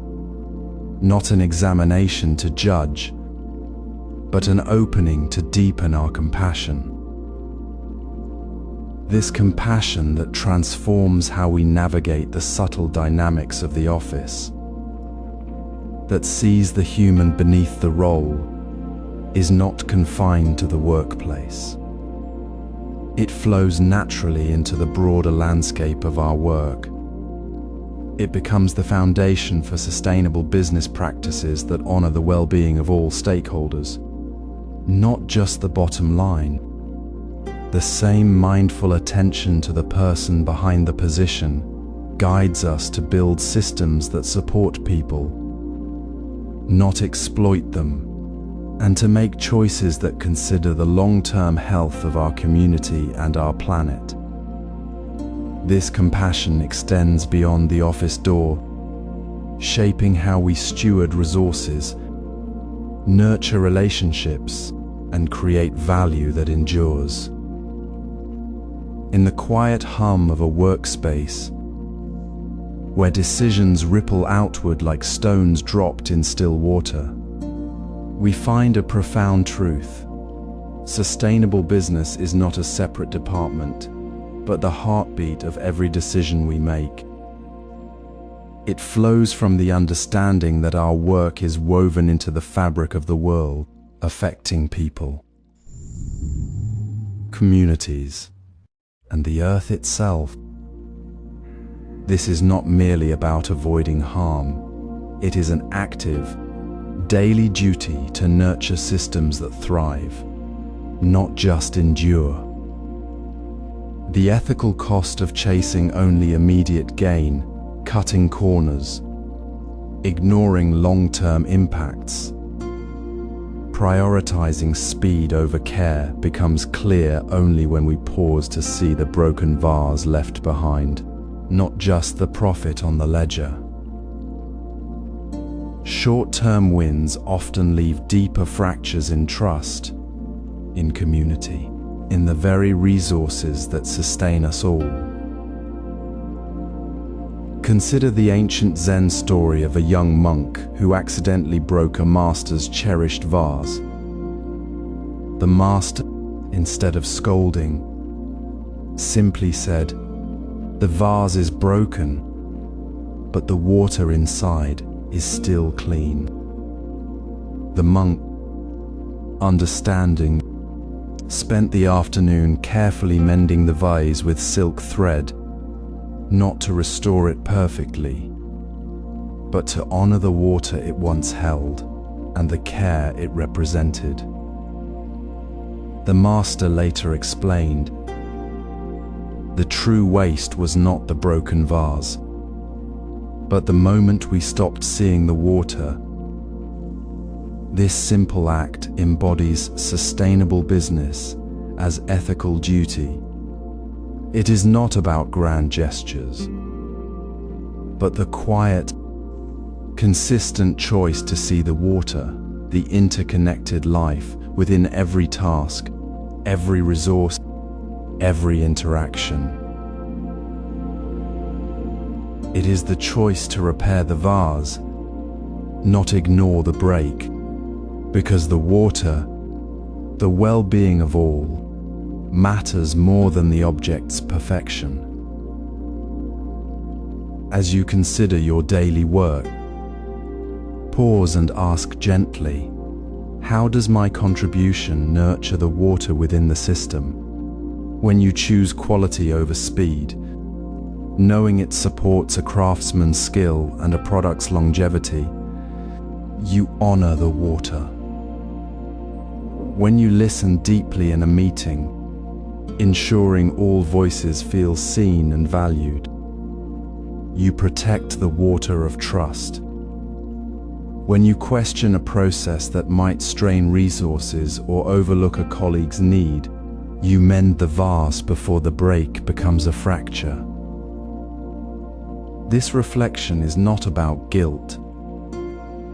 not an examination to judge, but an opening to deepen our compassion. This compassion that transforms how we navigate the subtle dynamics of the office, that sees the human beneath the role, is not confined to the workplace. It flows naturally into the broader landscape of our work. It becomes the foundation for sustainable business practices that honor the well-being of all stakeholders, not just the bottom line. The same mindful attention to the person behind the position guides us to build systems that support people, not exploit them, and to make choices that consider the long-term health of our community and our planet. This compassion extends beyond the office door, shaping how we steward resources, nurture relationships, and create value that endures. In the quiet hum of a workspace, where decisions ripple outward like stones dropped in still water, we find a profound truth. Sustainable business is not a separate department, but the heartbeat of every decision we make. It flows from the understanding that our work is woven into the fabric of the world, affecting people, communities, and the earth itself. This is not merely about avoiding harm. It is an active, daily duty to nurture systems that thrive, not just endure. The ethical cost of chasing only immediate gain, cutting corners, ignoring long-term impacts, prioritizing speed over care becomes clear only when we pause to see the broken vase left behind, not just the profit on the ledger. Short-term wins often leave deeper fractures in trust, in community, in the very resources that sustain us all. Consider the ancient Zen story of a young monk who accidentally broke a master's cherished vase. The master, instead of scolding, simply said, "The vase is broken, but the water inside is still clean." The monk, understanding, spent the afternoon carefully mending the vase with silk thread, not to restore it perfectly, but to honor the water it once held and the care it represented. The master later explained, the true waste was not the broken vase, but the moment we stopped seeing the water. This simple act embodies sustainable business as ethical duty. It is not about grand gestures, but the quiet, consistent choice to see the water, the interconnected life within every task, every resource, every interaction. It is the choice to repair the vase, not ignore the break, because the water, the well-being of all, matters more than the object's perfection. As you consider your daily work, pause and ask gently, how does my contribution nurture the water within the system? When you choose quality over speed, knowing it supports a craftsman's skill and a product's longevity, you honor the water. When you listen deeply in a meeting, ensuring all voices feel seen and valued, you protect the water of trust. When you question a process that might strain resources or overlook a colleague's need, you mend the vase before the break becomes a fracture. This reflection is not about guilt,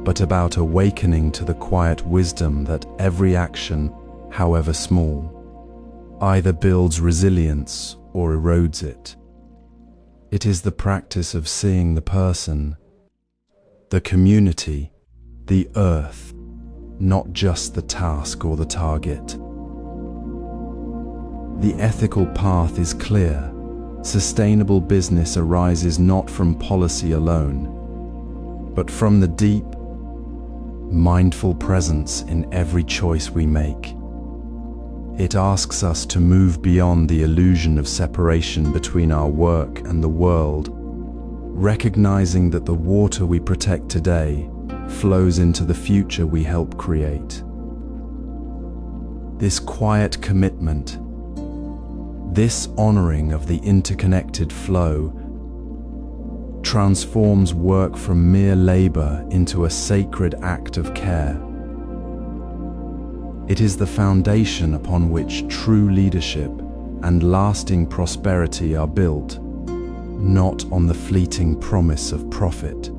but about awakening to the quiet wisdom that every action, however small, either builds resilience or erodes it. It is the practice of seeing the person, the community, the earth, not just the task or the target. The ethical path is clear. Sustainable business arises not from policy alone, but from the deep, mindful presence in every choice we make. It asks us to move beyond the illusion of separation between our work and the world, recognizing that the water we protect today flows into the future we help create. This quiet commitment, this honoring of the interconnected flow, transforms work from mere labor into a sacred act of care. It is the foundation upon which true leadership and lasting prosperity are built, not on the fleeting promise of profit,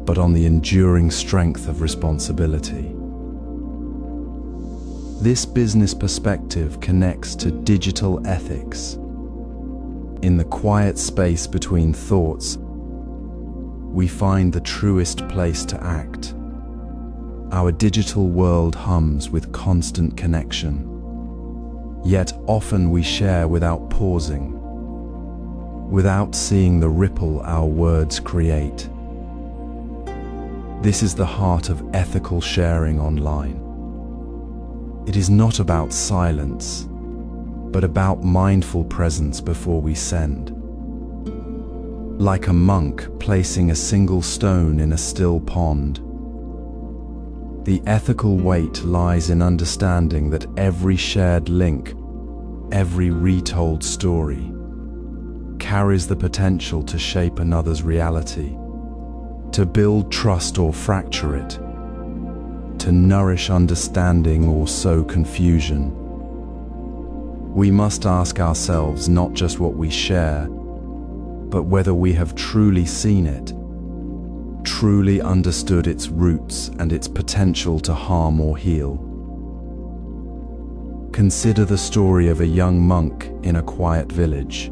but on the enduring strength of responsibility. This business perspective connects to digital ethics. In the quiet space between thoughts, we find the truest place to act. Our digital world hums with constant connection, yet often we share without pausing. without seeing the ripple our words create. This is the heart of ethical sharing online. It is not about silence, but about mindful presence before we send. Like a monk placing a single stone in a still pond, the ethical weight lies in understanding that every shared link, every retold story, carries the potential to shape another's reality, to build trust or fracture it, to nourish understanding or sow confusion. We must ask ourselves not just what we share, but whether we have truly seen it, truly understood its roots and its potential to harm or heal. Consider the story of a young monk in a quiet village.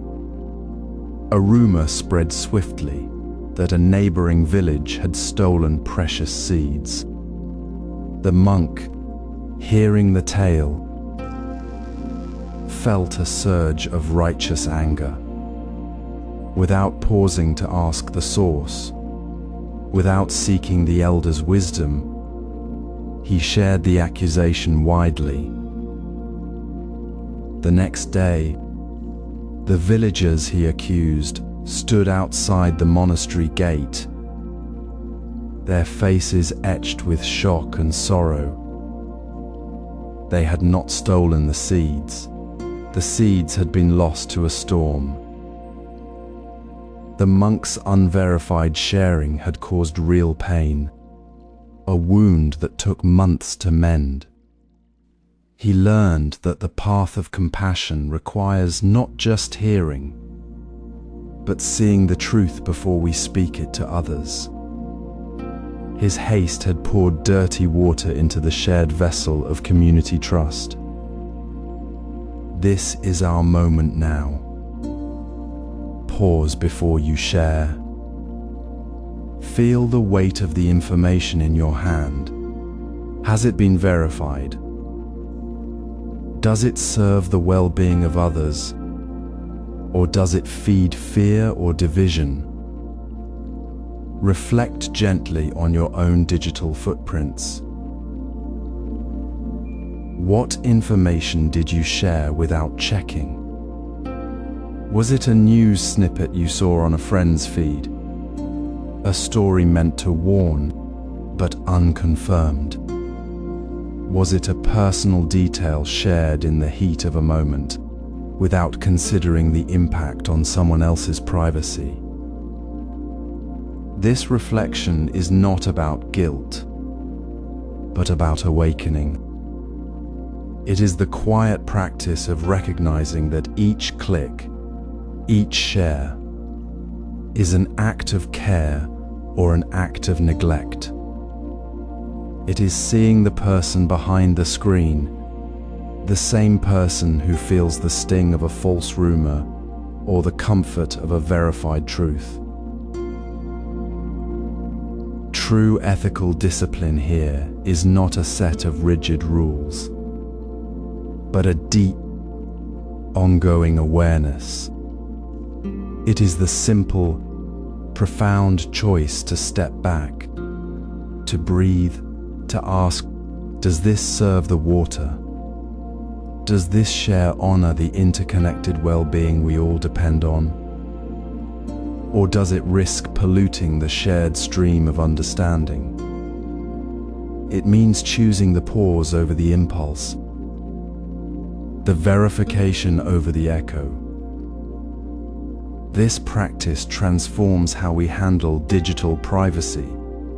A rumor spread swiftly that a neighboring village had stolen precious seeds. The monk, hearing the tale, felt a surge of righteous anger. Without pausing to ask the source, without seeking the elder's wisdom, he shared the accusation widely. The next day, the villagers he accused stood outside the monastery gate, their faces etched with shock and sorrow. They had not stolen the seeds. The seeds had been lost to a storm. The monk's unverified sharing had caused real pain, a wound that took months to mend. He learned that the path of compassion requires not just hearing, but seeing the truth before we speak it to others. His haste had poured dirty water into the shared vessel of community trust. This is our moment now. Pause before you share. Feel the weight of the information in your hand. Has it been verified? Does it serve the well-being of others? Or does it feed fear or division? Reflect gently on your own digital footprints. What information did you share without checking? Was it a news snippet you saw on a friend's feed? A story meant to warn, but unconfirmed? Was it a personal detail shared in the heat of a moment, without considering the impact on someone else's privacy? This reflection is not about guilt, but about awakening. It is the quiet practice of recognizing that each click, each share, is an act of care or an act of neglect. It is seeing the person behind the screen, the same person who feels the sting of a false rumor or the comfort of a verified truth. True ethical discipline here is not a set of rigid rules, but a deep, ongoing awareness. It is the simple, profound choice to step back, to breathe, to ask, does this serve the water? Does this share honor the interconnected well-being we all depend on? Or does it risk polluting the shared stream of understanding? It means choosing the pause over the impulse, the verification over the echo. This practice transforms how we handle digital privacy,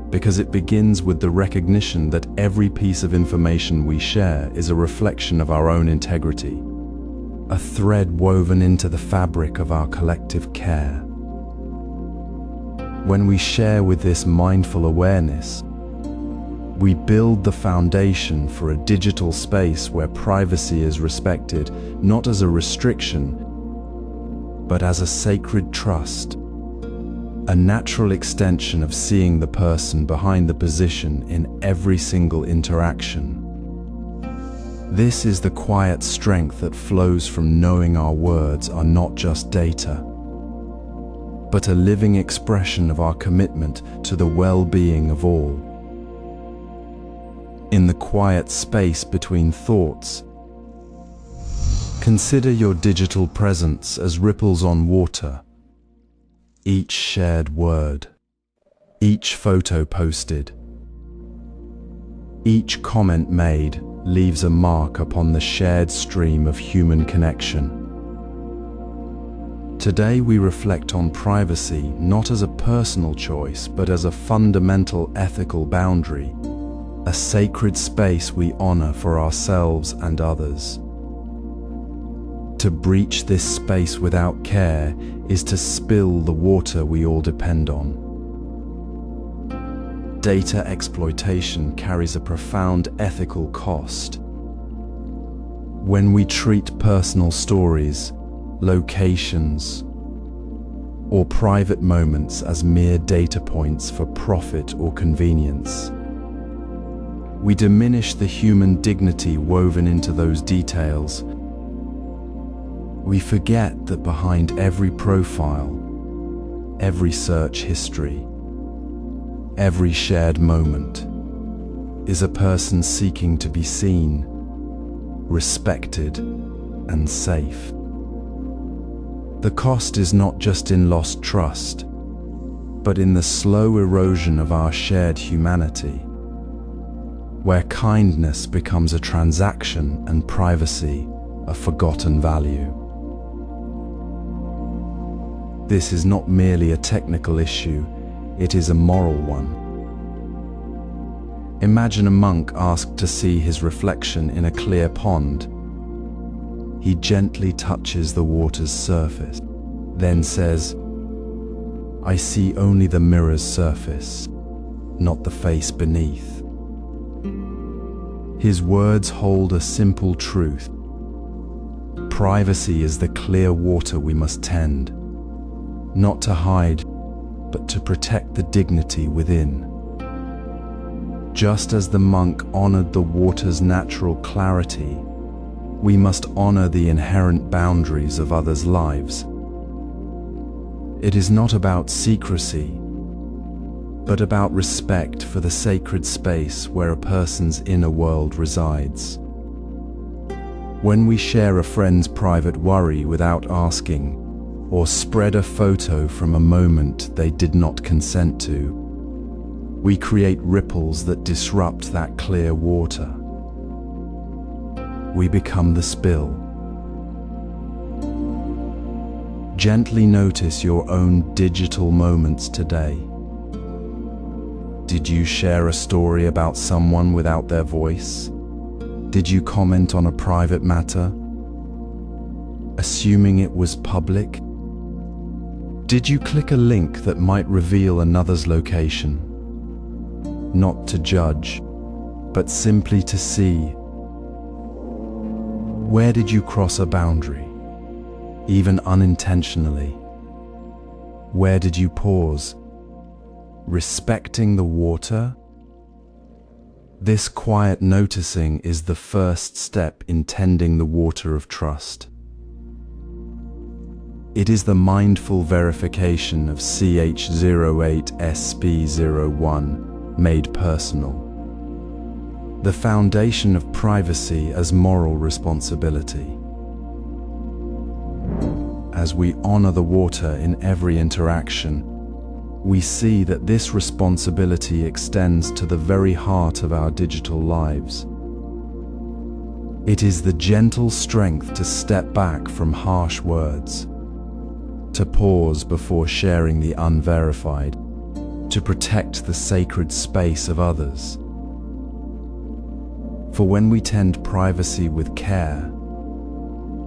because it begins with the recognition that every piece of information we share is a reflection of our own integrity, a thread woven into the fabric of our collective care. When we share with this mindful awareness, we build the foundation for a digital space where privacy is respected not as a restriction, but as a sacred trust, a natural extension of seeing the person behind the position in every single interaction. This is the quiet strength that flows from knowing our words are not just data, but a living expression of our commitment to the well-being of all. In the quiet space between thoughts, consider your digital presence as ripples on water. Each shared word, each photo posted, each comment made leaves a mark upon the shared stream of human connection. Today we reflect on privacy not as a personal choice, but as a fundamental ethical boundary, a sacred space we honor for ourselves and others. To breach this space without care is to spill the water we all depend on. Data exploitation carries a profound ethical cost. When we treat personal stories, locations, or private moments as mere data points for profit or convenience, we diminish the human dignity woven into those details. We forget that behind every profile, every search history, every shared moment is a person seeking to be seen, respected, and safe. The cost is not just in lost trust, but in the slow erosion of our shared humanity, where kindness becomes a transaction and privacy a forgotten value. This is not merely a technical issue, it is a moral one. Imagine a monk asked to see his reflection in a clear pond. He gently touches the water's surface, then says, "I see only the mirror's surface, not the face beneath." His words hold a simple truth. Privacy is the clear water we must tend, not to hide, but to protect the dignity within. Just as the monk honored the water's natural clarity, we must honor the inherent boundaries of others' lives. It is not about secrecy, but about respect for the sacred space where a person's inner world resides. When we share a friend's private worry without asking, or spread a photo from a moment they did not consent to, we create ripples that disrupt that clear water. We become the spill. Gently notice your own digital moments today. Did you share a story about someone without their voice? Did you comment on a private matter, assuming it was public? Did you click a link that might reveal another's location? Not to judge, but simply to see. Where did you cross a boundary, even unintentionally? Where did you pause, respecting the water? This quiet noticing is the first step in tending the water of trust. It is the mindful verification of CH08SP01 made personal, the foundation of privacy as moral responsibility. As we honor the water in every interaction, we see that this responsibility extends to the very heart of our digital lives. It is the gentle strength to step back from harsh words, to pause before sharing the unverified, to protect the sacred space of others. For when we tend privacy with care,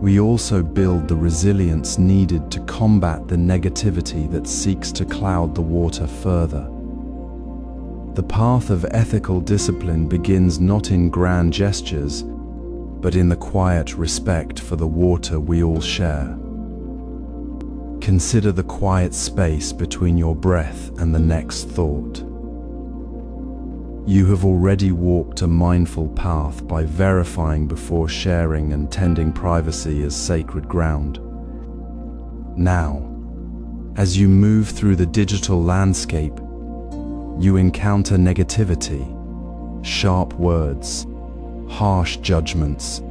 we also build the resilience needed to combat the negativity that seeks to cloud the water further. The path of ethical discipline begins not in grand gestures, but in the quiet respect for the water we all share. Consider the quiet space between your breath and the next thought. You have already walked a mindful path by verifying before sharing and tending privacy as sacred ground. Now, As you move through the digital landscape, you encounter negativity, sharp words, harsh judgments,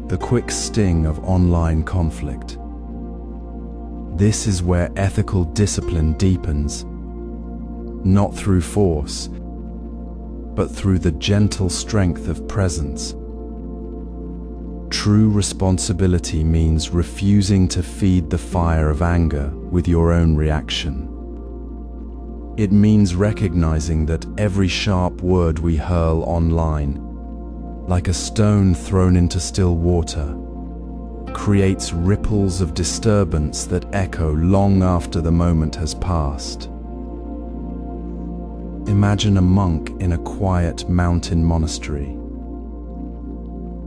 the quick sting of online conflict. This is where ethical discipline deepens, not through force, but through the gentle strength of presence. True responsibility means refusing to feed the fire of anger with your own reaction. It means recognizing that every sharp word we hurl online, like a stone thrown into still water, creates ripples of disturbance that echo long after the moment has passed. Imagine a monk in a quiet mountain monastery.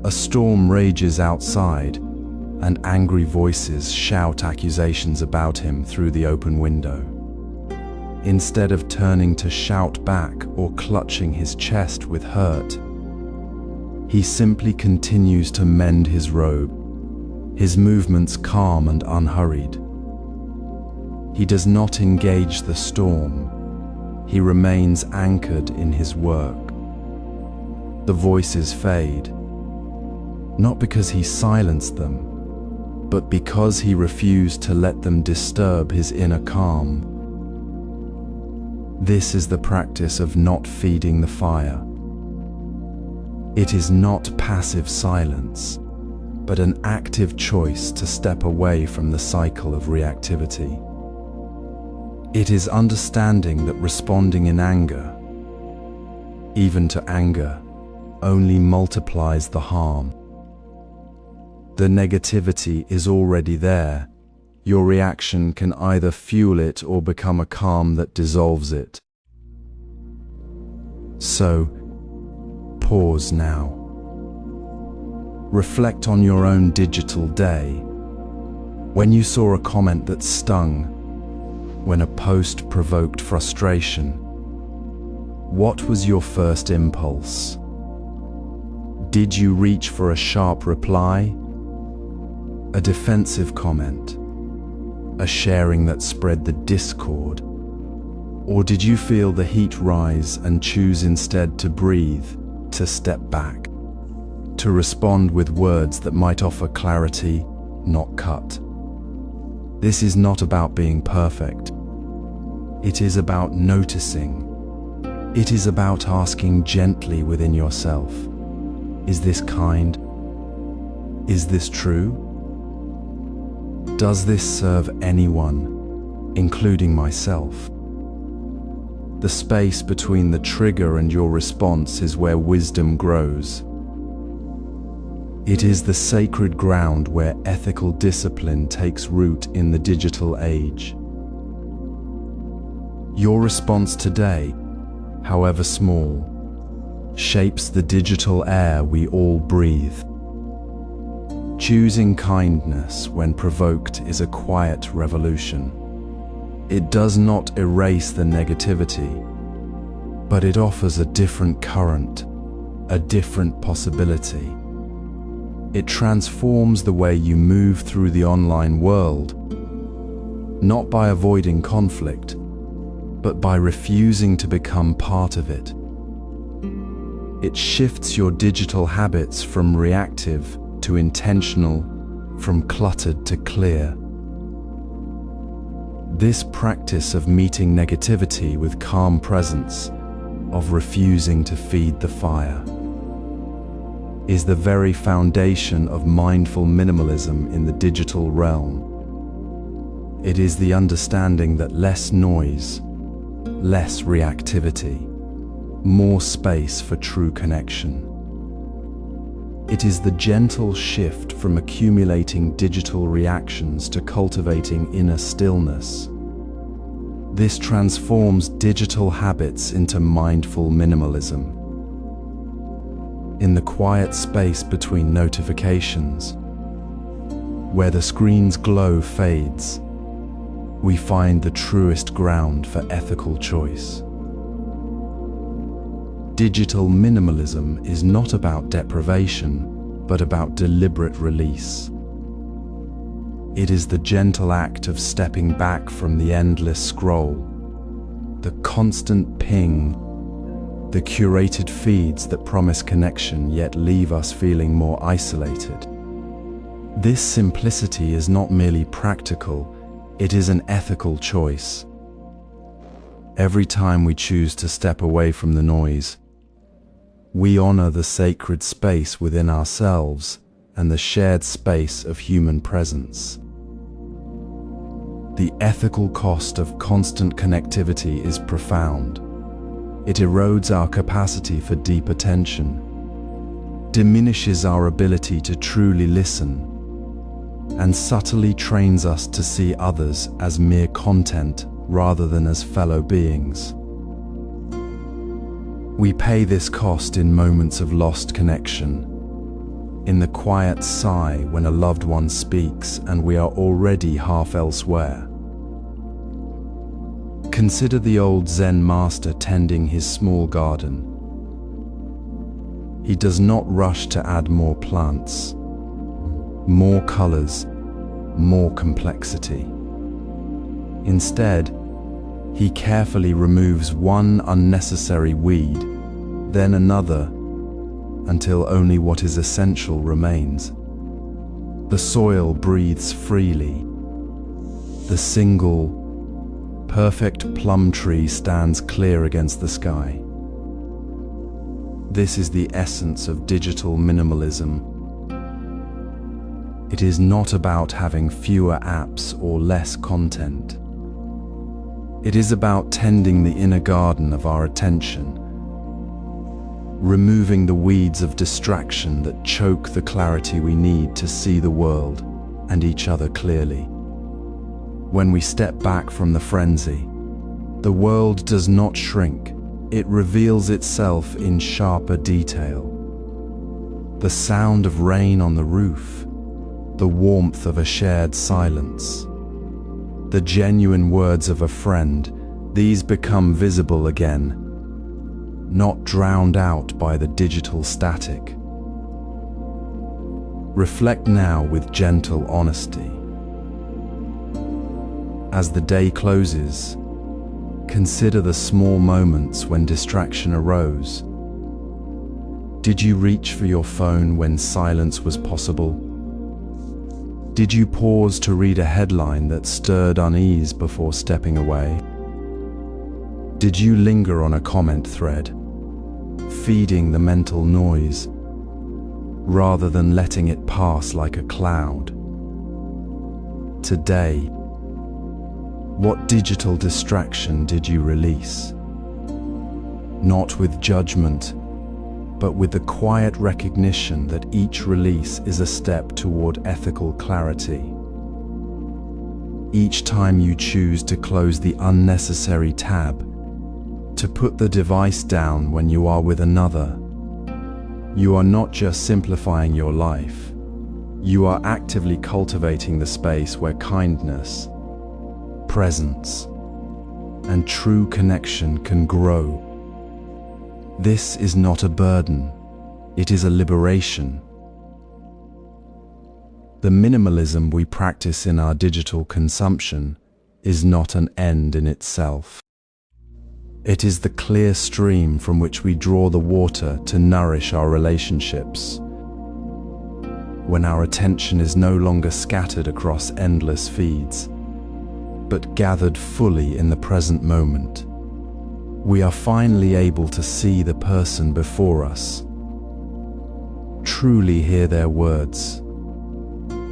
A storm rages outside, and angry voices shout accusations about him through the open window. Instead of turning to shout back or clutching his chest with hurt, he simply continues to mend his robe, his movements calm and unhurried. He does not engage the storm. He remains anchored in his work. The voices fade, not because he silenced them, but because he refused to let them disturb his inner calm. This is the practice of not feeding the fire. It is not passive silence, but an active choice to step away from the cycle of reactivity. It is understanding that responding in anger, even to anger, only multiplies the harm. The negativity is already there. Your reaction can either fuel it or become a calm that dissolves it. So, pause now. Reflect on your own digital day. When you saw a comment that stung, when a post provoked frustration, what was your first impulse? Did you reach for a sharp reply? A defensive comment? A sharing that spread the discord? Or did you feel the heat rise and choose instead to breathe, to step back, to respond with words that might offer clarity, not cut? This is not about being perfect. It is about noticing. It is about asking gently within yourself, is this kind? Is this true? Does this serve anyone, including myself? The space between the trigger and your response is where wisdom grows. It is the sacred ground where ethical discipline takes root in the digital age. Your response today, however small, shapes the digital air we all breathe. Choosing kindness when provoked is a quiet revolution. It does not erase the negativity, but it offers a different current, a different possibility. It transforms the way you move through the online world, not by avoiding conflict, but by refusing to become part of it. It shifts your digital habits from reactive to intentional, from cluttered to clear. This practice of meeting negativity with calm presence, of refusing to feed the fire, is the very foundation of mindful minimalism in the digital realm. It is the understanding that less noise, less reactivity, more space for true connection. It is the gentle shift from accumulating digital reactions to cultivating inner stillness. This transforms digital habits into mindful minimalism. In the quiet space between notifications, where the screen's glow fades, we find the truest ground for ethical choice. Digital minimalism is not about deprivation, but about deliberate release. It is the gentle act of stepping back from the endless scroll, the constant ping, the curated feeds that promise connection yet leave us feeling more isolated. This simplicity is not merely practical, it is an ethical choice. Every time we choose to step away from the noise, we honor the sacred space within ourselves and the shared space of human presence. The ethical cost of constant connectivity is profound. It erodes our capacity for deep attention, diminishes our ability to truly listen, and subtly trains us to see others as mere content rather than as fellow beings. We pay this cost in moments of lost connection, in the quiet sigh when a loved one speaks and we are already half elsewhere. Consider the old Zen master tending his small garden. He does not rush to add more plants, more colors, more complexity. Instead, he carefully removes one unnecessary weed, then another, until only what is essential remains. The soil breathes freely. The single, perfect plum tree stands clear against the sky. This is the essence of digital minimalism. It is not about having fewer apps or less content. It is about tending the inner garden of our attention, removing the weeds of distraction that choke the clarity we need to see the world and each other clearly. When we step back from the frenzy, the world does not shrink, it reveals itself in sharper detail. The sound of rain on the roof, the warmth of a shared silence, the genuine words of a friend, these become visible again, not drowned out by the digital static. Reflect now with gentle honesty. As the day closes, consider the small moments when distraction arose. Did you reach for your phone when silence was possible? Did you pause to read a headline that stirred unease before stepping away? Did you linger on a comment thread, feeding the mental noise, rather than letting it pass like a cloud? Today, what digital distraction did you release? Not with judgment, but with the quiet recognition that each release is a step toward ethical clarity. Each time you choose to close the unnecessary tab, to put the device down when you are with another, you are not just simplifying your life, you are actively cultivating the space where kindness, presence, and true connection can grow. This is not a burden, it is a liberation. The minimalism we practice in our digital consumption is not an end in itself. It is the clear stream from which we draw the water to nourish our relationships. When our attention is no longer scattered across endless feeds, but gathered fully in the present moment, we are finally able to see the person before us, truly hear their words,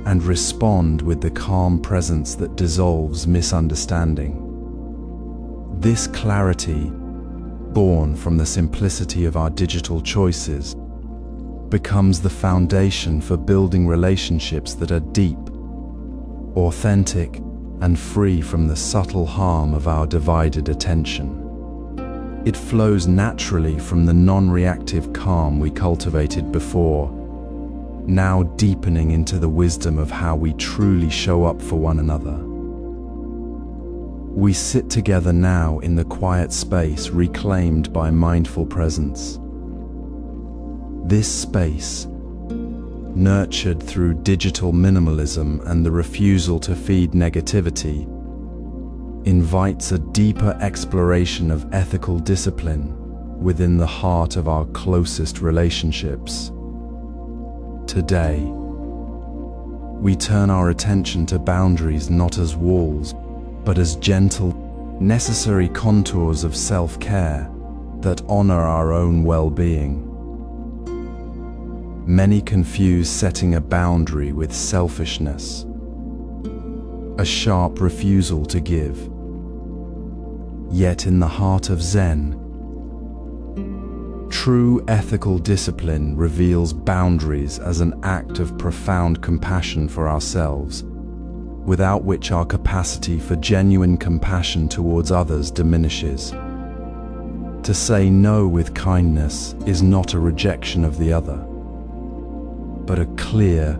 and respond with the calm presence that dissolves misunderstanding. This clarity, born from the simplicity of our digital choices, becomes the foundation for building relationships that are deep, authentic, and free from the subtle harm of our divided attention. It flows naturally from the non-reactive calm we cultivated before, now deepening into the wisdom of how we truly show up for one another. We sit together now in the quiet space reclaimed by mindful presence. This space, nurtured through digital minimalism and the refusal to feed negativity, invites a deeper exploration of ethical discipline within the heart of our closest relationships. Today, we turn our attention to boundaries not as walls, but as gentle, necessary contours of self-care that honor our own well-being. Many confuse setting a boundary with selfishness, a sharp refusal to give. Yet in the heart of Zen, true ethical discipline reveals boundaries as an act of profound compassion for ourselves, without which our capacity for genuine compassion towards others diminishes. To say no with kindness is not a rejection of the other, but a clear,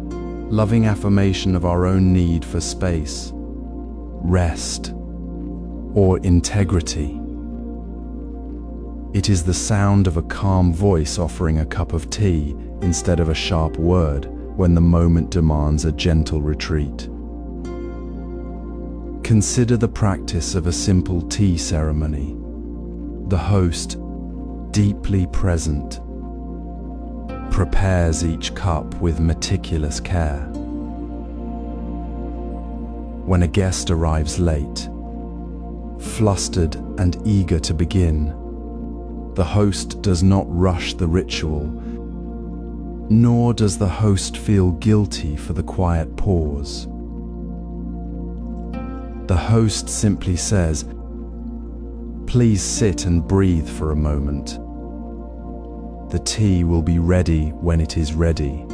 loving affirmation of our own need for space, rest, or integrity. It is the sound of a calm voice offering a cup of tea instead of a sharp word when the moment demands a gentle retreat. Consider the practice of a simple tea ceremony. The host, deeply present, prepares each cup with meticulous care. When a guest arrives late, flustered and eager to begin, the host does not rush the ritual, nor does the host feel guilty for the quiet pause. The host simply says, "Please sit and breathe for a moment. The tea will be ready when it is ready."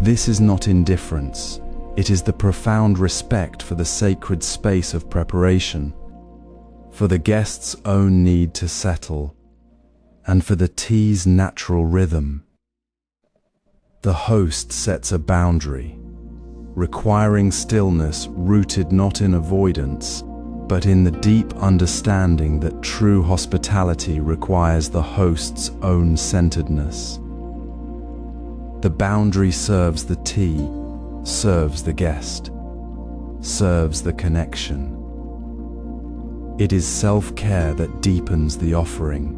This is not indifference. It is the profound respect for the sacred space of preparation, for the guest's own need to settle, and for the tea's natural rhythm. The host sets a boundary, requiring stillness rooted not in avoidance, but in the deep understanding that true hospitality requires the host's own centeredness. The boundary serves the tea, serves the guest, serves the connection. It is self-care that deepens the offering.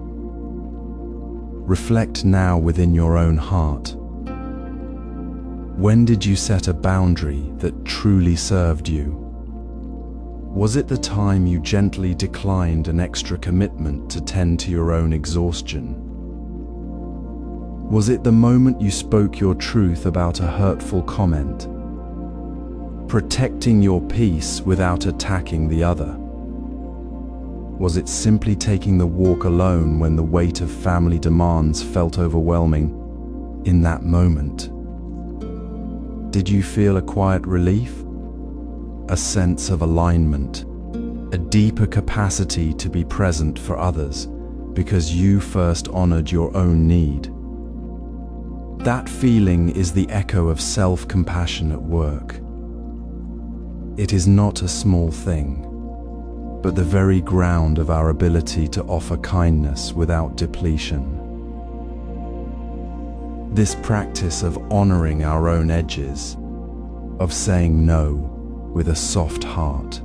Reflect now within your own heart. When did you set a boundary that truly served you? Was it the time you gently declined an extra commitment to tend to your own exhaustion? Was it the moment you spoke your truth about a hurtful comment, protecting your peace without attacking the other? Was it simply taking the walk alone when the weight of family demands felt overwhelming in that moment? Did you feel a quiet relief, a sense of alignment, a deeper capacity to be present for others because you first honored your own need? That feeling is the echo of self-compassion at work. It is not a small thing, but the very ground of our ability to offer kindness without depletion. This practice of honoring our own edges, of saying no with a soft heart,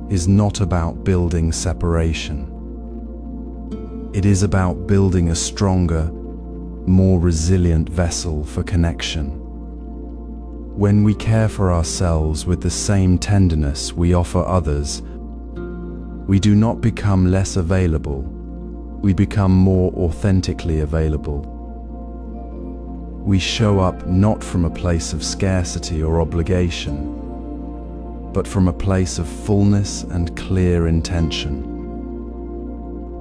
is not about building separation. It is about building a stronger, more resilient vessel for connection. When we care for ourselves with the same tenderness we offer others, we do not become less available, we become more authentically available. We show up not from a place of scarcity or obligation, but from a place of fullness and clear intention.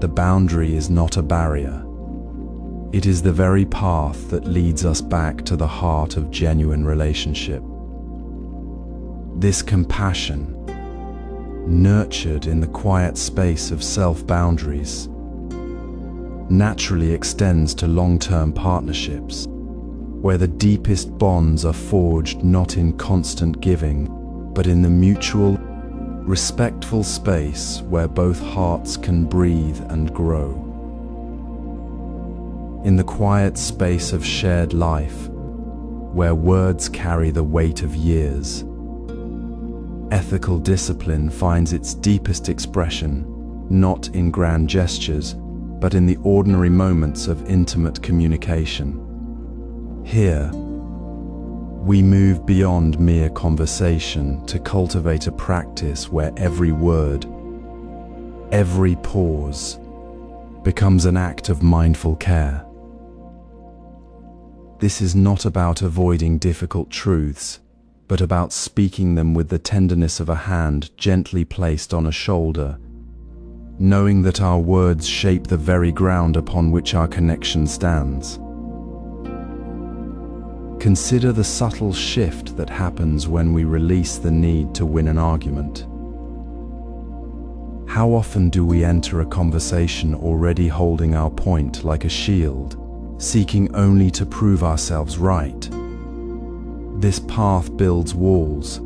The boundary is not a barrier. It is the very path that leads us back to the heart of genuine relationship. This compassion, nurtured in the quiet space of self-boundaries, naturally extends to long-term partnerships, where the deepest bonds are forged not in constant giving, but in the mutual, respectful space where both hearts can breathe and grow. in the quiet space of shared life, where words carry the weight of years. Ethical discipline finds its deepest expression not in grand gestures, but in the ordinary moments of intimate communication. Here, we move beyond mere conversation to cultivate a practice where every word, every pause, becomes an act of mindful care. This is not about avoiding difficult truths, but about speaking them with the tenderness of a hand gently placed on a shoulder, knowing that our words shape the very ground upon which our connection stands. Consider the subtle shift that happens when we release the need to win an argument. How often do we enter a conversation already holding our point like a shield, seeking only to prove ourselves right? This path builds walls,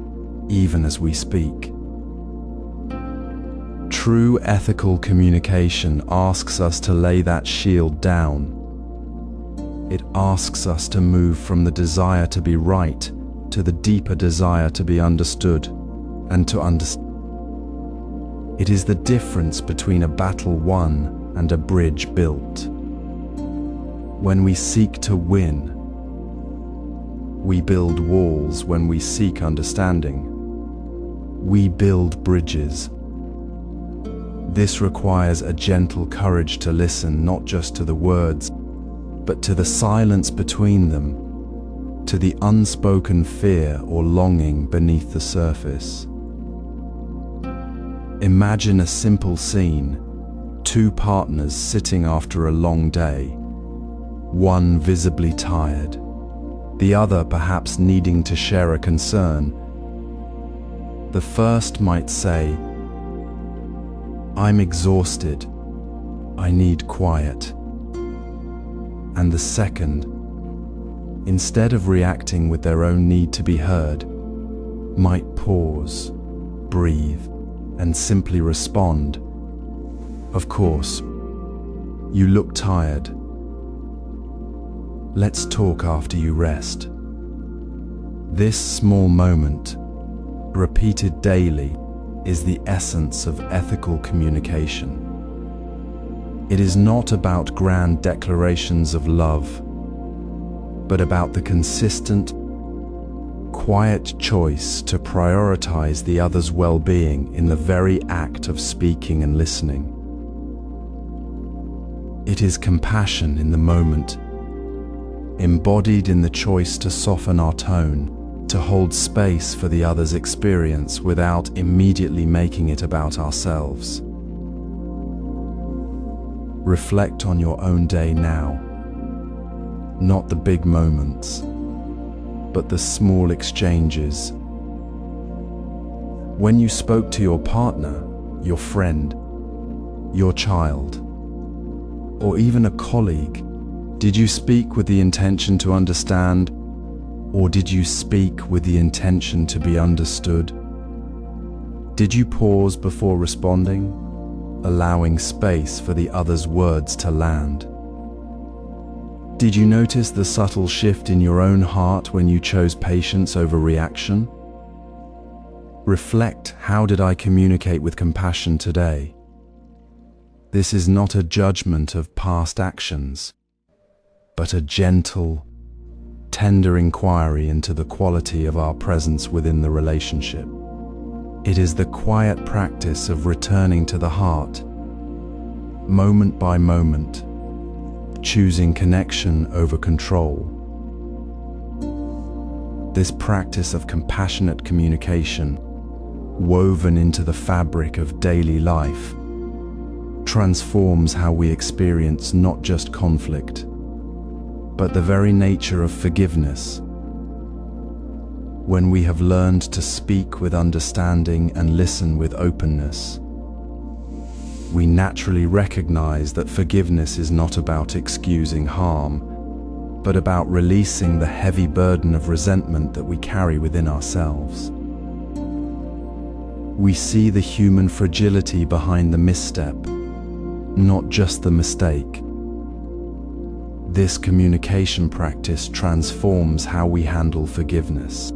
even as we speak. True ethical communication asks us to lay that shield down. It asks us to move from the desire to be right to the deeper desire to be understood and to understand. It is the difference between a battle won and a bridge built. When we seek to win, we build walls. When we seek understanding, we build bridges. This requires a gentle courage to listen not just to the words, but to the silence between them, to the unspoken fear or longing beneath the surface. Imagine a simple scene: two partners sitting after a long day, one visibly tired, the other perhaps needing to share a concern. The first might say, "I'm exhausted, I need quiet." And the second, instead of reacting with their own need to be heard, might pause, breathe, and simply respond, "Of course, you look tired. Let's talk after you rest." This small moment, repeated daily, is the essence of ethical communication. It is not about grand declarations of love, but about the consistent, quiet choice to prioritize the other's well-being in the very act of speaking and listening. It is compassion in the moment, embodied in the choice to soften our tone, to hold space for the other's experience without immediately making it about ourselves. Reflect on your own day now, not the big moments, but the small exchanges. When you spoke to your partner, your friend, your child, or even a colleague, did you speak with the intention to understand, or did you speak with the intention to be understood? Did you pause before responding, allowing space for the other's words to land? Did you notice the subtle shift in your own heart when you chose patience over reaction? Reflect: how did I communicate with compassion today? This is not a judgment of past actions, but a gentle, tender inquiry into the quality of our presence within the relationship. It is the quiet practice of returning to the heart, moment by moment, choosing connection over control. This practice of compassionate communication, woven into the fabric of daily life, transforms how we experience not just conflict, but the very nature of forgiveness. When we have learned to speak with understanding and listen with openness, we naturally recognize that forgiveness is not about excusing harm, but about releasing the heavy burden of resentment that we carry within ourselves. We see the human fragility behind the misstep, not just the mistake. This communication practice transforms how we handle forgiveness.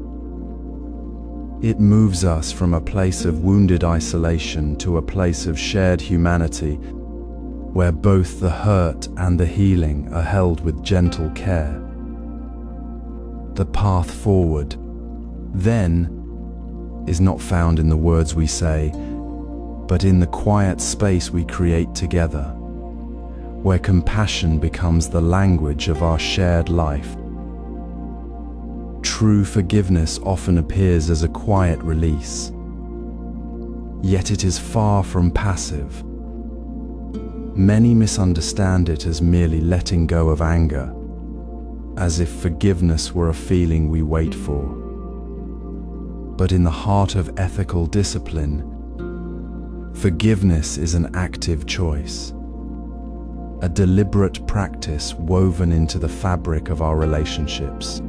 It moves us from a place of wounded isolation to a place of shared humanity, where both the hurt and the healing are held with gentle care. The path forward, then, is not found in the words we say, but in the quiet space we create together, where compassion becomes the language of our shared life. True forgiveness often appears as a quiet release, yet it is far from passive. Many misunderstand it as merely letting go of anger, as if forgiveness were a feeling we wait for. But in the heart of ethical discipline, forgiveness is an active choice, a deliberate practice woven into the fabric of our relationships.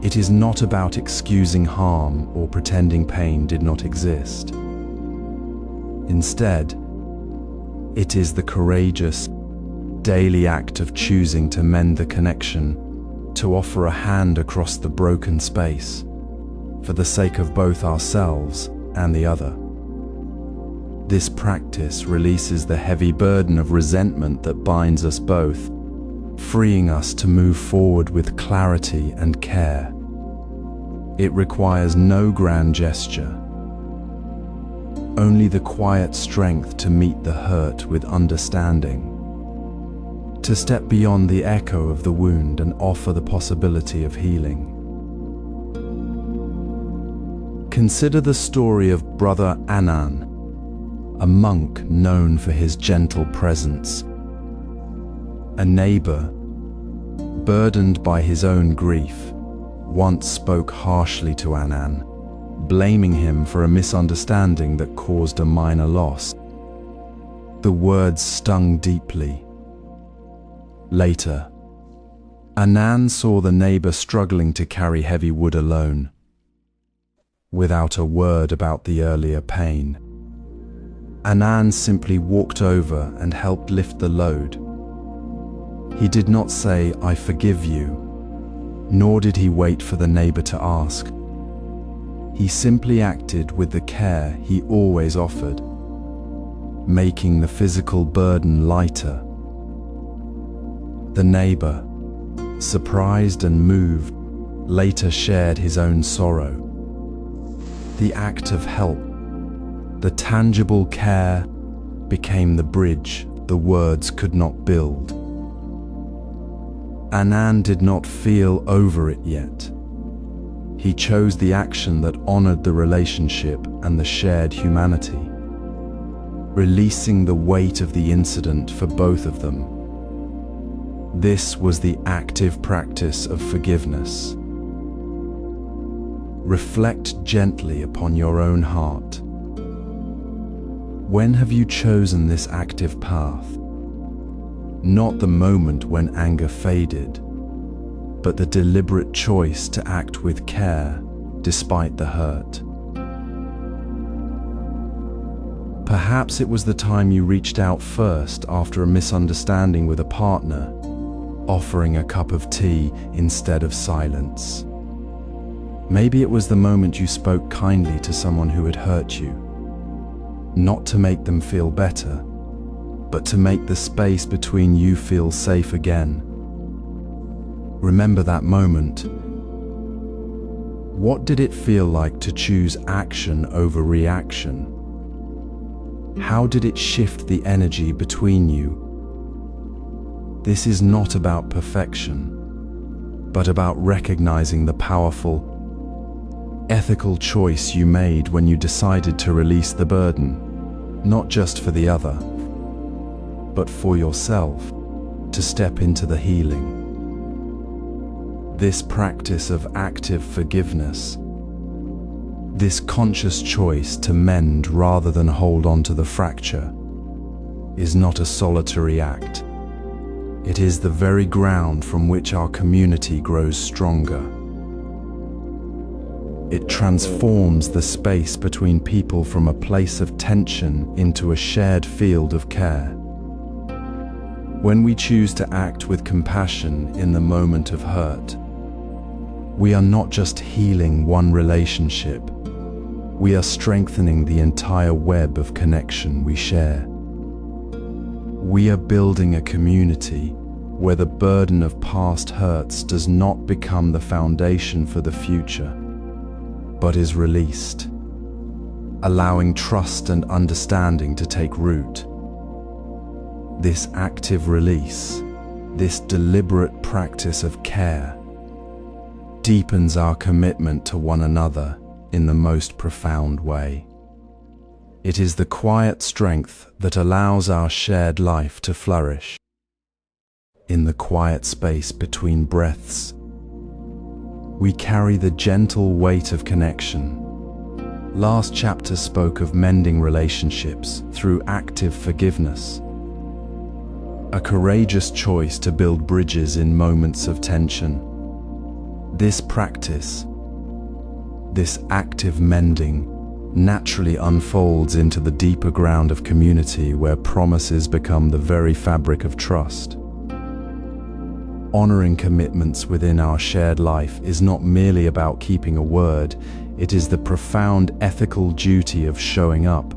It is not about excusing harm or pretending pain did not exist. Instead, it is the courageous, daily act of choosing to mend the connection, to offer a hand across the broken space, for the sake of both ourselves and the other. This practice releases the heavy burden of resentment that binds us both, freeing us to move forward with clarity and care. It requires no grand gesture, only the quiet strength to meet the hurt with understanding, to step beyond the echo of the wound and offer the possibility of healing. Consider the story of Brother Anan, a monk known for his gentle presence. A neighbor, burdened by his own grief, once spoke harshly to Anan, blaming him for a misunderstanding that caused a minor loss. The words stung deeply. Later, Anan saw the neighbor struggling to carry heavy wood alone, without a word about the earlier pain. Anan simply walked over and helped lift the load. He did not say, "I forgive you," nor did he wait for the neighbor to ask. He simply acted with the care he always offered, making the physical burden lighter. The neighbor, surprised and moved, later shared his own sorrow. The act of help, the tangible care, became the bridge the words could not build. Anan did not feel over it yet. He chose the action that honored the relationship and the shared humanity, releasing the weight of the incident for both of them. This was the active practice of forgiveness. Reflect gently upon your own heart. When have you chosen this active path? Not the moment when anger faded, but the deliberate choice to act with care despite the hurt. Perhaps it was the time you reached out first after a misunderstanding with a partner, offering a cup of tea instead of silence. Maybe it was the moment you spoke kindly to someone who had hurt you, not to make them feel better, but to make the space between you feel safe again. Remember that moment. What did it feel like to choose action over reaction? How did it shift the energy between you? This is not about perfection, but about recognizing the powerful, ethical choice you made when you decided to release the burden, not just for the other, but for yourself, to step into the healing. This practice of active forgiveness, this conscious choice to mend rather than hold on to the fracture, is not a solitary act. It is the very ground from which our community grows stronger. It transforms the space between people from a place of tension into a shared field of care. When we choose to act with compassion in the moment of hurt, we are not just healing one relationship, we are strengthening the entire web of connection we share. We are building a community where the burden of past hurts does not become the foundation for the future, but is released, allowing trust and understanding to take root. This active release, this deliberate practice of care, deepens our commitment to one another in the most profound way. It is the quiet strength that allows our shared life to flourish. In the quiet space between breaths, we carry the gentle weight of connection. Last chapter spoke of mending relationships through active forgiveness, a courageous choice to build bridges in moments of tension. This practice, this active mending, naturally unfolds into the deeper ground of community where promises become the very fabric of trust. Honoring commitments within our shared life is not merely about keeping a word, it is the profound ethical duty of showing up,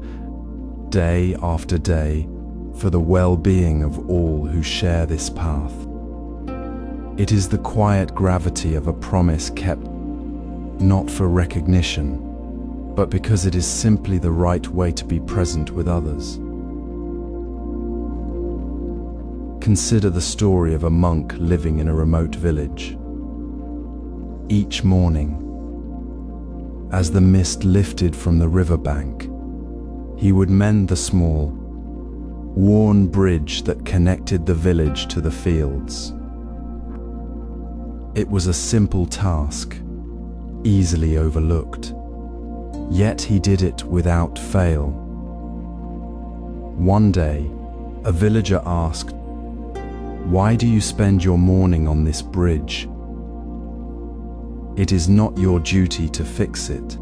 day after day, for the well-being of all who share this path. It is the quiet gravity of a promise kept not for recognition, but because it is simply the right way to be present with others. Consider the story of a monk living in a remote village. Each morning, as the mist lifted from the riverbank, he would mend the small, worn bridge that connected the village to the fields. It was a simple task, easily overlooked, yet he did it without fail. One day, a villager asked, "Why do you spend your morning on this bridge? It is not your duty to fix it."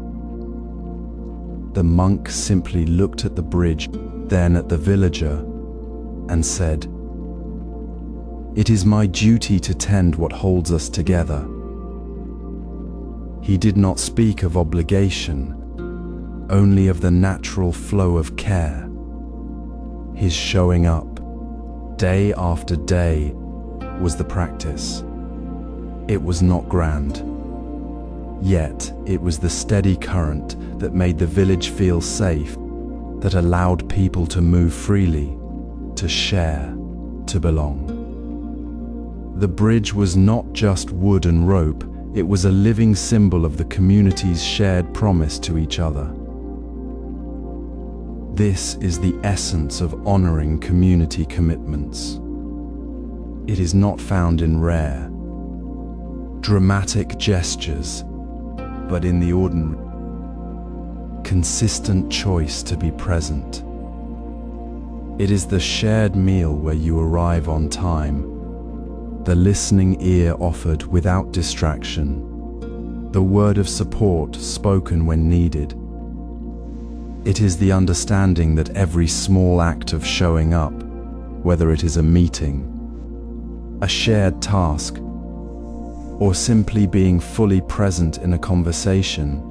The monk simply looked at the bridge, then at the villager, and said, "It is my duty to tend what holds us together." He did not speak of obligation, only of the natural flow of care. His showing up, day after day, was the practice. It was not grand, yet it was the steady current that made the village feel safe, that allowed people to move freely, to share, to belong. The bridge was not just wood and rope, it was a living symbol of the community's shared promise to each other. This is the essence of honoring community commitments. It is not found in rare, dramatic gestures, but in the ordinary, consistent choice to be present. It is the shared meal where you arrive on time, the listening ear offered without distraction, the word of support spoken when needed. It is the understanding that every small act of showing up, whether it is a meeting, a shared task, or simply being fully present in a conversation,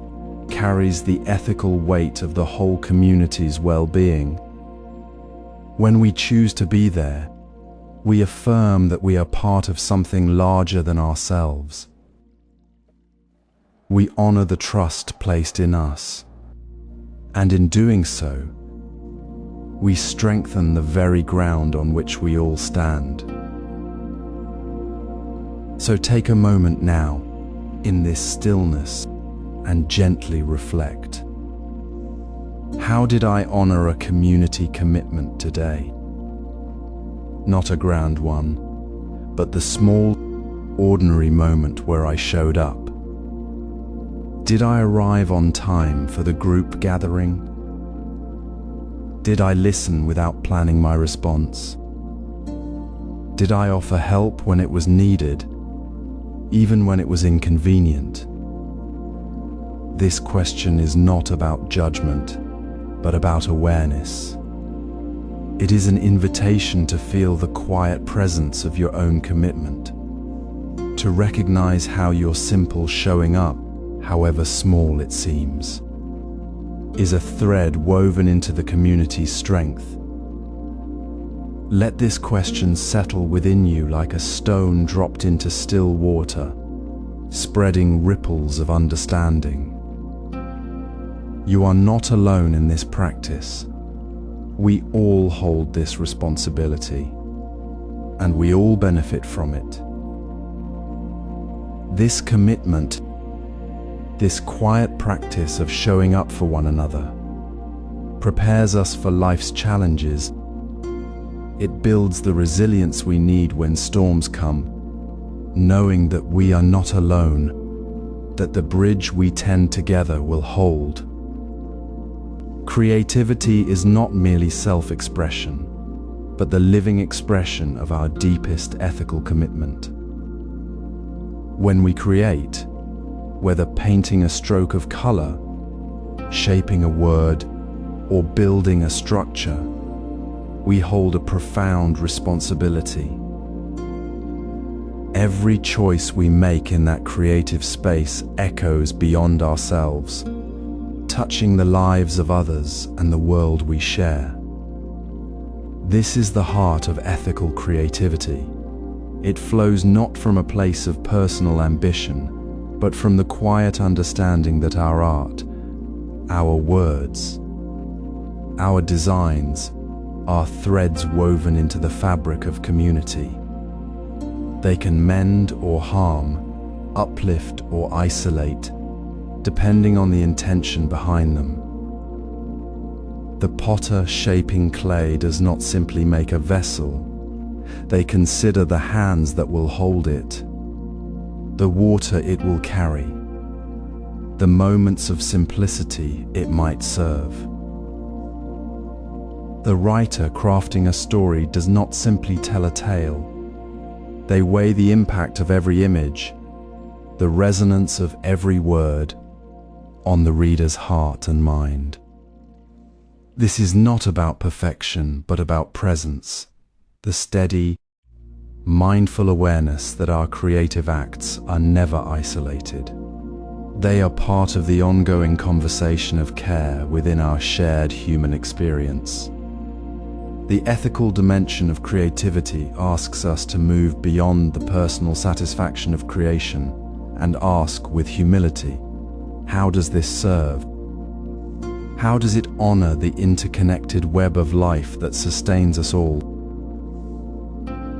carries the ethical weight of the whole community's well-being. When we choose to be there, we affirm that we are part of something larger than ourselves. We honor the trust placed in us, and in doing so, we strengthen the very ground on which we all stand. So take a moment now, in this stillness, and gently reflect. How did I honor a community commitment today? Not a grand one, but the small, ordinary moment where I showed up. Did I arrive on time for the group gathering? Did I listen without planning my response? Did I offer help when it was needed, even when it was inconvenient? This question is not about judgment, but about awareness. It is an invitation to feel the quiet presence of your own commitment, to recognize how your simple showing up, however small it seems, is a thread woven into the community's strength. Let this question settle within you like a stone dropped into still water, spreading ripples of understanding. You are not alone in this practice. We all hold this responsibility, and we all benefit from it. This commitment, this quiet practice of showing up for one another, prepares us for life's challenges. It builds the resilience we need when storms come, knowing that we are not alone, that the bridge we tend together will hold. Creativity is not merely self-expression, but the living expression of our deepest ethical commitment. When we create, whether painting a stroke of color, shaping a word, or building a structure, we hold a profound responsibility. Every choice we make in that creative space echoes beyond ourselves, touching the lives of others and the world we share. This is the heart of ethical creativity. It flows not from a place of personal ambition, but from the quiet understanding that our art, our words, our designs are threads woven into the fabric of community. They can mend or harm, uplift or isolate, depending on the intention behind them. The potter shaping clay does not simply make a vessel. They consider the hands that will hold it, the water it will carry, the moments of simplicity it might serve. The writer crafting a story does not simply tell a tale. They weigh the impact of every image, the resonance of every word, on the reader's heart and mind. This is not about perfection, but about presence, the steady, mindful awareness that our creative acts are never isolated. They are part of the ongoing conversation of care within our shared human experience. The ethical dimension of creativity asks us to move beyond the personal satisfaction of creation and ask with humility, how does this serve? How does it honor the interconnected web of life that sustains us all?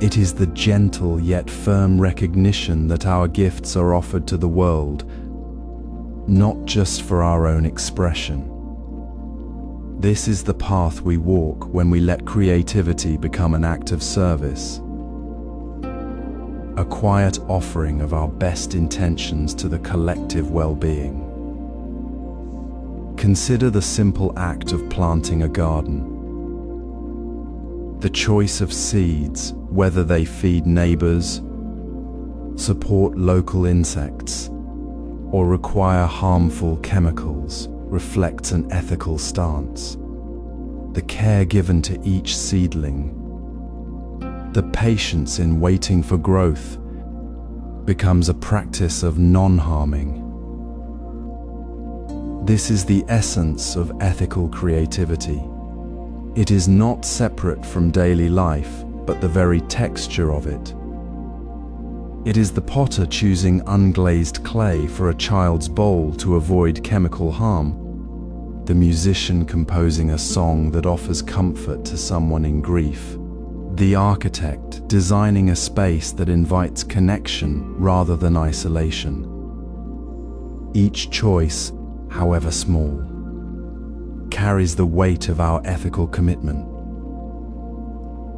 It is the gentle yet firm recognition that our gifts are offered to the world, not just for our own expression. This is the path we walk when we let creativity become an act of service, a quiet offering of our best intentions to the collective well-being. Consider the simple act of planting a garden. The choice of seeds, whether they feed neighbors, support local insects, or require harmful chemicals, reflects an ethical stance. The care given to each seedling, the patience in waiting for growth, becomes a practice of non-harming. This is the essence of ethical creativity. It is not separate from daily life, but the very texture of it. It is the potter choosing unglazed clay for a child's bowl to avoid chemical harm, the musician composing a song that offers comfort to someone in grief, the architect designing a space that invites connection rather than isolation. Each choice, however small, carries the weight of our ethical commitment.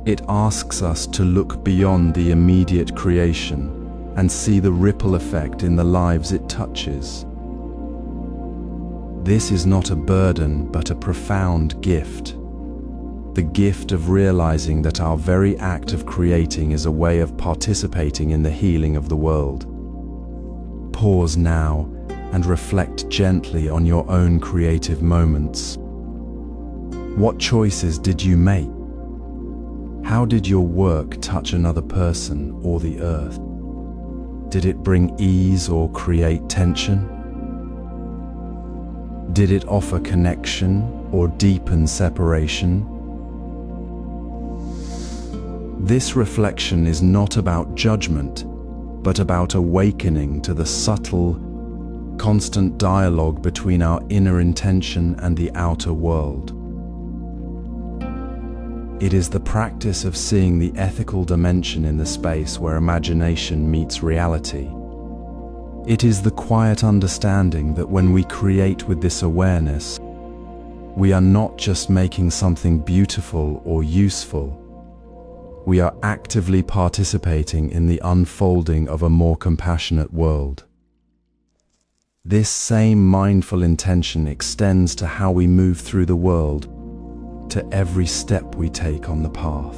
It asks us to look beyond the immediate creation and see the ripple effect in the lives it touches. This is not a burden, but a profound gift. The gift of realizing that our very act of creating is a way of participating in the healing of the world. Pause now and reflect gently on your own creative moments. What choices did you make? How did your work touch another person or the earth? Did it bring ease or create tension? Did it offer connection or deepen separation? This reflection is not about judgment, but about awakening to the subtle, constant dialogue between our inner intention and the outer world. It is the practice of seeing the ethical dimension in the space where imagination meets reality. It is the quiet understanding that when we create with this awareness, we are not just making something beautiful or useful. We are actively participating in the unfolding of a more compassionate world. This same mindful intention extends to how we move through the world, to every step we take on the path.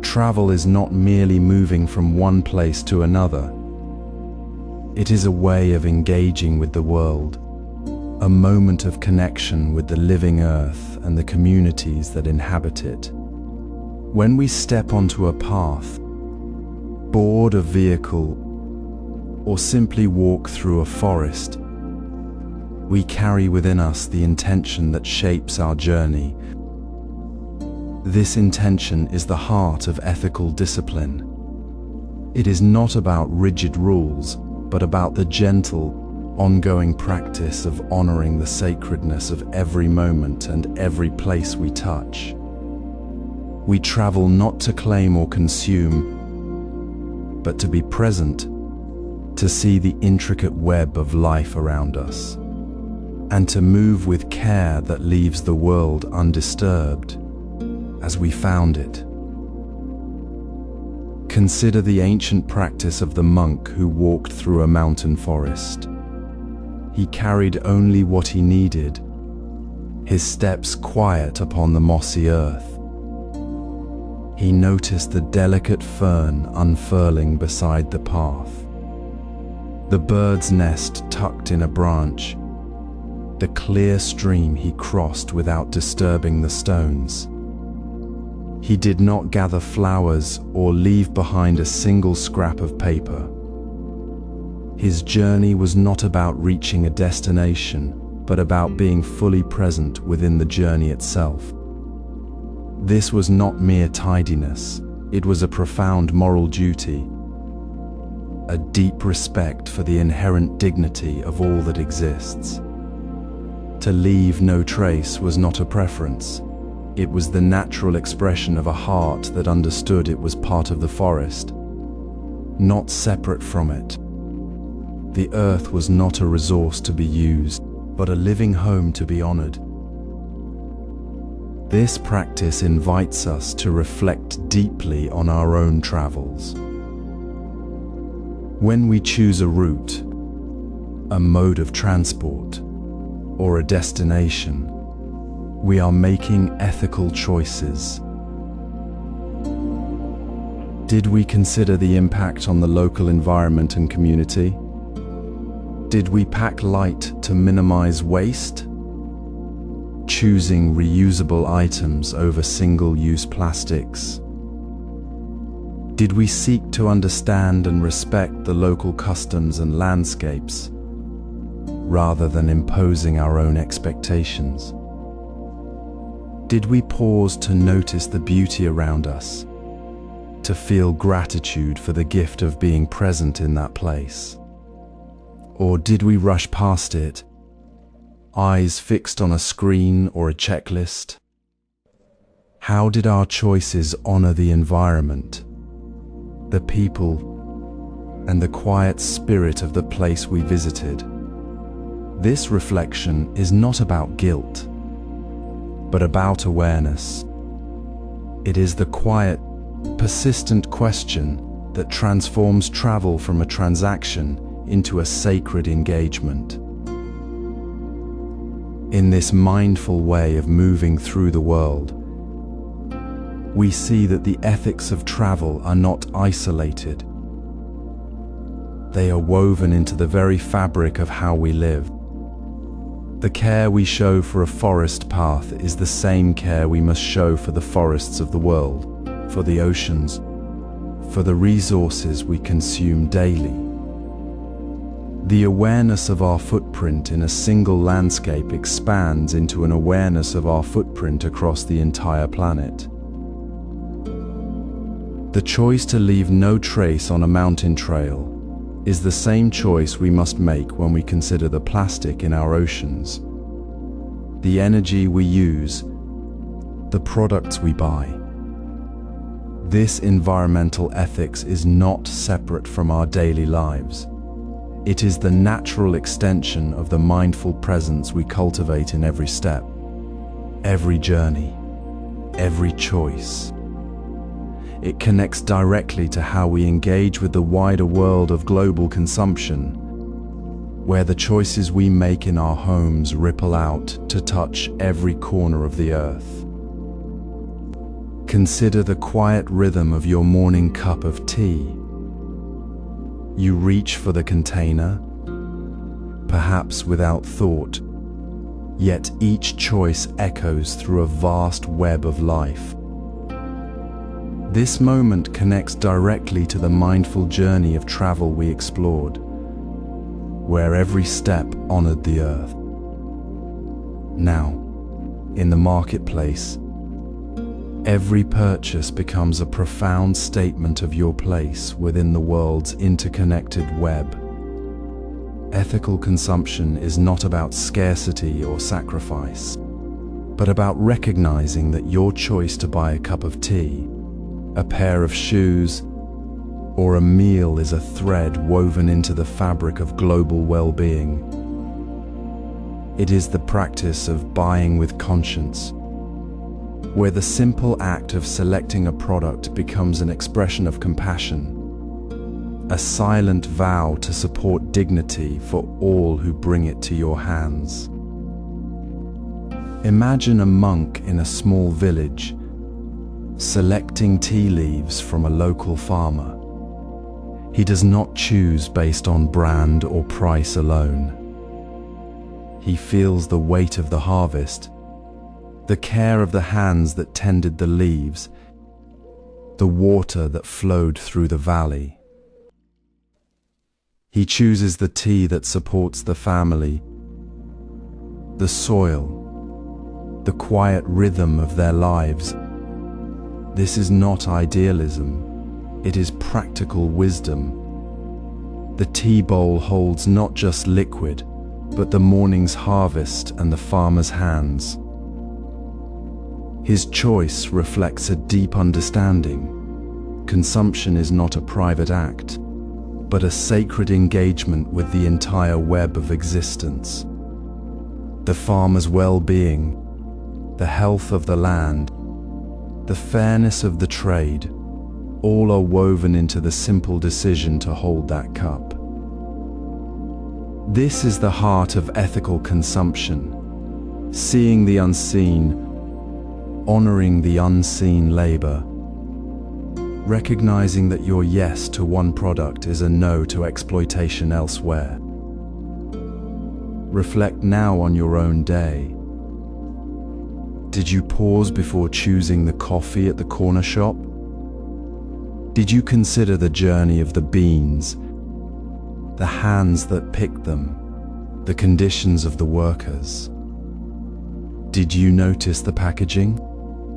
Travel is not merely moving from one place to another. It is a way of engaging with the world, a moment of connection with the living earth and the communities that inhabit it. When we step onto a path, board a vehicle, or simply walk through a forest, we carry within us the intention that shapes our journey. This intention is the heart of ethical discipline. It is not about rigid rules, but about the gentle, ongoing practice of honoring the sacredness of every moment and every place we touch. We travel not to claim or consume, but to be present, to see the intricate web of life around us, and to move with care that leaves the world undisturbed as we found it. Consider the ancient practice of the monk who walked through a mountain forest. He carried only what he needed, his steps quiet upon the mossy earth. He noticed the delicate fern unfurling beside the path, the bird's nest tucked in a branch, the clear stream he crossed without disturbing the stones. He did not gather flowers or leave behind a single scrap of paper. His journey was not about reaching a destination, but about being fully present within the journey itself. This was not mere tidiness, it was a profound moral duty, a deep respect for the inherent dignity of all that exists. To leave no trace was not a preference. It was the natural expression of a heart that understood it was part of the forest, not separate from it. The earth was not a resource to be used, but a living home to be honored. This practice invites us to reflect deeply on our own travels. When we choose a route, a mode of transport, or a destination, we are making ethical choices. Did we consider the impact on the local environment and community? Did we pack light to minimize waste? Choosing reusable items over single-use plastics? Did we seek to understand and respect the local customs and landscapes, rather than imposing our own expectations? Did we pause to notice the beauty around us, to feel gratitude for the gift of being present in that place? Or did we rush past it, eyes fixed on a screen or a checklist? How did our choices honor the environment, the people, and the quiet spirit of the place we visited? This reflection is not about guilt, but about awareness. It is the quiet, persistent question that transforms travel from a transaction into a sacred engagement. In this mindful way of moving through the world, we see that the ethics of travel are not isolated. They are woven into the very fabric of how we live. The care we show for a forest path is the same care we must show for the forests of the world, for the oceans, for the resources we consume daily. The awareness of our footprint in a single landscape expands into an awareness of our footprint across the entire planet. The choice to leave no trace on a mountain trail is the same choice we must make when we consider the plastic in our oceans, the energy we use, the products we buy. This environmental ethics is not separate from our daily lives. It is the natural extension of the mindful presence we cultivate in every step, every journey, every choice. It connects directly to how we engage with the wider world of global consumption, where the choices we make in our homes ripple out to touch every corner of the earth. Consider the quiet rhythm of your morning cup of tea. You reach for the container, perhaps without thought, yet each choice echoes through a vast web of life. This moment connects directly to the mindful journey of travel we explored, where every step honored the earth. Now, in the marketplace, every purchase becomes a profound statement of your place within the world's interconnected web. Ethical consumption is not about scarcity or sacrifice, but about recognizing that your choice to buy a cup of tea, a pair of shoes, or a meal is a thread woven into the fabric of global well-being. It is the practice of buying with conscience, where the simple act of selecting a product becomes an expression of compassion, a silent vow to support dignity for all who bring it to your hands. Imagine a monk in a small village, selecting tea leaves from a local farmer. He does not choose based on brand or price alone. He feels the weight of the harvest, the care of the hands that tended the leaves, the water that flowed through the valley. He chooses the tea that supports the family, the soil, the quiet rhythm of their lives. This is not idealism, it is practical wisdom. The tea bowl holds not just liquid, but the morning's harvest and the farmer's hands. His choice reflects a deep understanding. Consumption is not a private act, but a sacred engagement with the entire web of existence. The farmer's well-being, the health of the land, the fairness of the trade, all are woven into the simple decision to hold that cup. This is the heart of ethical consumption, seeing the unseen, honoring the unseen labor, recognizing that your yes to one product is a no to exploitation elsewhere. Reflect now on your own day. Did you pause before choosing the coffee at the corner shop? Did you consider the journey of the beans, the hands that picked them, the conditions of the workers? Did you notice the packaging,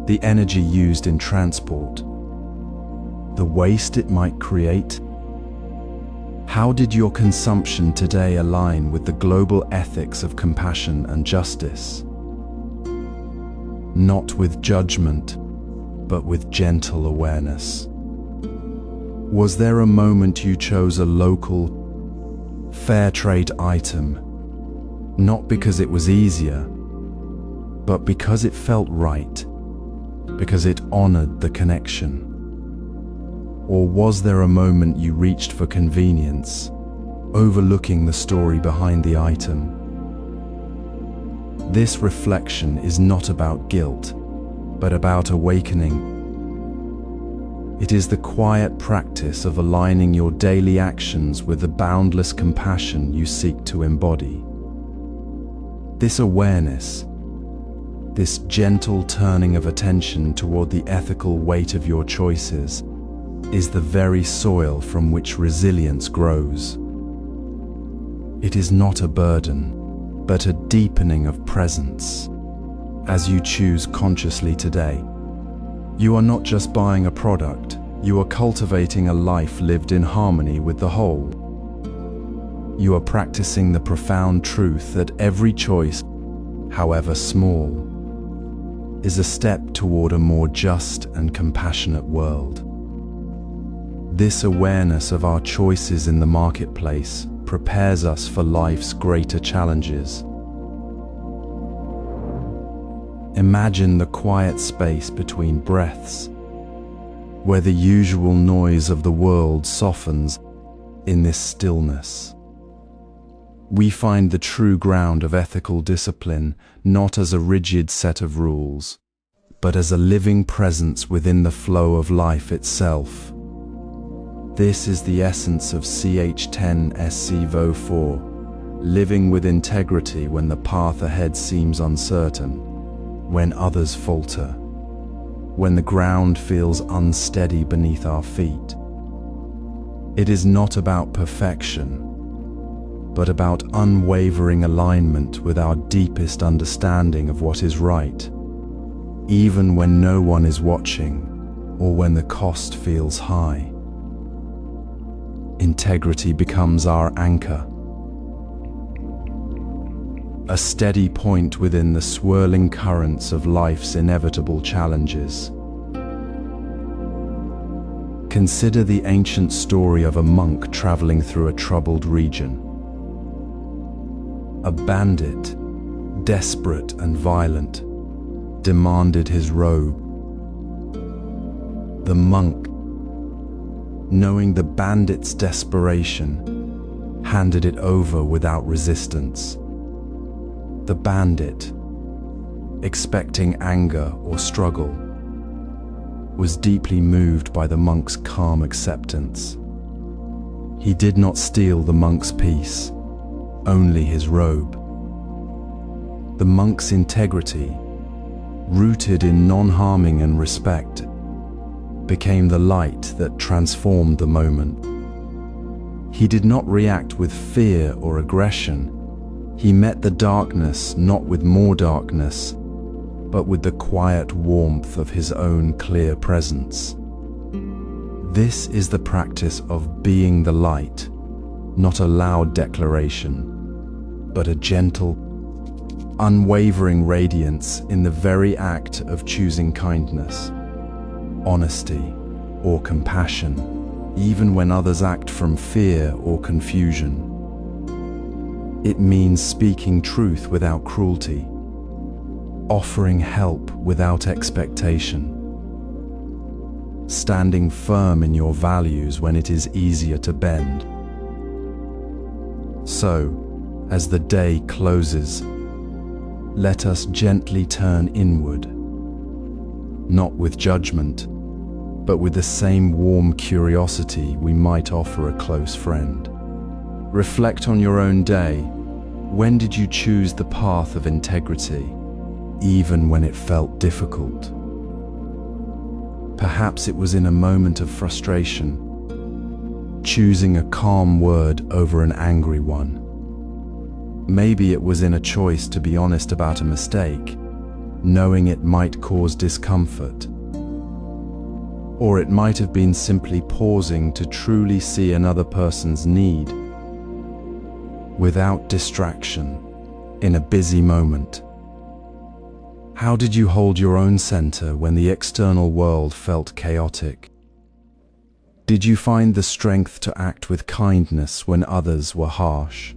the energy used in transport, the waste it might create? How did your consumption today align with the global ethics of compassion and justice? Not with judgment, but with gentle awareness. Was there a moment you chose a local, fair trade item, not because it was easier, but because it felt right, because it honored the connection? Or was there a moment you reached for convenience, overlooking the story behind the item? This reflection is not about guilt, but about awakening. It is the quiet practice of aligning your daily actions with the boundless compassion you seek to embody. This awareness, this gentle turning of attention toward the ethical weight of your choices, is the very soil from which resilience grows. It is not a burden, but a deepening of presence. As you choose consciously today, you are not just buying a product, you are cultivating a life lived in harmony with the whole. You are practicing the profound truth that every choice, however small, is a step toward a more just and compassionate world. This awareness of our choices in the marketplace prepares us for life's greater challenges. Imagine the quiet space between breaths, where the usual noise of the world softens in this stillness. We find the true ground of ethical discipline not as a rigid set of rules, but as a living presence within the flow of life itself. This is the essence of CH10SCVO4, living with integrity when the path ahead seems uncertain, when others falter, when the ground feels unsteady beneath our feet. It is not about perfection, but about unwavering alignment with our deepest understanding of what is right, even when no one is watching or when the cost feels high. Integrity becomes our anchor, a steady point within the swirling currents of life's inevitable challenges. Consider the ancient story of a monk traveling through a troubled region. A bandit, desperate and violent, demanded his robe. The monk, knowing the bandit's desperation, handed it over without resistance. The bandit, expecting anger or struggle, was deeply moved by the monk's calm acceptance. He did not steal the monk's peace, only his robe. The monk's integrity, rooted in non-harming and respect, became the light that transformed the moment. He did not react with fear or aggression. He met the darkness not with more darkness, but with the quiet warmth of his own clear presence. This is the practice of being the light, not a loud declaration, but a gentle, unwavering radiance in the very act of choosing kindness, honesty, or compassion, even when others act from fear or confusion. It means speaking truth without cruelty, offering help without expectation, standing firm in your values when it is easier to bend. So, as the day closes, let us gently turn inward, not with judgment, but with the same warm curiosity we might offer a close friend. Reflect on your own day. When did you choose the path of integrity, even when it felt difficult? Perhaps it was in a moment of frustration, choosing a calm word over an angry one. Maybe it was in a choice to be honest about a mistake, knowing it might cause discomfort. Or it might have been simply pausing to truly see another person's need, without distraction, in a busy moment. How did you hold your own center when the external world felt chaotic? Did you find the strength to act with kindness when others were harsh?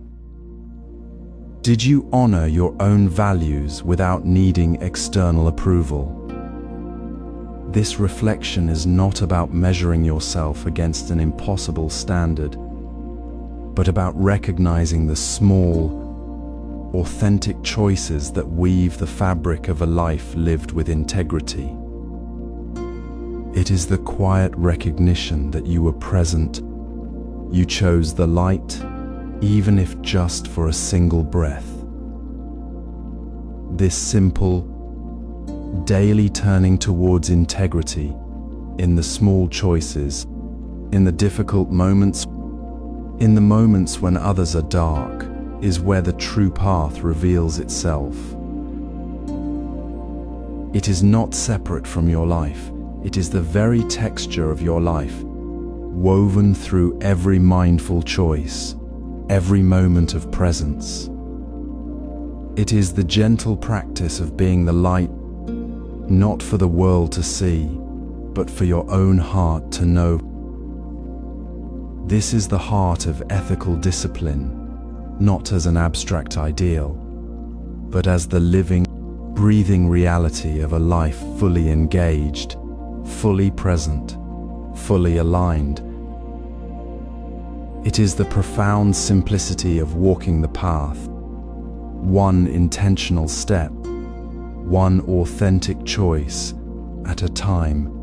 Did you honor your own values without needing external approval? This reflection is not about measuring yourself against an impossible standard, but about recognizing the small, authentic choices that weave the fabric of a life lived with integrity. It is the quiet recognition that you were present, you chose the light, even if just for a single breath. This simple, daily turning towards integrity in the small choices, in the difficult moments, in the moments when others are dark, is where the true path reveals itself. It is not separate from your life. It is the very texture of your life, woven through every mindful choice, every moment of presence. It is the gentle practice of being the light, not for the world to see, but for your own heart to know. This is the heart of ethical discipline, not as an abstract ideal, but as the living, breathing reality of a life fully engaged, fully present, fully aligned. It is the profound simplicity of walking the path, one intentional step, one authentic choice at a time,